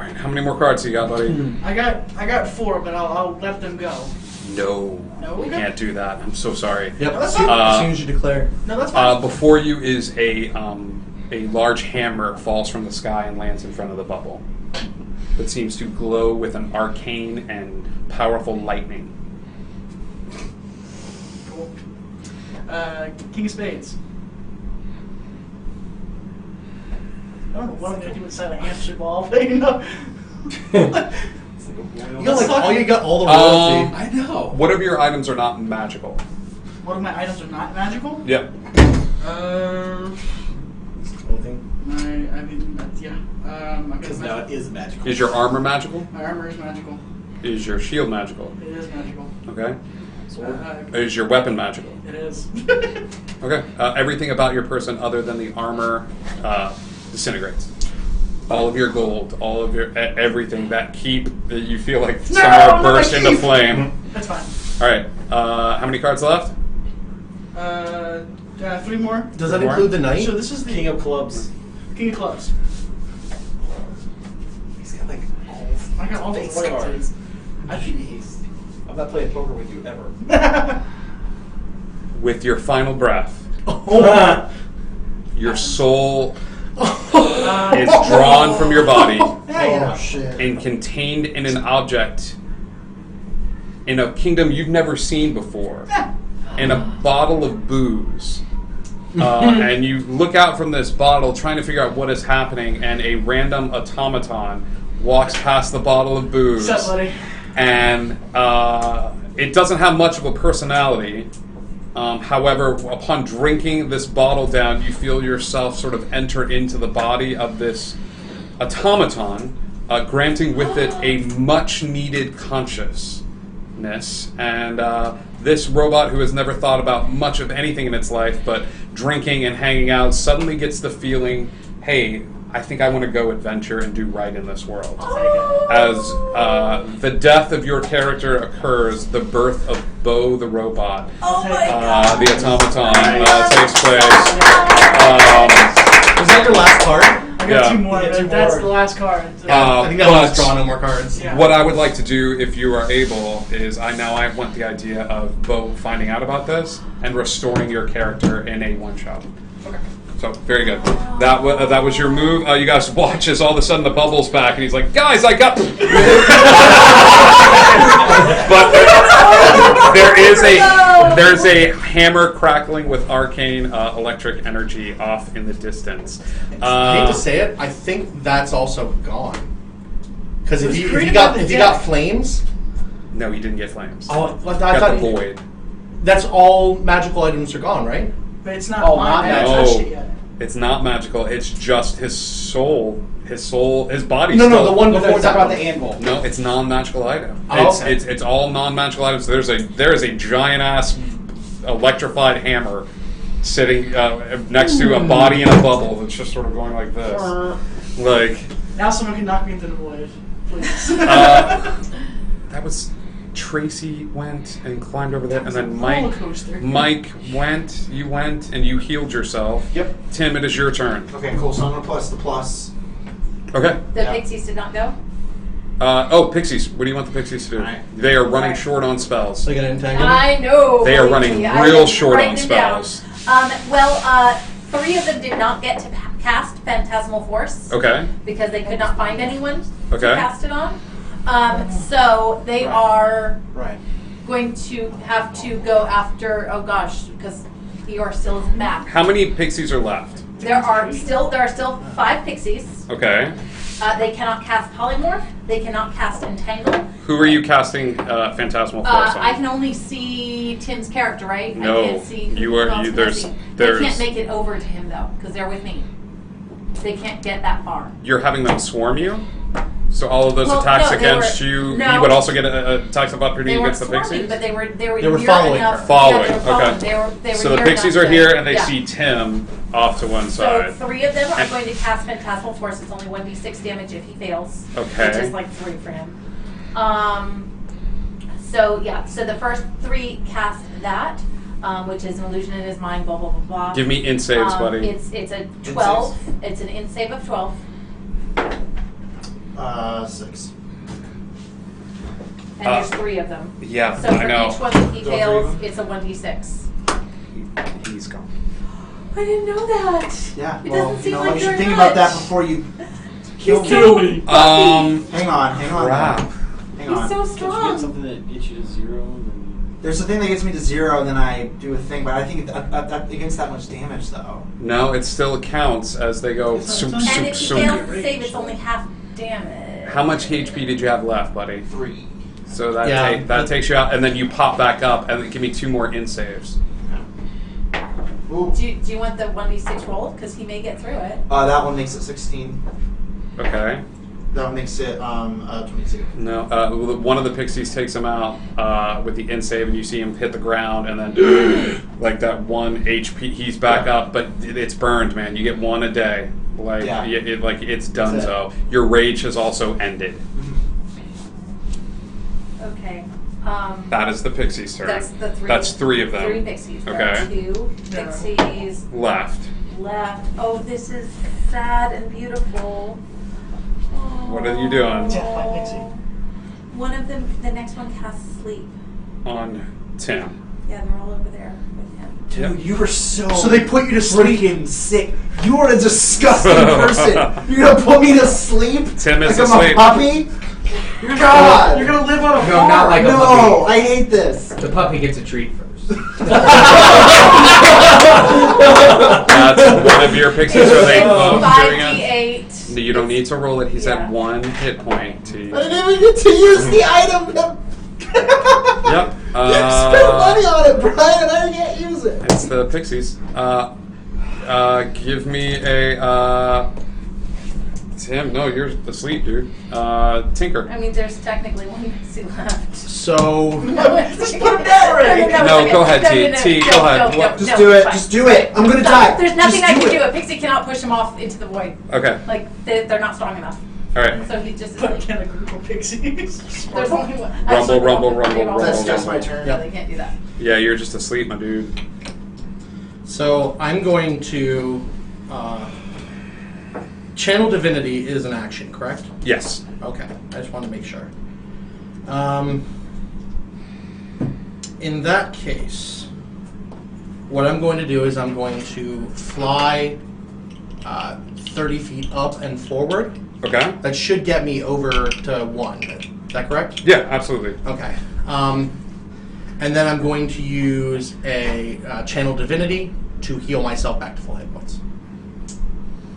right. How many more cards do you got, buddy? I got 4, but I'll let them go. No. No? We can't do that. I'm so sorry. Yep. No, that's fine. As soon as you declare. No, that's fine. Before you is a large hammer falls from the sky and lands in front of the bubble. It seems to glow with an arcane and powerful lightning. Cool. King of Spades. I don't know what I'm gonna do inside a hamster ball, but you know. You got all the royalty. I know. What of your items are not magical? What of my items are not magical? Yep. Because now it is magical. Is your armor magical? My armor is magical. Is your shield magical? It is magical. Okay. Uh, Is your weapon magical? it is. Okay. Everything about your person other than the armor disintegrates. All of your gold, all of your everything that you feel like somehow burst into flame. That's fine. All right. How many cards left? 3 more. Does that More? include the knight? So this is the King of Clubs. King of Clubs. He's got like all I got all the face royalties. cards. Jeez. I'm not playing poker with you ever. With your final breath, Oh. your soul is drawn from your body Oh shit. and contained in an object in a kingdom you've never seen before, in a bottle of booze. And you look out from this bottle trying to figure out what is happening, and a random automaton walks past the bottle of booze. What's up, buddy? And it doesn't have much of a personality. However, upon drinking this bottle down, you feel yourself sort of enter into the body of this automaton, granting with it a much-needed consciousness. And this robot, who has never thought about much of anything in its life but drinking and hanging out, suddenly gets the feeling, hey, I think I want to go adventure and do right in this world. As the death of your character occurs, the birth of Bo the robot, Oh my god. the automaton, takes place. Was that your last card? I got Yeah. 2 more, Yeah, but 2 that's more. the last card. I think that but- one's draw no more cards. Yeah. What I would like to do, if you are able, is I want the idea of Bo finding out about this and restoring your character in a one-shot. Okay. So, very good. That was your move. You guys watch as all of a sudden the bubble's back, and he's like, guys, I got... But there's a hammer crackling with arcane electric energy off in the distance. I hate to say it, I think that's also gone. Because if It was you created got by the got deck. flames, No, he didn't get flames. I got thought the void. that's all magical items are gone, right? But it's not Oh, mine. not I haven't magical. touched it yet. It's not magical. It's just his soul. His body. No, still, the one But before let's that. talk about the anvil. No, it's non-magical item. Oh, it's, okay. it's all non-magical items. There is a giant ass electrified hammer sitting next to a body in a bubble that's just sort of going like this. Like Now someone can knock me into the void, please. that was Tracy went and climbed over there, and then roller coaster. Mike went. You went and you healed yourself. Yep. Tim, it is your turn. Okay, cool. So I'm gonna plus the plus. Okay. The Yeah. pixies did not go? Pixies. What do you want the pixies to do? Alright. They are running Alright. short on spells. So you get entangled. I know. They are running I real was short writing on it down. spells. 3 of them did not get to cast Phantasmal Force Okay. because they could not find anyone Okay. to cast it on. So they are Right. going to have to go after. Oh gosh, because Eeyore still isn't back. How many pixies are left? There are still 5 pixies. Okay. They cannot cast Polymorph. They cannot cast Entangle. Who are you casting Phantasmal Force on? I can only see Tim's character, right? No, I can't see you who are- else you- can I there's- see. there's- They can't make it over to him though, because they're with me. They can't get that far. You're having them swarm you? So all of those Well, attacks no, they against were- you, no. you would also get attacks of opportunity They weren't against the swarming, pixies? but they were They were near following enough. her. Following, Yeah, they were following. okay. They were So the near pixies enough are to- here and they yeah. see Tim off to one So side. 3 of them are And- going to cast Phantasmal Force. It's only 1d6 damage if he fails. Okay. Which is like 3 for him. So the first 3 cast that, which is an illusion in his mind. Blah blah blah blah. Give me int saves, buddy. It's a 12. It's an int save of 12. 6. And there's 3 of them. Yeah, So for I know. each one that he Go three fails, of them? it's a 1d6. He's gone. I didn't know that. Yeah, It well, doesn't seem you like should very think about that much. before you kill me. Kill me. Hang on. Crap. Hang He's on. so Don't you get strong. something that gets you to 0? And There's a thing that gets me to 0, and then I do a thing, but I think against that much damage, though. No, it still counts as they go. It's Soom, not- soom, And if he soom. fails to save, it's only half damage. How much HP did you have left, buddy? 3. So that Yeah. that takes you out, and then you pop back up, and then give me 2 more in saves. Ooh. Do you want the 1d6 roll? Because he may get through it. That one makes it 16. Okay. That one makes it 22. No, one of the pixies takes him out with the in save, and you see him hit the ground, and then like that 1 HP, he's back up, but it's burned, man. You get 1 a day, like Yeah. it's done. That's it. So your rage has also ended. Okay. That is the pixie's turn. That's the 3. That's 3 of them. 3 pixies. There Okay. are 2 pixies Left. left. Oh, this is sad and beautiful. What are you doing? Death by pixie. One of them, the next one casts sleep. On Tim. Yeah, they're all over there with him. Dude, you are so. So they put you to sleep? Freaking sick. You are a disgusting person. You're gonna put me to sleep? Tim is like asleep. I'm a puppy? God. You're gonna live on a No, farm. not like a No, puppy. I hate this. The puppy gets a treat first. That's one of your pixies. Are they both doing it? 5d8. You don't need to roll it. He's Yeah. at 1 hit point. To I didn't even get to use the item. Yep. You spent money on it, Brian, and I can't use it. It's the pixies. Give me a. Tim, no, you're asleep, dude. Tinker. I mean, there's technically 1 pixie left. So Just put him down already. No, go ahead, T. Go ahead. Just do it. fine. Just do it. I'm gonna die. There's nothing Just I can it. do. A pixie cannot push him off into the void. Okay. Like, they're not strong enough. All right. So he just is Put like, him in a group of pixies. there's only one. Rumble, rumble, rumble, That's rumble, just my rumble. turn. Yeah, they can't do that. Yeah, you're just asleep, my dude. So I'm going to channel divinity is an action, correct? Yes. Okay, I just want to make sure. In that case, what I'm going to do is I'm going to fly 30 feet up and forward. Okay. That should get me over to 1. Is that correct? Yeah, absolutely. Okay. And then I'm going to use a channel divinity to heal myself back to full hit points.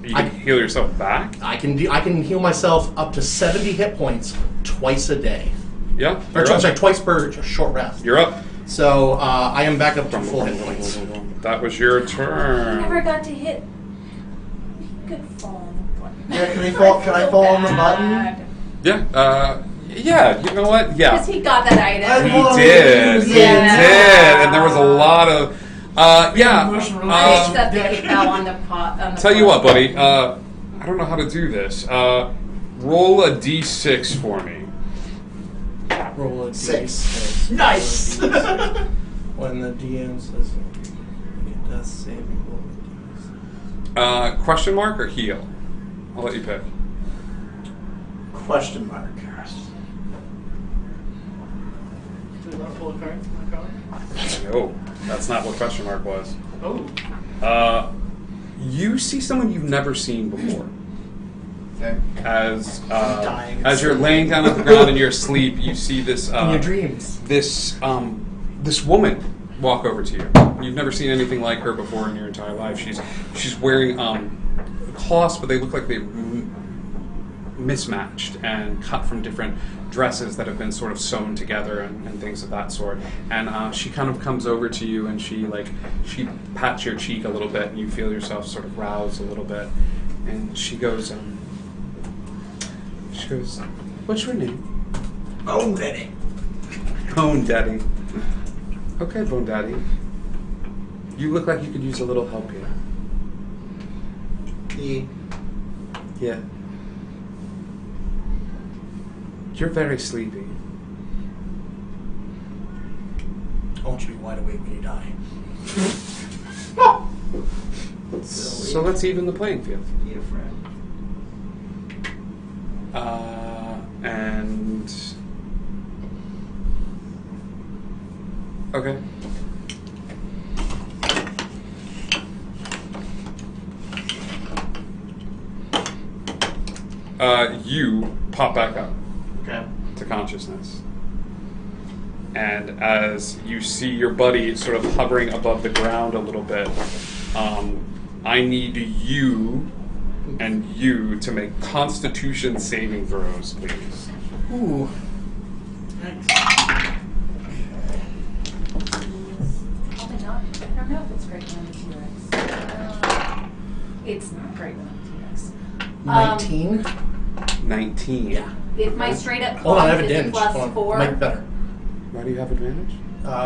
You can heal yourself back. I can heal myself up to 70 hit points twice a day. Yeah. Or You're up. sorry, twice per short rest. You're up. So I am back up to full hit points. That was your I never turn. got to hit. Good fall on the button. Yeah, can I fall on the button? Yeah. Yeah. You know what? Yeah. Because he got that item. He did. He Yeah. did. And there was a lot of. Yeah. Emotional I relationship. accept that he fell on the pot. On the Tell you floor. what, buddy. I don't know how to do this. Roll a d6 for me. Roll a 6. D6. Nice. When the DM says it does save roll. Question mark or heal? I'll let you pick. Question mark. Do you want to pull a card? My card? No, that's not what question mark was. Oh. You see someone you've never seen before. Okay. As dying. as you're laying down on the ground in your sleep, you see this In your dreams. this woman walk over to you. You've never seen anything like her before in your entire life. She's wearing cloths, but they look like they're mismatched and cut from different dresses that have been sort of sewn together and things of that sort. And she kind of comes over to you and she pats your cheek a little bit, and you feel yourself sort of rouse a little bit. And she goes, "What's your name?" Bone Daddy. Bone Daddy. Okay, Bone Daddy. You look like you could use a little help here. Yeah. You're very sleepy. I want you to be wide awake when you die. So let's even the playing field. Need a friend. And okay. You pop back up Okay. to consciousness. And as you see your buddy sort of hovering above the ground a little bit, I need you and you to make Constitution saving throws, please. Ooh. Probably not. I don't know if it's great on the T-Rex. It's not great on the T-Rex. 19. 19. Yeah. If my straight up Hold on, I have con is advantage. plus Hold on. 4. Might be better. Why do you have advantage?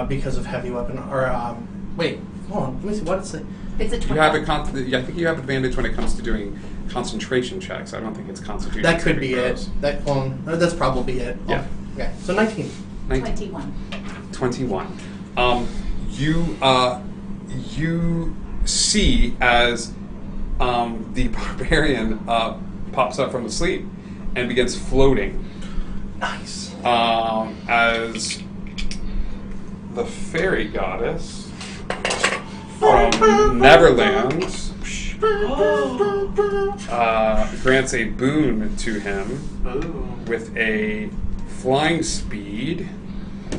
Because of heavy weapon. Or, wait. Hold on. Let me see. What is it? It's a 20. You have I think you have advantage when it comes to doing concentration checks. I don't think it's Constitution. That could saving be throws. it. That's probably it. Yeah. Okay. So 19. 21. 21. You see as the barbarian pops up from the sleep and begins floating. Nice. As the fairy goddess from Neverland grants a boon to him with a flying speed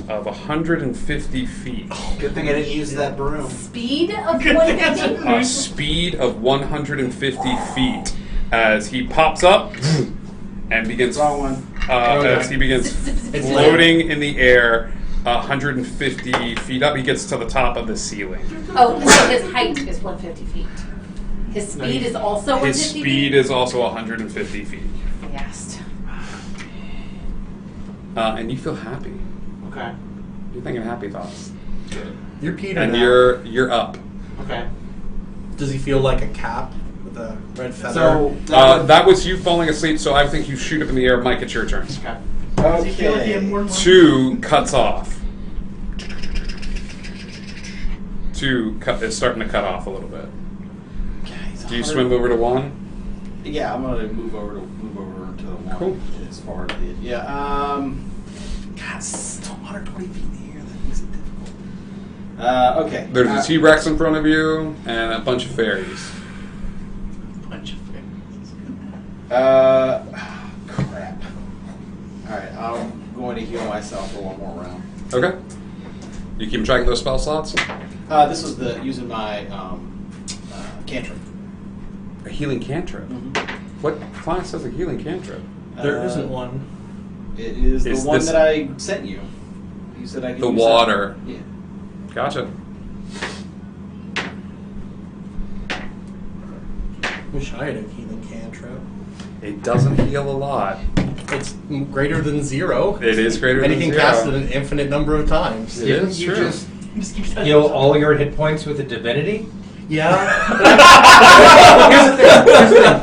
of 150 feet. Good thing I didn't use that broom. Speed of 150? A speed of 150 feet as he pops up and begins Wrong one. as he begins It's floating in the air 150 feet up. He gets to the top of the ceiling. Oh, so his height is 150 feet. His speed is also 150 His feet? speed is also 150 feet. Yes. And you feel happy. Okay. You're thinking happy thoughts. You're Peter And now. you're up. Okay. Does he feel like a cap with a red feather? So That was you falling asleep, so I think you shoot up in the air. Mike, it's your turn. Okay. Does he feel like he had more and more? 2 cuts off. 2 is starting to cut off a little bit. Do you swim over to 1? Yeah, I'm gonna move over to the one. Cool. As far as the God, still 120 feet in the air. That makes it difficult. Okay. There's a T-Rex in front of you and a bunch of fairies. Bunch of things. Crap. All right, I'm going to heal myself for one more round. Okay. You keep track of those spell slots? This was using my cantrip. A healing cantrip. What class has a healing cantrip? There isn't one. It is the Is one this- that I sent you. You said I could The use water. that. Yeah. Gotcha. Wish I had a healing cantrip. It doesn't heal a lot. It's greater than 0. It is greater than Anything 0. casted an infinite number of times. It is You true. just Just keep that- heal all your hit points with a divinity? Yeah. Here's the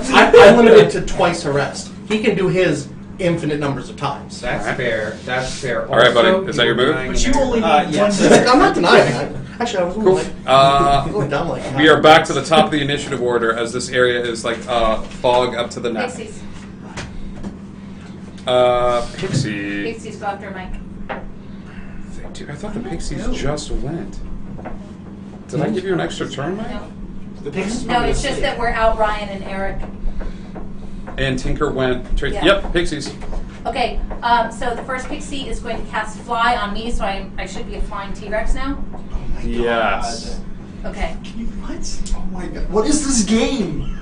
thing. I'm limited to twice a rest. He can do his infinite numbers of times. That's Alright. fair. That's fair. All right, buddy. Also, Is that your were move? denying But you your- only need yes. one. I'm not denying that. Actually, I was Cool. going dumb like We are back to the top of the initiative order as this area is like fog up to the neck. Pixies. Pixie. Pixies go after Mike. Dude, I thought the Pixies just went. Did I give you an extra turn, Mike? No. The pigs. No, it's just that we're out Ryan and Eric. And Tinker went. Yeah. Yep, Pixies. Okay, so the first pixie is going to cast Fly on me, so I should be a flying T-Rex now. Yes. Okay. What? Oh my god. What is this game?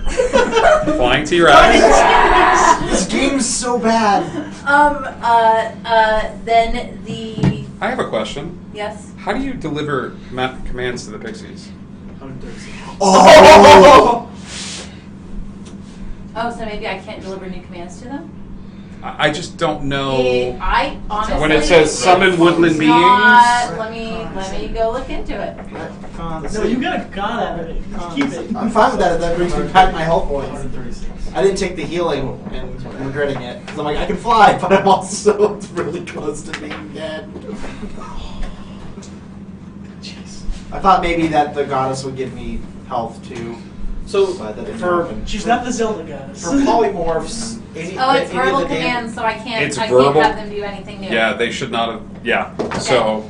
Flying T-Rex. This game's so bad. Then the... I have a question. Yes? How do you deliver commands to the Pixies? Oh! Oh, so maybe I can't deliver new commands to them? I just don't know. I honestly... When it says summon woodland it's beings. not- Let me go look into it. No, you got a god out of it. Just keep it. I'm fine with that if that brings me back my health points. I didn't take the healing and I'm regretting it. 'Cause I'm like, I can fly, but I'm also really close to being dead. Jeez. I thought maybe that the goddess would give me health too. So But that didn't for happen. She's not the Zelda goddess. For polymorphs, Oh, it's verbal commands, so I can't. It's I verbal? can't have them do anything new. Yeah, they should not have. Yeah. So,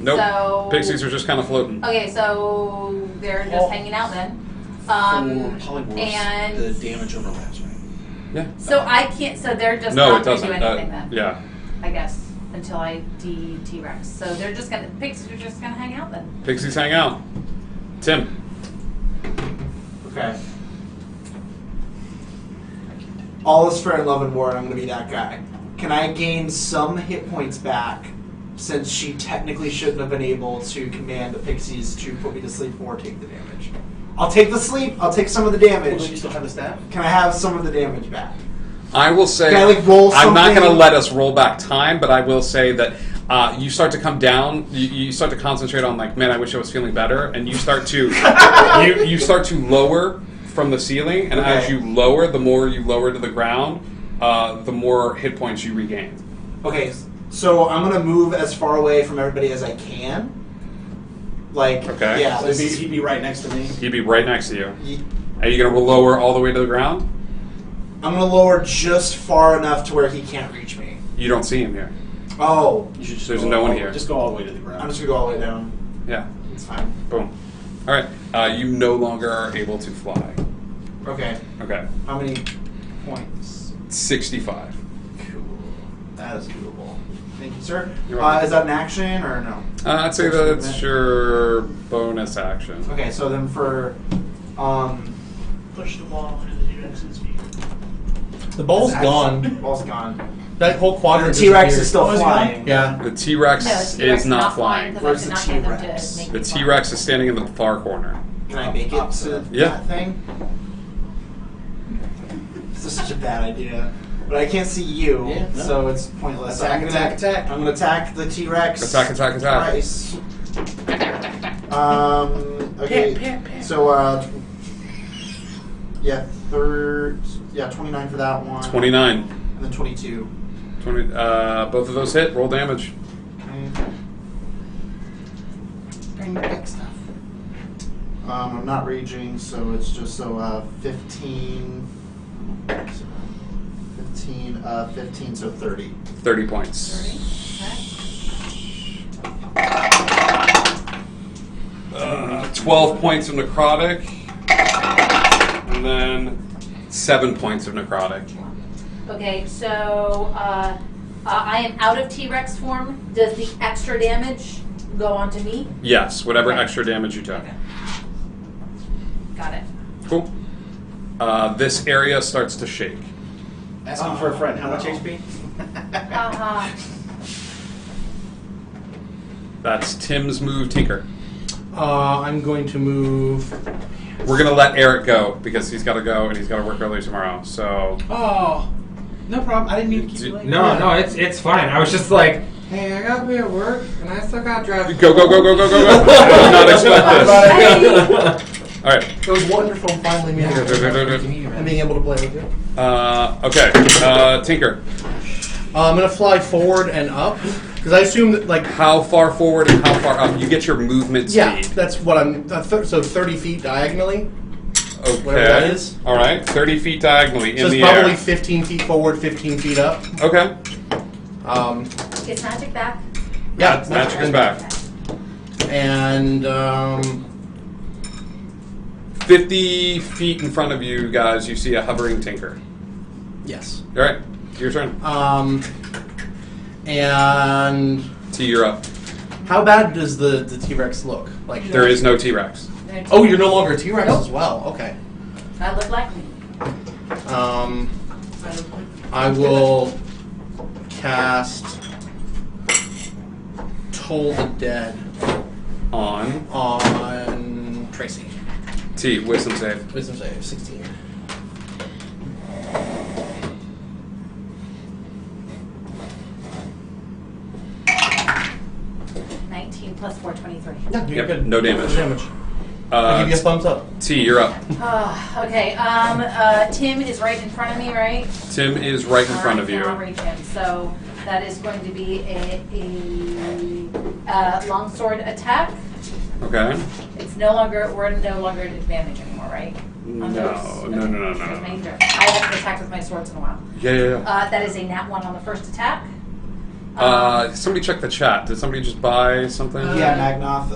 nope. So- Pixies are just kind of floating. Okay, so they're just hanging out then. For polymorphs, and the damage overlaps, right? Yeah. so I can't. So they're just No, not it going to doesn't. do anything then. Yeah. I guess until I T-Rex. So they're just gonna. Pixies are just gonna hang out then. Pixies hang out. Tim. Okay. All is fair in love and war, and I'm going to be that guy. Can I gain some hit points back, since she technically shouldn't have been able to command the pixies to put me to sleep or take the damage? I'll take the sleep. I'll take some of the Well, don't you damage. still have the staff? Can I have some of the damage back? I will say, Can I, like, roll I'm not something? going to let us roll back time, but I will say that you start to come down. You start to concentrate on like, man, I wish I was feeling better, and you start to you start to lower from the ceiling, and as Okay. you lower, the more you lower to the ground, the more hit points you regain. Okay, so I'm going to move as far away from everybody as I can. Like, Okay. yeah. So he'd be right next to me. He'd be right next to you. Are you going to lower all the way to the ground? I'm going to lower just far enough to where he can't reach me. You don't see him here. Oh, You should just There's go no one all- here. Just go all the way to the ground. I'm just going to go all the way down. Yeah. It's fine. Boom. All right. You no longer are able to fly. Okay. Okay. How many points? 65. Cool. That is doable. Thank you, sir. You're welcome. Is that an action or no? I'd say that's your bonus action. Okay, so then for Push the ball into the T-Rex's feet. The ball's action- gone. Ball's gone. That whole The quadrant. T-Rex is disappeared. still Oh, is it flying. Yeah. The T-Rex No, the T-Rex is not flying. because I Where's could the not get them T-Rex? to make The me fly. T-Rex is standing in the far corner. Can I make it to Yeah. that thing? This is such a bad idea. But I can't see you, Yeah, no. so it's pointless. Attack, I'm gonna, attack, attack. I'm gonna attack the T-Rex. Attack, attack, attack. Twice. Okay. So, yeah, 29 for that one. 29. And then 22. 20. Both of those hit. Roll damage. Okay. Bring back stuff. I'm not raging, so it's just 15. 15, so 30. 30 points. 12 points of necrotic. And then 7 points of necrotic. Okay, so I am out of T-Rex form. Does the extra damage go on to me? Yes, whatever Okay. extra damage you took. Okay. Got it. Cool. This area starts to shake. Asking for a friend. How much HP? Uh-huh. That's Tim's move, Tinker. I'm going to move. We're going to let Eric go because he's got to go and he's got to work early tomorrow. So, Oh, no problem. I didn't mean to keep you late. No, it's fine. I was just like, hey, I gotta be at work, and I still got dressed. go. I did not expect this. All right. It was wonderful finally meeting you and being able to play with you. Okay. Tinker. I'm going to fly forward and up because I assume that, like, How far forward and how far up? You get your movement speed. yeah, that's what I'm. So 30 feet diagonally. Okay. Whatever that is. All right. 30 feet diagonally So in it's the probably air. 15 feet forward, 15 feet up. Okay. Is magic back? Yeah, Magic is back. And 50 feet in front of you guys, you see a hovering Tinker. yes. All right. Your turn. And T, you're up. how bad does the T-Rex look? Like There is no T-Rex. Oh, you're no longer a T-Rex Nope. as well. Okay. I look like me. I will cast Toll the Dead on Tracy. T, wisdom save. Wisdom save, 16. Plus 4, 23. Yeah, you're Yep, good. no damage. No damage. I'll give you a thumbs up. T, you're up. Okay, Tim is right in front of me, right? Tim is right in front of you. I'll reach him. So that is going to be a longsword attack. Okay. We're no longer at advantage anymore, right? On No, those? no, Okay. no, no, no, Just no. making sure. I haven't attacked with my swords in a while. Yeah. That is a nat 1 on the first attack. Somebody check the chat. Did somebody just buy something? Yeah, Magnoth.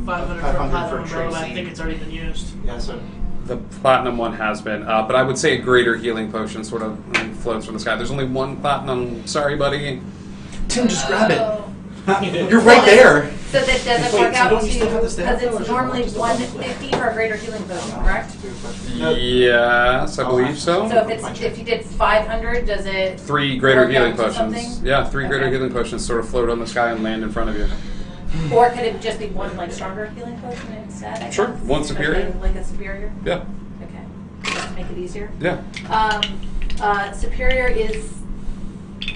500 for 500 platinum for umbrella, but I Tracy. think it's already been used. Yeah, so The platinum one has been, but I would say a greater healing potion sort of floats from the sky. There's only one platinum. Sorry, buddy. Tim, just grab it. Oh. You're right there. So that doesn't Wait, work so out don't to you still have the staff, because though, or it's should I normally just double click? 150 for a greater healing potion, correct? Yes, I believe so. So if you did 500, does it 3 greater work healing out to potions. something? Yeah, 3 greater Okay. healing potions sort of float on the sky and land in front of you. Or could it just be one like stronger healing potion instead? I Sure, guess? one superior. Like a superior. Yeah, Okay. Just to make it easier. yeah. Superior is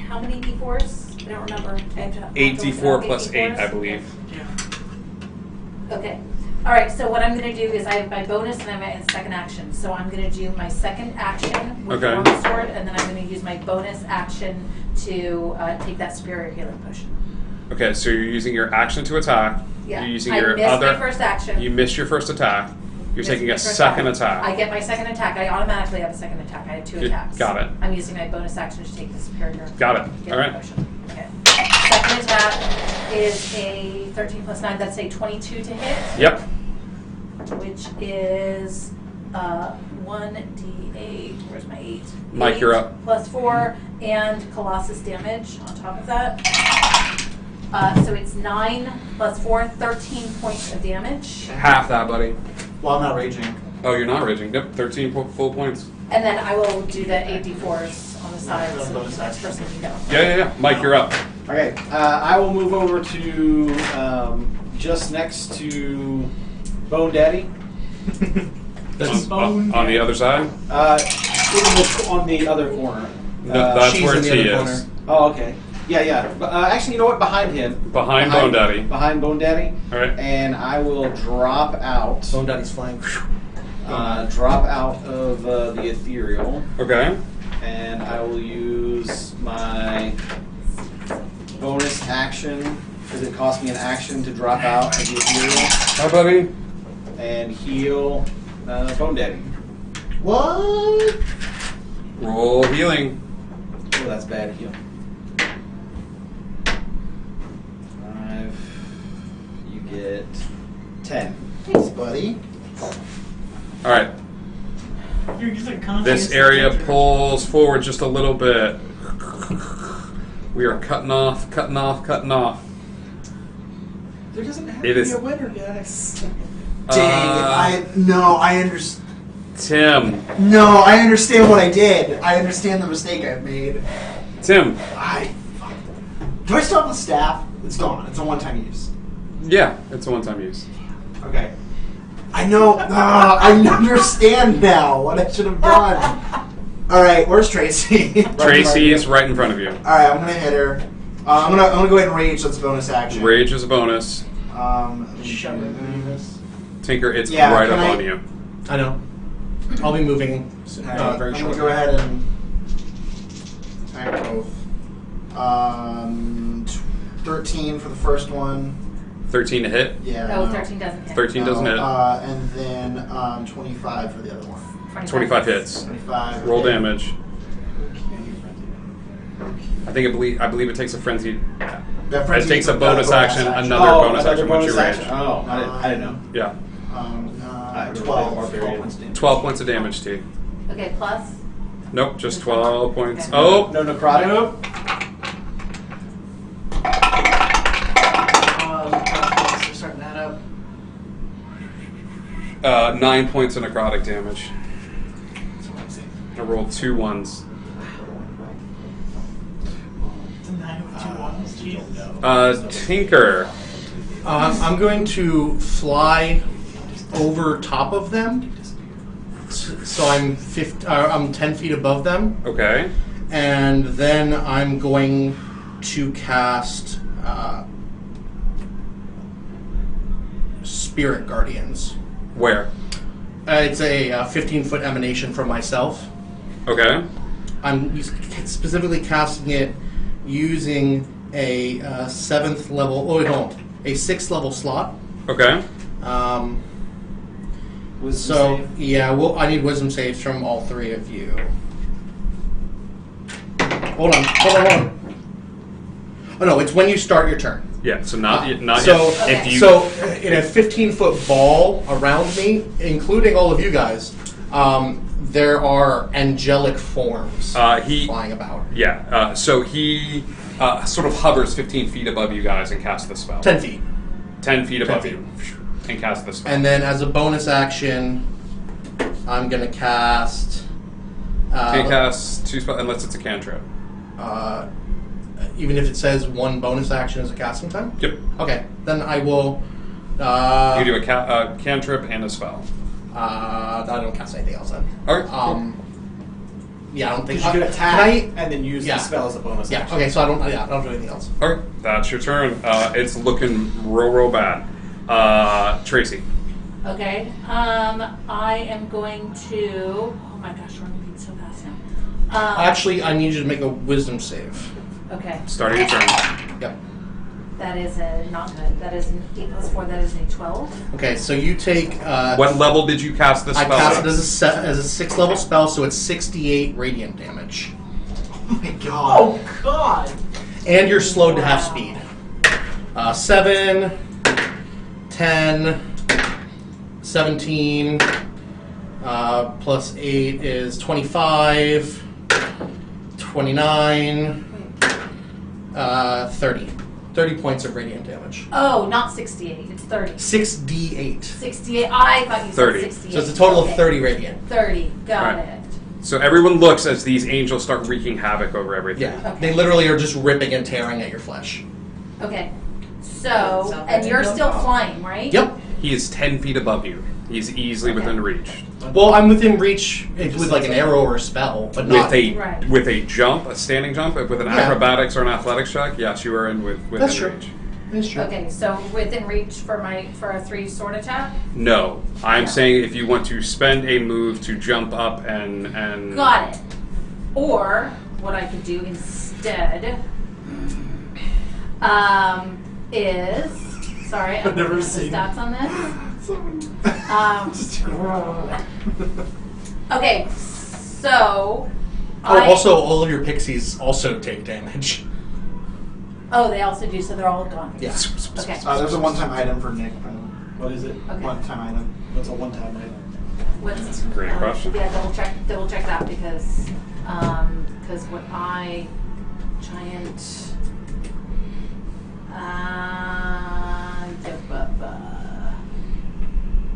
how many d4s? I don't remember. I have to 8d4 plus 8, I d4s? believe. Yeah. Okay. All right. So what I'm going to do is I have my bonus and I have my second action. So I'm going to do my second action with Okay. the long sword, and then I'm going to use my bonus action to take that superior healing potion. Okay, so you're using your action to attack. Yeah. You're using I your missed other. my first action. You missed your first attack. You're Missed taking my a first second attack. I get my second attack. I automatically have a second attack. I had 2 You- attacks. got it. I'm using my bonus action to take the superior. Got it. healing All right. potion. Okay. Second attack is a 13 plus 9. That's a 22 to hit. Yep. Which is 1d8. Where's my 8? Mike, 8 you're up. Plus 4 and Colossus damage on top of that. So it's 9 plus 4, 13 points of damage. Half that, buddy. well, I'm not raging. Oh, you're not raging. Yep, 13 full points. And then I will do the 8d4s on the side Yeah, so bonus the next action. person can go. Yeah. Mike, you're up. Okay, I will move over to just next to Bone Daddy. On the other side? On the other corner. No, that's she's where in the T other is. corner. Oh, okay. Yeah. But, actually, you know what? Behind him. Behind Bone Daddy. Behind Bone Daddy. All right. And I will drop out. Bone Daddy's flying. Drop out of the ethereal, Okay. and I will use my bonus action because it cost me an action to drop out of the ethereal Hi, buddy. and heal Bone Daddy. What? Roll healing. Oh, that's bad heal. 5. You get 10. Thanks, buddy. All right. You're just like conscious. This area pulls forward just a little bit. We are cutting off. There doesn't have It to is- be a winner, guys. Dang it! I understand. Tim. No, I understand what I did. I understand the mistake I've made. Tim. Do I still have the staff? It's gone. It's a one-time use. Yeah, it's a one-time use. Okay. I know. I understand now what I should have done. All right, where's Tracy? Tracy is right in front of you. All right, I'm gonna hit her. I'm gonna go ahead and rage. That's a bonus action. Rage is a bonus. Shut up. Tinker, it's Yeah, right can up I- on you. I know. I'll be moving All right, very I'm shortly. gonna go ahead and attack both. 13 for the first one. 13 to hit. Yeah. No, no. 13 doesn't hit. 13 doesn't hit. And then 25 for the other one. 25 hits. 25. Roll okay. damage. I believe it takes a frenzy. That It frenzy takes a took bonus that action, another bonus action once you rage. Oh, I didn't know. Yeah. 12 points. 12 points of damage to you. Okay, plus. Nope, just 12 points. Okay. Oh! No necrotic. They're starting that up. 9 points of necrotic damage. I rolled 2 ones. It's a 9 with 2 ones. Jesus. Tinker. I'm going to fly over top of them, so I'm 10 feet above them, Okay. and then I'm going to cast Spirit Guardians. Where? It's a 15-foot emanation from myself. Okay. I'm specifically casting it using a 7th level. Oh no, a 6th level slot. Okay. Wisdom So save. yeah, I need wisdom saves from all three of you. Hold on. Oh no, it's when you start your turn. Yeah, so not so, yet. If you So in a 15-foot ball around me, including all of you guys, there are angelic forms flying about. Yeah, so he sort of hovers 15 feet above you guys and casts the spell. 10 feet. 10 feet above 10 you and casts the spell. And then as a bonus action, I'm going to cast... Can't cast 2 spells unless it's a cantrip. Even if it says 1 bonus action as a casting time? Yep. Okay, then I will... You do a cantrip and a spell. I don't cast anything else then. Alright. Yeah, I don't think... Because you can attack Can and then use the spell as a bonus Yeah, action. okay, so I don't do anything else. Alright, that's your turn. It's looking real bad. Tracy. Okay. I am going to. Oh my gosh, we're moving so fast now. Actually, I need you to make a wisdom save. Okay. Starting your turn. Yep. That is a not good. That is an 8 plus 4. That is a 12. Okay, so you take... What level did you cast this I spell cast at? it as a 6th level spell, so it's 68 radiant damage. Oh my god. Oh god. And you're slowed to half speed. 7, 10, 17, plus 8 is 25, 29, 30. 30 points of radiant damage. Oh, not 68. It's 30. 6d8. 68. I thought you 30. said 68. So it's a total Okay. of 30 radiant. 30. Got Right. it. So everyone looks as these angels start wreaking havoc over everything. Yeah. Okay. They literally are just ripping and tearing at your flesh. Okay. So, Sounds and like you're a still dump. flying, right? Yep. He is 10 feet above you. He's easily Okay. within reach. Well, I'm within reach with like an arrow or a spell, but not... Right. With a jump, a standing jump, with an Yeah. acrobatics or an athletics check, yes, you are within That's true. reach. That's true. Okay, so within reach for a 3 sword attack? No, I'm No. saying if you want to spend a move to jump up and Got it. Or what I could do instead is sorry, I'm never looking at the seen- stats on this. Okay, so Also, all of your pixies also take damage. Oh, they also do, so they're all gone. Yeah. Okay. There's a one-time item for Nick, by the way. What is it? Okay. One-time item. What's a one-time item? What's Great question. Yeah, double check that because what I giant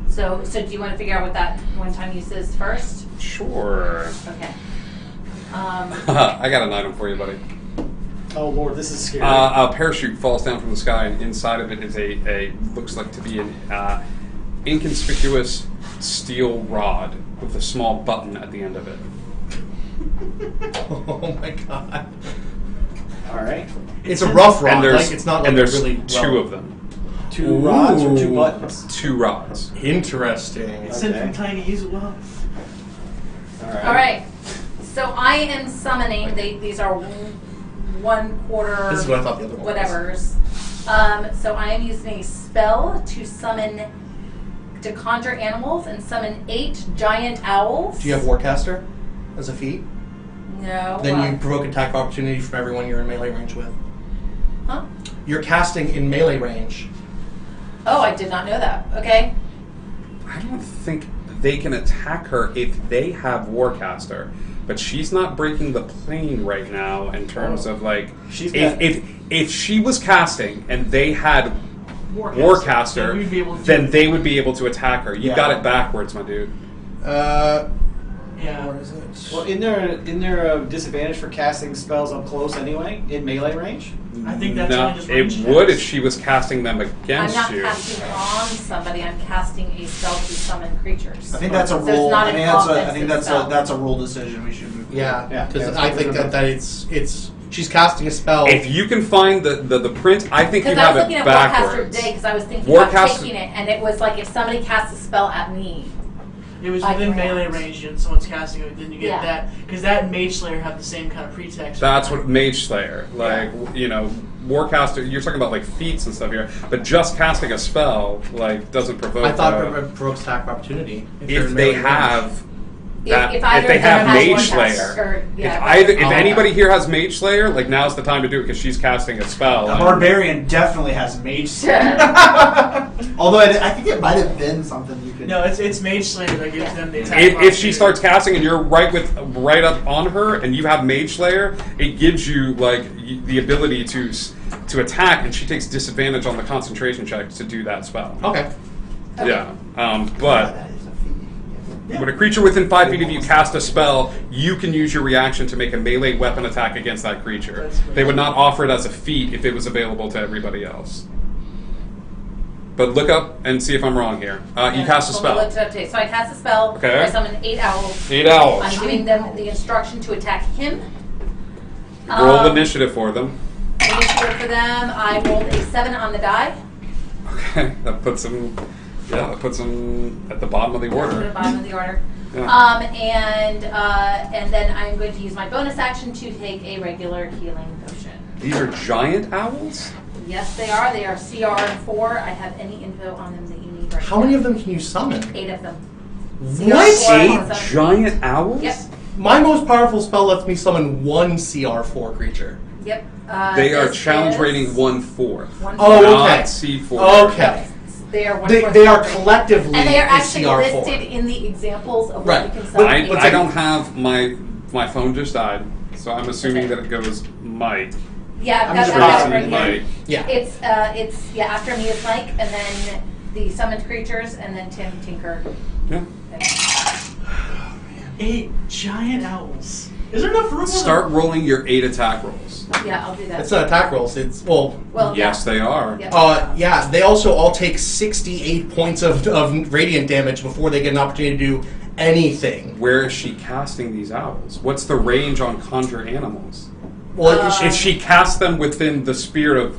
So do you want to figure out what that one-time use is first? Sure. Okay. I got an item for you, buddy. Oh lord, this is scary. A parachute falls down from the sky, and inside of it is a looks like to be an inconspicuous steel rod with a small button at the end of it. Oh my god. All right. It's a rough rod. And there's It's not like and there's really two of them. 2 rods or 2 Ooh. buttons? 2 rods. Interesting. Send Okay. from tiny as well. All right. So I am summoning. These are 1/4. This is what I thought the other one was. Whatevers. So I am using a spell to conjure animals and summon 8 giant owls. Do you have Warcaster as a feat? No. Then what? you provoke attack of opportunity from everyone you're in melee range with. Huh? You're casting in melee range. Oh, I did not know that. Okay. I don't think they can attack her if they have Warcaster, but she's not breaking the plane right now in terms of like She's if, got- if she was casting and they had Warcaster, Then we'd be able to- then they would be able to attack her. You Yeah. got it backwards, my dude. Yeah. Where is it? Well, isn't there a disadvantage for casting spells up close anyway in melee range? I think that's No, only just it range would attacks. if she was casting them I'm against not you. casting on somebody. I'm casting a spell to summon creatures. I think that's a So it's rule. not I an think that's offensive spell. that's a rule decision we should move. Yeah, Yeah. because Yeah, I think that it's she's casting a spell. If you can find the print, I think you Because I have was it looking at Warcaster backwards. today because I was thinking about Warcaster- taking it, and it was like if somebody casts a spell at me. It was 5 within rounds. melee range, and someone's casting it, then you get Yeah. that. Because that and Mage Slayer have the same kind of pretext. That's what Mage Slayer, like, you know, Warcaster, you're talking about like feats and stuff here, but just casting a spell, like, doesn't provoke. I thought it provokes attack of opportunity. they're if in they melee have range. that, If either if they of them have has Mage one Slayer, or, yeah, if Oh, anybody here has Mage Slayer, like, now's the time to do it because she's casting a spell. A and- barbarian definitely has mage slayer. Although I think it might have been something you could. No, it's Mage Slayer that gives them the attack. If she opportunity. starts casting and you're right up on her and you have Mage Slayer, it gives you like the ability to attack, and she takes disadvantage on the concentration check to do that spell. Okay. Yeah, but That is a feat. Yeah. when a creature within 5 feet of you casts a spell, you can use your reaction to make a melee weapon attack against that creature. That's great. They would not offer it as a feat if it was available to everybody else. But look up and see if I'm wrong here. You cast a So spell. I cast a spell. Okay. I summon 8 owls. 8 owls. I'm giving them the instruction to attack him. Roll initiative for them. Initiative for them. I rolled a 7 on the die. Okay, that puts them. Yeah, that puts them at the bottom of the To the order. bottom of the order. Yeah. And then I'm going to use my bonus action to take a regular healing potion. These are giant owls. Yes, they are. They are CR4. I have any info on them that you need right How many of them can you summon? 8 of them. What? CR4 8 giant owls? Yep. My most powerful spell lets me summon one CR4 creature. Yep. They are this challenge is rating 1/4. 1/4. Oh, Not okay. C4. Okay. They are 1/4 They are challenge rating. collectively And they are a actually CR4. listed in the examples of Right. what you can But summon. I don't have my phone just died, so I'm assuming that it goes might. Yeah, I'm I've just got Straight that to right here. might. Yeah. It's after me is Mike, and then the summoned creatures, and then Tim, Tinker. Yeah. and- 8 giant owls. Is there enough room for Start rolling your 8 attack rolls. Yeah, I'll do that. It's not attack rolls. It's well. Well, Yes, they are. Yeah. Yeah, they also all take 68 points of radiant damage before they get an opportunity to do anything. Where is she casting these owls? What's the range on conjure animals? Well, If she casts them within the spirit of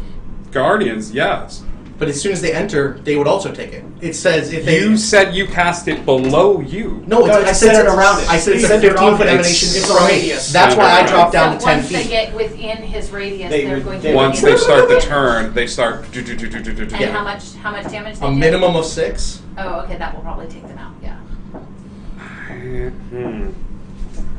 guardians, yes. but as soon as they enter, they would also take it. It says if they. You said you cast it below you. No, No, I it's said centered around it. I said it's a It's centered 15-foot around it. emanation It's from a me. radius. That's why I dropped down to So 10 once they feet. get within his radius, They they're would- going they to. would- Once they start the turn, they start. Do. And Yeah. how much damage? A they get? minimum of 6. Oh, okay, that will probably take them out. Yeah.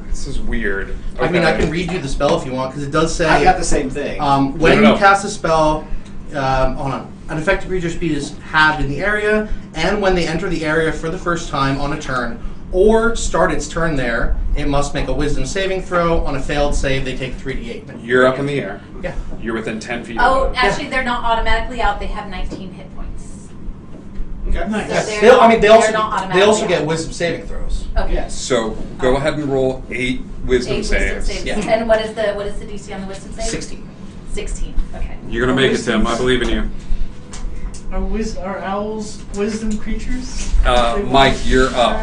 This is weird. I mean, I Okay. can read you the spell if you want, because it does say. I got the same thing. When No. you cast a spell, hold on. An effective creature's speed is halved in the area, and when they enter the area for the first time on a turn, or start its turn there, it must make a Wisdom saving throw. On a failed save, they take 3d8. You're up in the air. Yeah. You're within 10 feet. Oh, of them. actually, they're not automatically out. They have 19 hit points. okay. Nice. So they're They not- also they're not they automatically also out. get Wisdom saving throws. Okay. Yes. So go ahead and roll 8 wisdom 8 saves. wisdom saves. Yeah. And what is the DC on the wisdom save? 16. 16. Okay. You're gonna make it, Tim. I believe in you. Are owls wisdom creatures? Mike, you're up.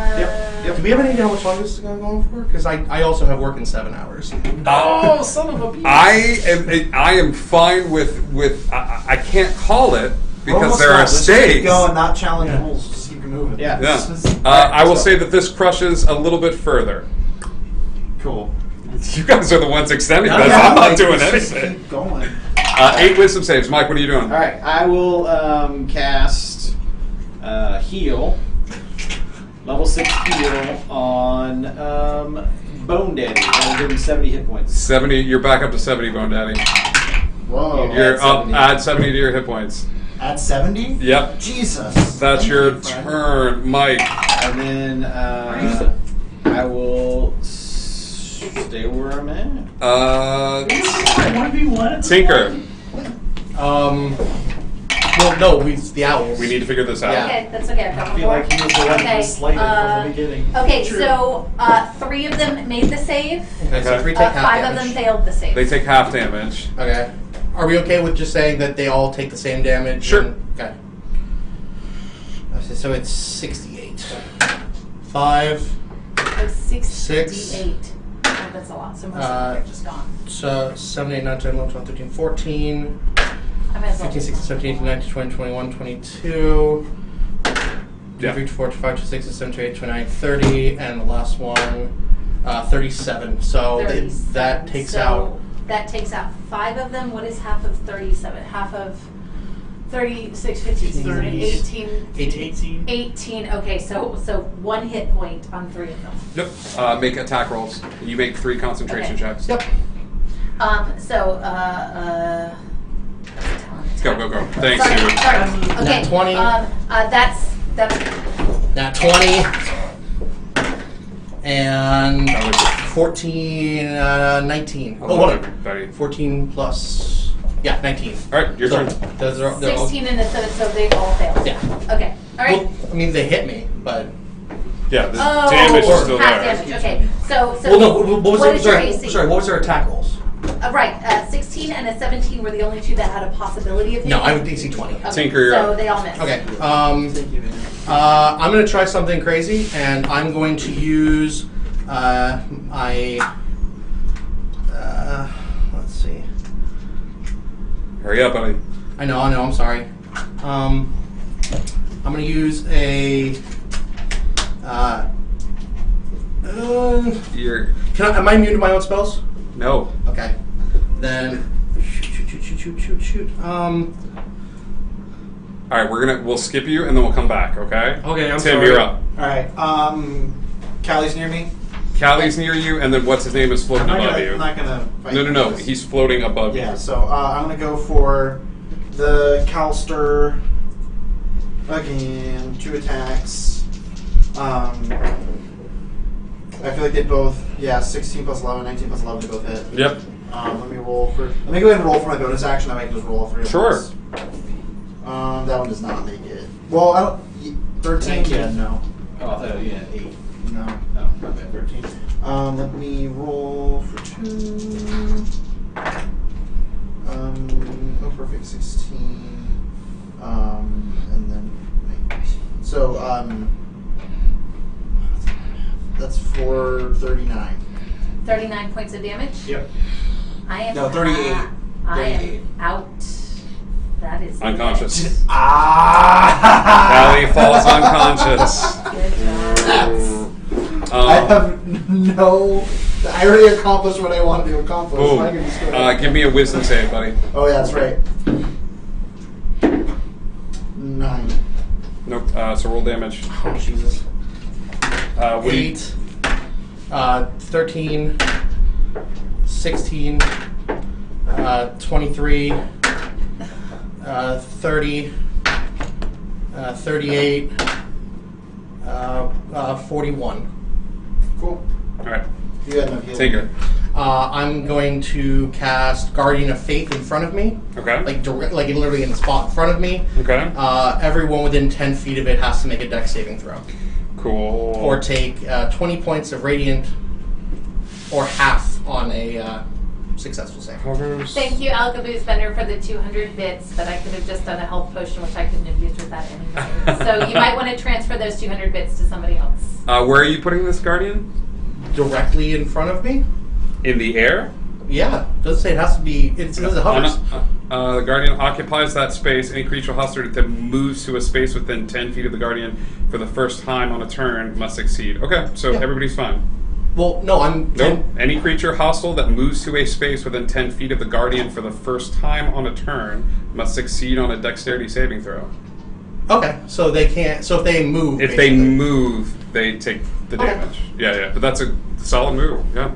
Do we have any idea how much longer this is going to go on for? Because I also have work in 7 hours. Oh, son of a bitch. I am fine with I can't call it We're because almost there done. are Let's just stakes. keep going, not challenge rules. Just keep it moving. Yeah. Yeah. This is- I will say that this crushes a little bit further. Cool. You guys are the ones extending No, this. yeah, I'm not like, doing let's just anything. Keep going. 8 wisdom saves. Mike, what are you doing? All right, I will cast heal, level 6 heal on Bone Daddy. I'll give him 70 hit points. 70. You're back up to 70, Bone Daddy. Whoa. You're Add up. 70. Add 70 to your hit points. At 70? Yep. Jesus. That's Thank your you, friend. turn, Mike. And then I will stay where I'm at. 1v1 at this Tinker. point? Well, no, it's the owls. We need to figure this out. Yeah. Okay, that's okay. I've got I one feel more. like he was the one who Okay, was slighted from the beginning. Okay, True. so 3 of them made the save. Okay, so Okay. 3 take half 5 damage. of them failed the save. They take half damage. Okay. Are we okay with just saying that they all take the same damage? Sure. Okay. So it's 68. 5. So 68. 6. Oh, that's a lot. So most of them are just gone. So 7, 8, 9, 10, 11, 12, 13, 14. I might as well 15, just 16, 17, 18, 19, 20, 21, 22. Yeah, Yeah. 3 to 4 to 5 to 6 to 7 to 8 to 9, 30, and the last one, 37. So 37. that takes So out. That takes out 5 of them. What is half of 37? Half of 36, 15, 16, 30. 18. 18. 18. Okay, so 1 hit point on 3 of them. Yep. Make attack rolls. You make 3 concentration Okay. checks. Yep. Go. Thanks, Sorry. David. Okay. Nat 20. That's Nat 20. And 14, 19. Oh, hold on. Everybody. 14 plus. Yeah, 19. All right, your turn. Those are, they're all, 16 and a third, so they all failed. Yeah. Okay. All right. Well, I mean, they hit me, but. Yeah, the Oh, damage is still half there. damage. Okay. So Well, no, what was what their, is your sorry, AC? sorry, what was their attack rolls? Right. 16 and a 17 were the only 2 that had a possibility of hitting. No, I would DC 20. Okay, Tinker, you're so up. they all missed. Okay. Thank you, man. I'm going to try something crazy, and I'm going to use my. Let's see. Hurry up, buddy. I know, I'm sorry. I'm going to use a. You're Am I immune to my own spells? no. Okay. Then. Shoot. All right, we'll skip you and then we'll come back. Okay. Okay, I'm Tim, sorry. you're up. All right. Callie's near me. Callie's near you, and then what's his name is floating above you. I'm not gonna fight. No. this. He's floating above Yeah. you. So I'm gonna go for the Calster again. 2 attacks. I feel like they both. Yeah, 16 plus 11, 19 plus 11. They both hit. Yep. Let me roll for. Let me go ahead and roll for my bonus action. I might just roll all 3 at Sure. once. That one does not make it. Well, I don't. 13. Yeah, no. Oh, I thought you had 8. No. Oh, my bad. 13. Let me roll for 2. Oh, perfect. 16. And then. So, that's for 39. 39 points of damage. Yep. I am. No, 38. I 38. am out. That is Unconscious. Ah! Callie falls unconscious. Good job. I have no. I already accomplished what I wanted to accomplish. Boom. I can destroy Give me a wisdom save, buddy. Oh, yeah, that's right. 9. Nope. So roll damage. Oh, Jesus. What do you- 8, 13, 16, 23, 30, 38, 41. Cool. All right. You had no healing. Tinker. I'm going to cast Guardian of Faith in front of me, Okay. like literally in the spot in front of me. Okay. Everyone within 10 feet of it has to make a Dex saving throw, Cool. or take 20 points of radiant, or half on a successful save. Covers. Thank you, Alcaboose Bender, for the 200 bits, but I could have just done a health potion, which I couldn't have used with that anyway. So you might want to transfer those 200 bits to somebody else. Where are you putting this guardian? Directly in front of me? In the air? Yeah, doesn't say it has to be. It says it hovers. The guardian occupies that space. Any creature hostile that moves to a space within 10 feet of the guardian for the first time on a turn must succeed. Okay, so Yeah. everybody's fine. Well, no, I'm. Nope. Any creature hostile that moves to a space within 10 feet of the guardian for the first time on a turn must succeed on a dexterity saving throw. Okay, so they can't. So if they move. If they basically. move, they take the Okay. damage. Yeah. But that's a solid move. Yeah.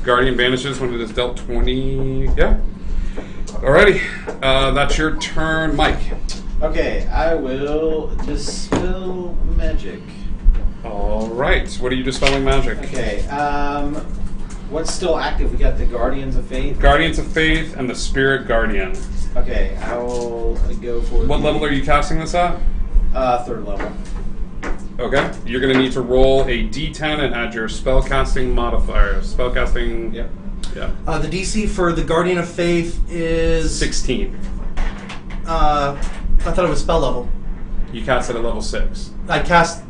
Guardian vanishes when it is dealt 20. Yeah. Alrighty. That's your turn, Mike. Okay, I will dispel magic. Alright. What are you dispelling magic? Okay, what's still active? We got the Guardians of Faith. Guardians of Faith and the Spirit Guardian. Okay, I will go for What level are you casting this at? 3rd level. Okay. You're going to need to roll a d10 and add your spellcasting modifier. Spellcasting. Yep. Yeah. The DC for the Guardian of Faith is 16. I thought it was spell level. You cast it at level 6. I cast.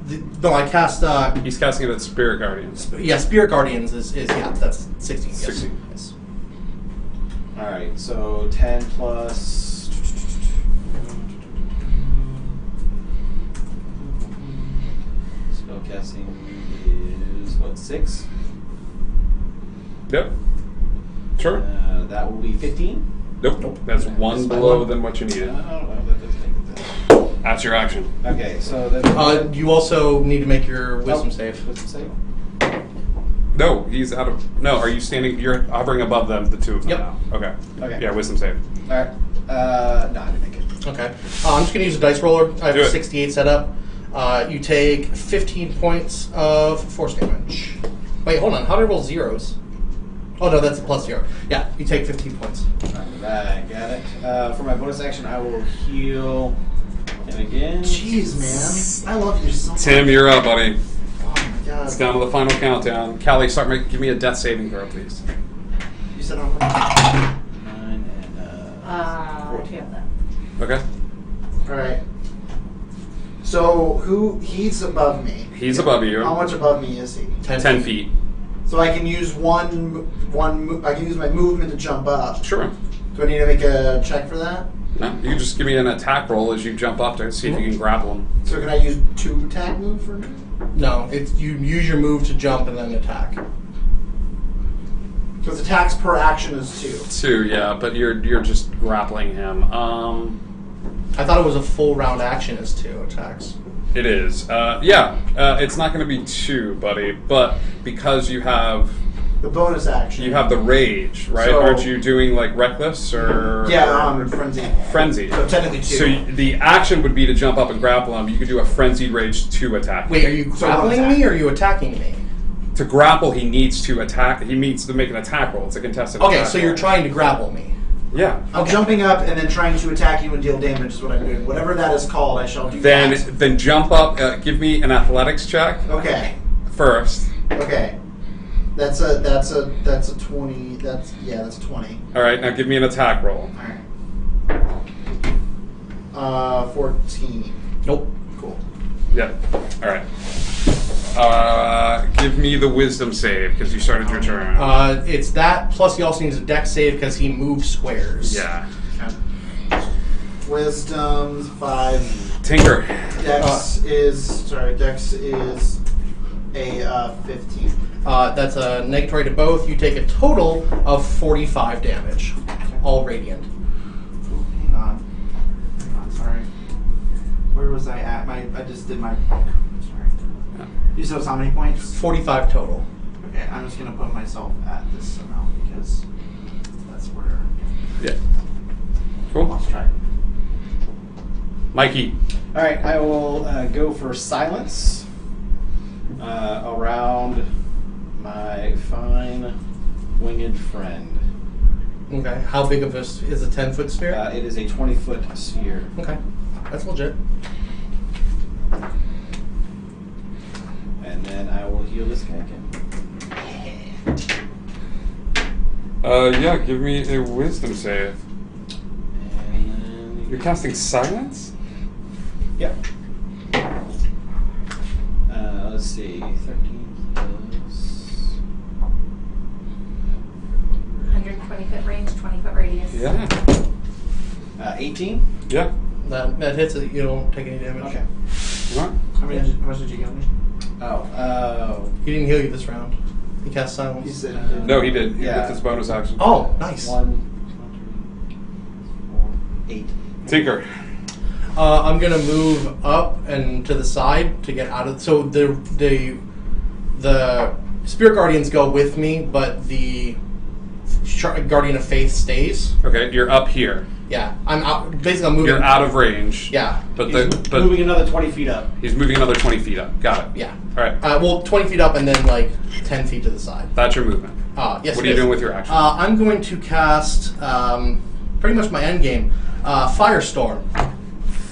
I cast. He's casting it at Spirit Guardians. Yeah, Spirit Guardians is yeah, that's 16. Yes. 16. Yes. Alright, so 10 plus. guessing is what, 6? Yep. Sure. That will be 15. Nope. That's one That's below fine. than what you I needed. don't know. That doesn't make it that. That's your action. Okay, so then. You also need to make your wisdom save. Wisdom save. No, he's out of. No, are you standing? You're hovering above them, the two of them Yep. now. Okay. Okay. Yeah, wisdom save. All right. No, I didn't make it. Okay. I'm just going to use a dice roller. I have Do it. 68 set up. You take 15 points of force damage. Wait, hold on. How do I roll zeros? Oh, no, that's a plus 0. Yeah, you take 15 points. I got it. For my bonus action, I will heal him again. Jeez, man. I love you so much. Tim, you're up, buddy. Oh my god. It's down to the final countdown. Callie, give me a death saving throw, please. You said I'm 9 and 14. Yeah, that. Okay. Alright. So, he's above me. He's above you. How much above me is he? 10 feet. So I can use I can use my movement to jump up. Sure. Do I need to make a check for that? No, you can just give me an attack roll as you jump up to see if you can grapple him. So can I use 2 attack move for me? No, it's you use your move to jump and then attack. Because attacks per action is 2. 2, yeah, but you're just grappling him. I thought it was a full round action as 2 attacks. It is. It's not going to be 2, buddy, but because you have The bonus action. the rage, right? So- Aren't you doing like reckless or Yeah, frenzy. frenzy? So technically 2. So the action would be to jump up and grapple him. You could do a frenzied rage 2 attack. Wait, are you So grappling one me attack. or are you attacking me? To grapple, he needs to attack. He needs to make an attack roll. It's a contested. Okay, attack so you're roll. trying to grapple me. Yeah. I'm jumping up and then trying to attack you and deal damage is what I'm doing. Whatever that is called, I shall do that. Then jump up. Give me an athletics check Okay. first. Okay. That's a 20. That's a 20. All right. Now give me an attack roll. Alright. 14. Nope. Cool. Yep. All right. Give me the wisdom save because you started your turn. It's that, plus he also needs a dex save because he moves squares. Yeah. Wisdom 5. Tinker. Dex is a 15. That's a negatory to both. You take a total of 45 damage. All radiant. Hang on. Sorry. Where was I at? I just did my. Sorry. You said it was how many points? 45 total. Okay, I'm just gonna put myself at this amount because that's where Yeah. I Cool. lost track. Mikey. All right, I will go for silence around my fine winged friend. Okay. How big of is a 10-foot sphere? It is a 20-foot sphere. Okay. That's legit. And then I will heal this guy again. Yeah. Give me a wisdom save. And then... You're casting silence. Yep. Let's see. 13 plus... 120-foot range, 20-foot radius. Yeah. 18? Yeah. That hits it. You don't take any damage. Okay. What? How much did you heal me? Oh, He didn't heal you this round. He cast He silence. said No, he did. Yeah. With his bonus action. Oh, nice. 1, 2, 3, 4, 8. Tinker. I'm gonna move up and to the side to get out of. So the spirit guardians go with me, but the guardian of faith stays. Okay, you're up here. Yeah, I'm out. Basically, I'm moving. You're out of range. Yeah, But He's moving another 20 feet up. he's moving another 20 feet up. Got it. yeah. All right. Well, 20 feet up and then like 10 feet to the side. That's your movement. Yes. What it are you is. doing with your action? I'm going to cast pretty much my end game, Firestorm.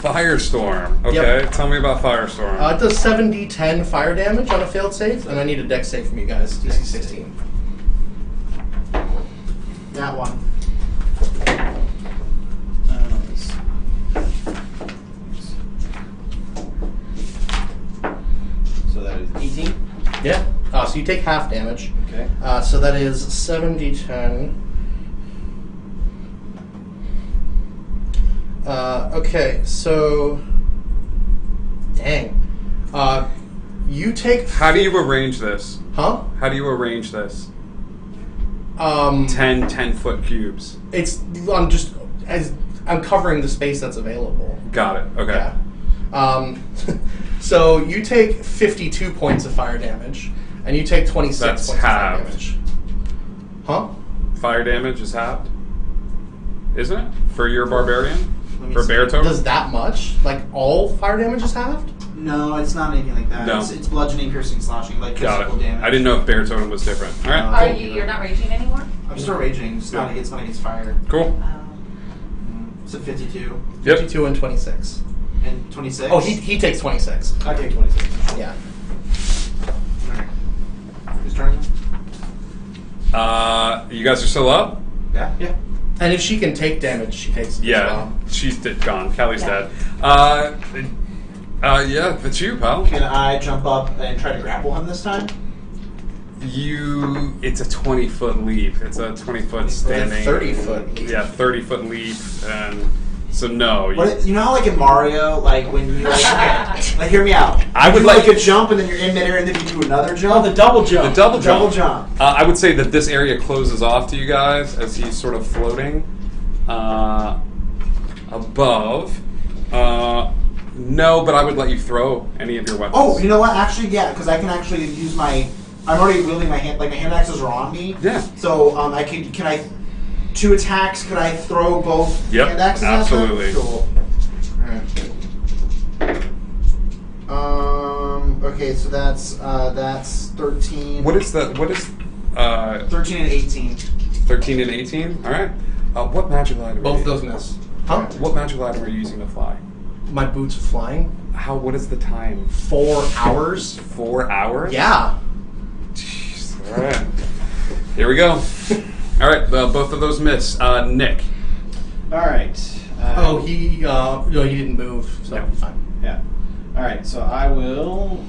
Firestorm. Okay. Yep. Tell me about Firestorm. It does 7d10 fire damage on a failed save, and I need a dex save from you guys. DC 16. that one. So that is 18. Yeah. So you take half damage. Okay. So that is 7d10. Okay, so... Dang. You take. How do you arrange this? Huh? How do you arrange this? 10-foot cubes. It's I'm covering the space that's available. Got it. Okay. Yeah. So you take 52 points of fire damage, and you take 26 That's points halved. of fire damage. Huh? Fire damage is halved, isn't it? For your barbarian? Let me For see. bear totem? Does that much? Like all fire damage is halved? No, it's not anything like that. No. It's bludgeoning, piercing, slashing, like Got physical it. damage. I didn't know if bear totem was different. All right. Are you're not raging anymore? I'm still raging. It's not against fire. Cool. So 52 Yep. 52 and 26. and 26. Oh, he takes 26. I take 26. Yeah. Alright. Who's turning? You guys are still up? Yeah. Yeah. And if she can take damage, she takes it as Yeah. well. She's gone. Kelly's Yeah. dead. Yeah, that's you, pal. Can I jump up and try to grapple him this time? It's a 20-foot leap. It's a 20-foot standing. 30-foot leap. Yeah, 30-foot leap. And so no. You know how like in Mario, like when you like hear me out. I You would do, like- a jump and then you're in midair and then you do another jump. Oh, the double jump. The double jump. Double jump. I would say that this area closes off to you guys as he's sort of floating above. No, but I would let you throw any of your weapons. Oh, you know what? Actually, yeah, because I can actually use my. I'm already wielding my hand. Like my hand axes are on me. Yeah. So I could. Can I? 2 attacks. Could I throw both Yep, hand axes? absolutely. At them? Cool. Alright. Okay, so that's 13. What is 13 and 18. 13 and 18? All right. What magical item? Both of those miss. Huh? What magical item are you using to fly? My boots are flying. What is the time? 4 hours. 4 hours? Yeah. Jeez. All right. Here we go. All right. Both of those miss. Nick. All right. He didn't move, so Yeah. fine. Yeah. All right. So I will.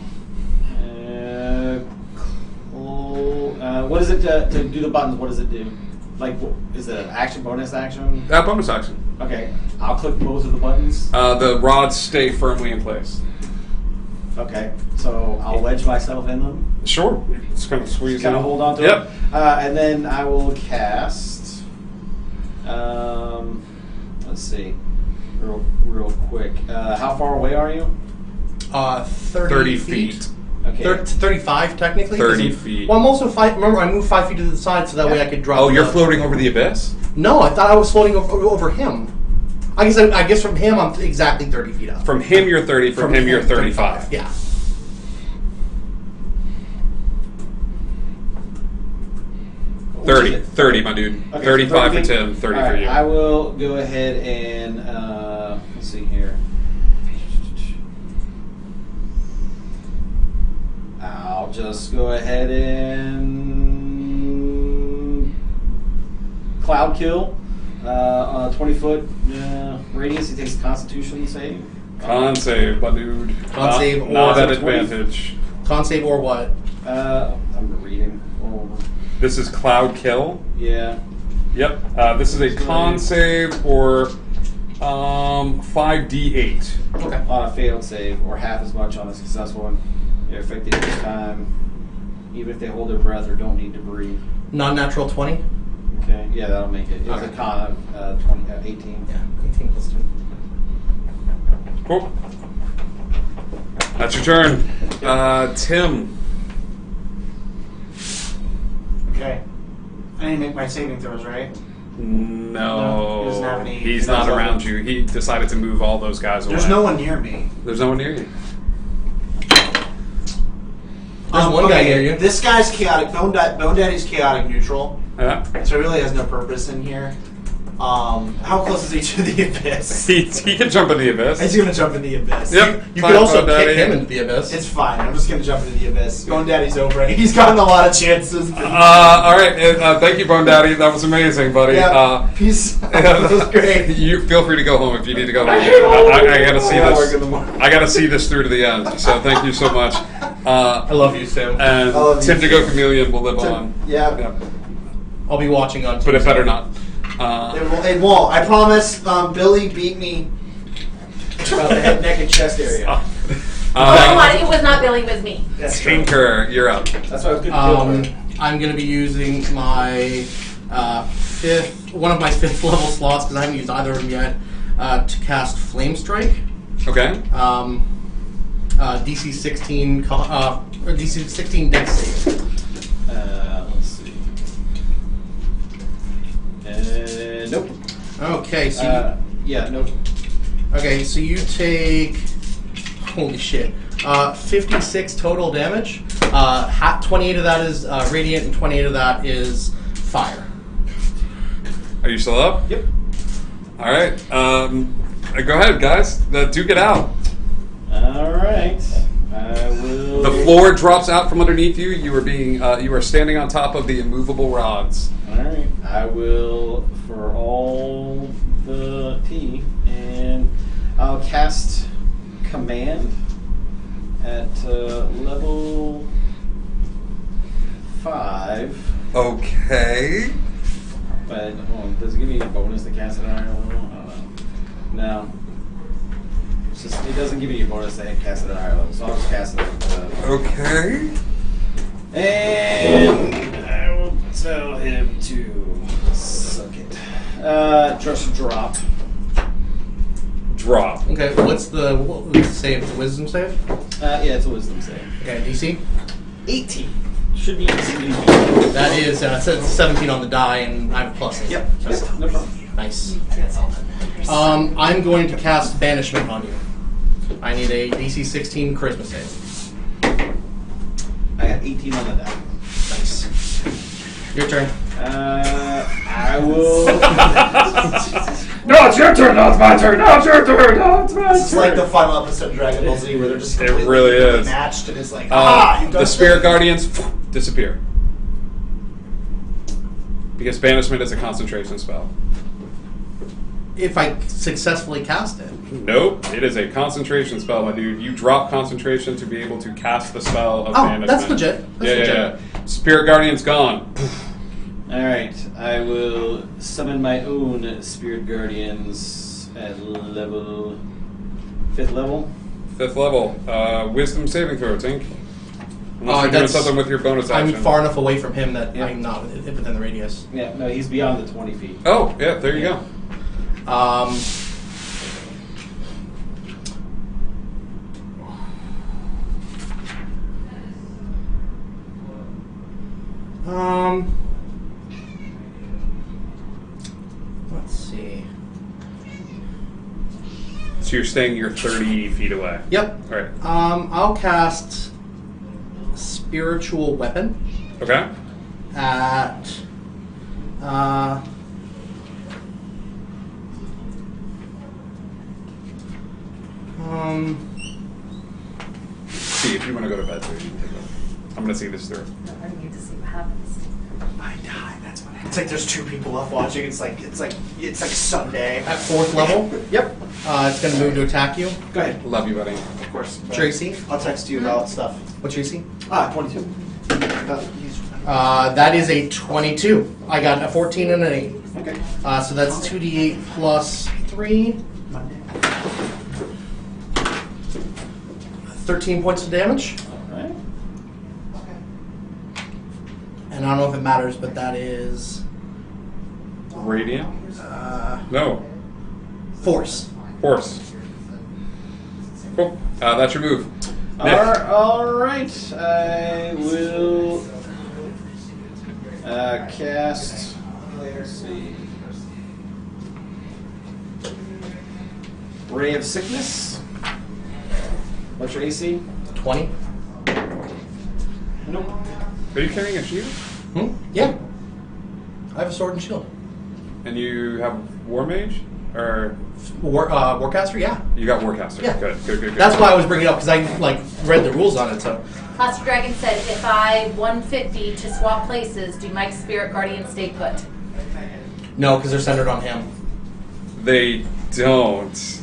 What is it to do the buttons? What does it do? Like, is it an action, bonus action? Bonus action. Okay. I'll click both of the buttons. The rods stay firmly in place. Okay. So I'll wedge myself in them. Sure. Just kind of squeeze Kind in. of hold on to Yep. it. And then I will cast. Let's see. Real quick. How far away are you? 30 feet. Okay. 35 technically. 30 'cause feet. Well, I'm also remember, I moved 5 feet to the side so that way I could drop. Oh, you're the- floating over the abyss? No, I thought I was floating over him. I guess from him I'm exactly 30 feet up. From him, you're 30. From him, you're 35. Yeah. What 30. is it? 30, my dude. Okay, 35 for 30. Tim, 30 All for right, you. I will go ahead and let's see here. I'll just go ahead and cloud kill on a 20-foot radius. He takes a Constitution save. Con save, my dude. Con save or Not at 20. advantage. Con save or what? I'm reading. Oh, This is Cloud Kill. yeah. Yep. This is a con save or 5d8. Okay. On a failed save, or half as much on a successful one. They're affected each time, even if they hold their breath or don't need to breathe. Non-natural 20. Okay, yeah, that'll make it. It's Okay. a con of 18. Yeah. 18 plus 2. Cool. That's your turn. Tim. Okay. I need to make my saving throws, right? No. He doesn't have any- He's not around you. He decided to move all those guys away. There's no one near me. There's no one near you. There's one guy near you. This guy's chaotic. Bone Daddy's chaotic neutral, Yeah. so it really has no purpose in here. How close is he to the abyss? He can jump in the abyss. He's gonna jump in the abyss. Yep. You Fine, could also Bone Daddy. kick him into the abyss. It's fine. I'm just gonna jump into the abyss. Bone Daddy's over it. He's gotten a lot of chances. All right. Thank you, Bone Daddy. That was amazing, buddy. Yeah. Peace. That was great. You feel free to go home if you need to go home. I gotta see Yeah, work in the this. morning. I gotta see this through to the end. So thank you so much. I love you, Sam. And I love you. Tim to go Chameleon will live on. Yeah. Yeah. I'll be watching on But it Tuesday. better not. It won't. I promise. Billy beat me. About the head, neck, and chest area. It was not Billy, it was me. Tinker, you're up. That's why I was good to I'm going to be using my one of my 5th level slots, because I haven't used either of them yet, to cast Flame Strike. Okay. DC 16 DC 16 Dex save. Let's see. Nope. Okay, so nope. okay, so you take, holy shit, 56 total damage. 28 of that is radiant, and 28 of that is fire. Are you still up? Yep. All right. Go ahead, guys. Duke it out. All right. I will. The floor drops out from underneath you. You are standing on top of the immovable rods. All right. I will for all the tea, and I'll cast command at level 5. Okay. But hold on, does it give me a bonus to cast it at a higher level? I don't know. No. It's just, it doesn't give me a bonus to cast it at a higher level, so I'll just cast it at Okay. And I will tell him to suck it. Just drop. Drop. Okay, what's the save? It's a wisdom save? Yeah, it's a wisdom save. Okay, DC? 18. Should be easy. That is, it says 17 on the die, and I have a +8. Yep, no problem. Nice. I'm going to cast Banishment on you. I need a DC 16 Charisma save. I got 18 on the die. Nice. Your turn. I will. No, it's your turn. No, it's my turn. No, it's your turn. No, it's my turn. It's like the final episode of Dragon Ball Z where they're just It completely really is. matched, and it's like, you've done The Spirit it. Guardians disappear. Because Banishment is a concentration spell. If I successfully cast it. Nope, it is a concentration spell, my dude. You drop concentration to be able to cast the spell of Oh, Banishment. that's legit. That's legit. Yeah. Spirit Guardian's gone. Alright, I will summon my own Spirit Guardians at level 5th level. 5th level. Wisdom saving throw, Tink. Unless you're doing that's- something with your bonus I'm action. far enough away from him that Yeah. I'm not within the radius. Yeah, no, he's beyond the 20 feet. Oh, yeah, there you go. Um, let's see. So you're staying you're 30 feet away. Yep. All right. I'll cast Spiritual Weapon Okay. at See, if you want to go to bed, so you can take it. I'm going to see this through. I need to see what happens. I die. That's what happens. It's like there's 2 people left watching. It's like Sunday. at 4th level. Yep. It's going to move to attack you. Go ahead. Love you, buddy. Of course. Tracy, I'll text you about stuff. what's your AC? 22. That is a 22. I got a 14 and an 8. Okay. So that's 2d8 plus 3. 13 points of damage. Alright. And I don't know if it matters, but that is Radiant? No. force. Force. Cool. That's your move. Nick. Alright, I will cast. Let's see. Ray of Sickness. What's your AC? 20. Nope. Are you carrying a shield? Yeah. I have a sword and shield. And you have War Mage? Or Warcaster, yeah. you got Warcaster? Yeah. Good. That's why I was bringing it up, because I read the rules on it. So Master Dragon said, if I 150 to swap places, do Mike's Spirit Guardians stay put? no, because they're centered on him. They don't.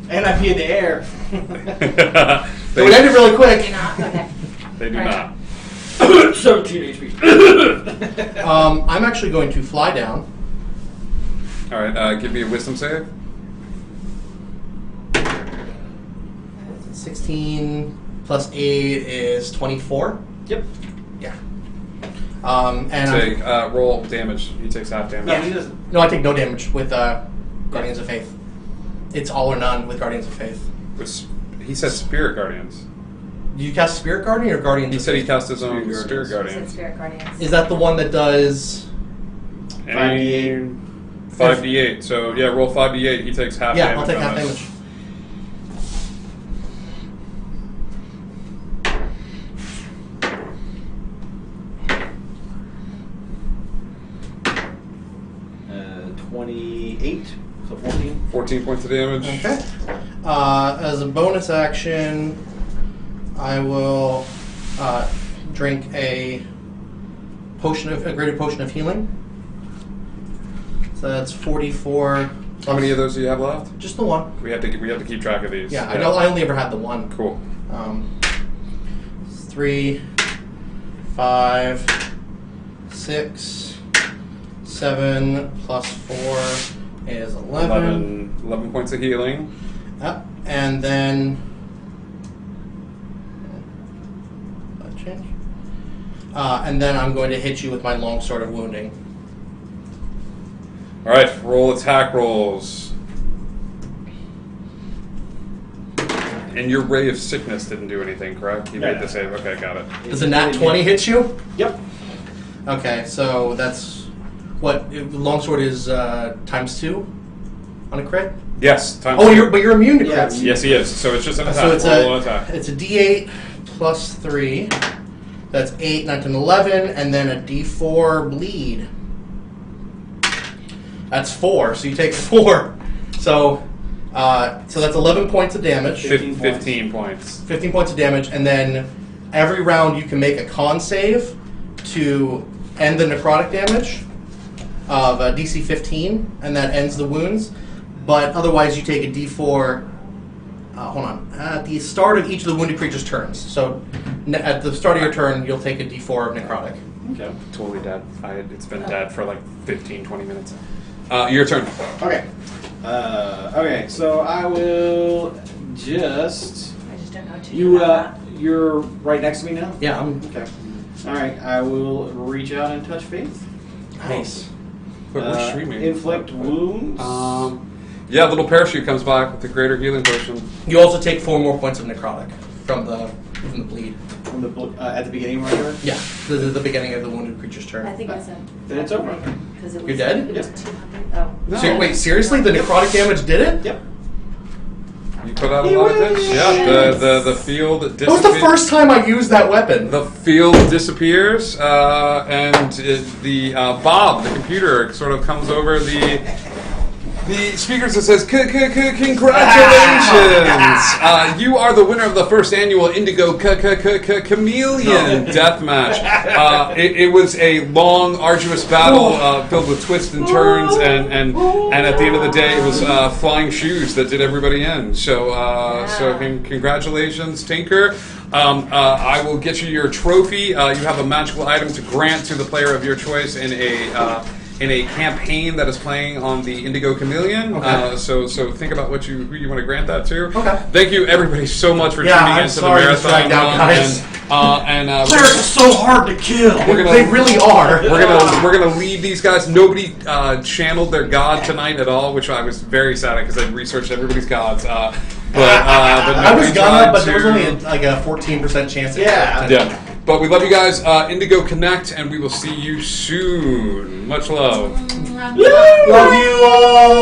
And I'd be in the air. So it ended really Do quick. not? Okay. They do Right. not. 17 HP. I'm actually going to fly down. All right, give me a wisdom save. Let's 16 plus 8 is 24. Yep. Yeah. And Take roll damage. He takes half damage. No, he doesn't. no, I take no damage with Guardians of Faith. It's all or none with Guardians of Faith. Which he says Spirit Guardians. Do you cast Spirit Guardian or Guardians He of said he Faith? cast his own Spirit Spirit He said Guardians. Spirit Guardians. Is that the one that does... 5d8. 5d8. So yeah, roll 5d8. He takes half Yeah, damage. I'll take on half this. damage. Uh, 28, so 14. 14 points of damage. Okay. As a bonus action, I will drink a greater potion of healing. So that's 44. How many of those do you have left? Just the one. We have to keep track of these. Yeah, I know. I only ever had the one. Cool. 3, 5, 6, 7 plus 4 is 11. 11 points of healing. Yep. And then that change. And then I'm going to hit you with my longsword of wounding. All right, roll attack rolls. And your ray of sickness didn't do anything, correct? You made the save. Okay, got it. Does a nat 20 hit you? Yep. Okay, so that's what longsword is times 2 on a crit. Yes. Time Oh, but you're immune to Yeah. crits. Yes, he is. So it's just an attack. So it's roll an attack. it's a D8 plus 3. That's 8, 9, 10, 11, and then a D4 bleed. That's 4. So you take 4. So that's 11 points of damage. 15 points. 15 points of damage, and then every round you can make a con save to end the necrotic damage of DC 15, and that ends the wounds. But otherwise, you take a D4. Hold on. At the start of each of the wounded creature's turns. So at the start of your turn, you'll take a D4 of necrotic. Okay. Totally dead. It's been dead for like 15, 20 minutes. Your turn. Okay. Okay, so I will just... I just don't know what to do about that. You're right next to me now? Yeah, I'm Okay. Alright, I will reach out and touch Faith. nice. But we're streaming. Inflict wounds. Yeah, little parachute comes by with the greater healing potion. You also take 4 more points of necrotic from the bleed. From the at the beginning of my turn. Yeah, the beginning of the wounded creature's turn. I think it's a. Then it's over. Because it was. You're dead? It was Yep. 200. Oh. No. So, wait, seriously? The necrotic damage did it? Yep. You put out a lot of damage? Yeah, the field That was disappears. the first time I used that weapon. The field disappears, and Bob, the computer, sort of comes over the speakers and says, "Congratulations! You are the winner of the first annual Indigo Chameleon Deathmatch. It was a long, arduous battle filled with twists and turns, and at the end of the day, it was flying shoes that did everybody in. So congratulations, Tinker." I will get you your trophy. You have a magical item to grant to the player of your choice in a campaign that is playing on the Indigo Chameleon. Okay. So think about who you want to grant that to. Okay. Thank you everybody so much for Yeah, tuning I'm into the sorry to marathon. drag down, guys. Clerics are so hard to kill. We're gonna- They really are. We're gonna leave these guys. Nobody channeled their god tonight at all, which I was very sad at because I researched everybody's gods. But I was nobody gonna, tried but there was to- only a 14% chance. Yeah. Yeah. But we love you guys. Indigo Connect, and we will see you soon. Much love. Love you all.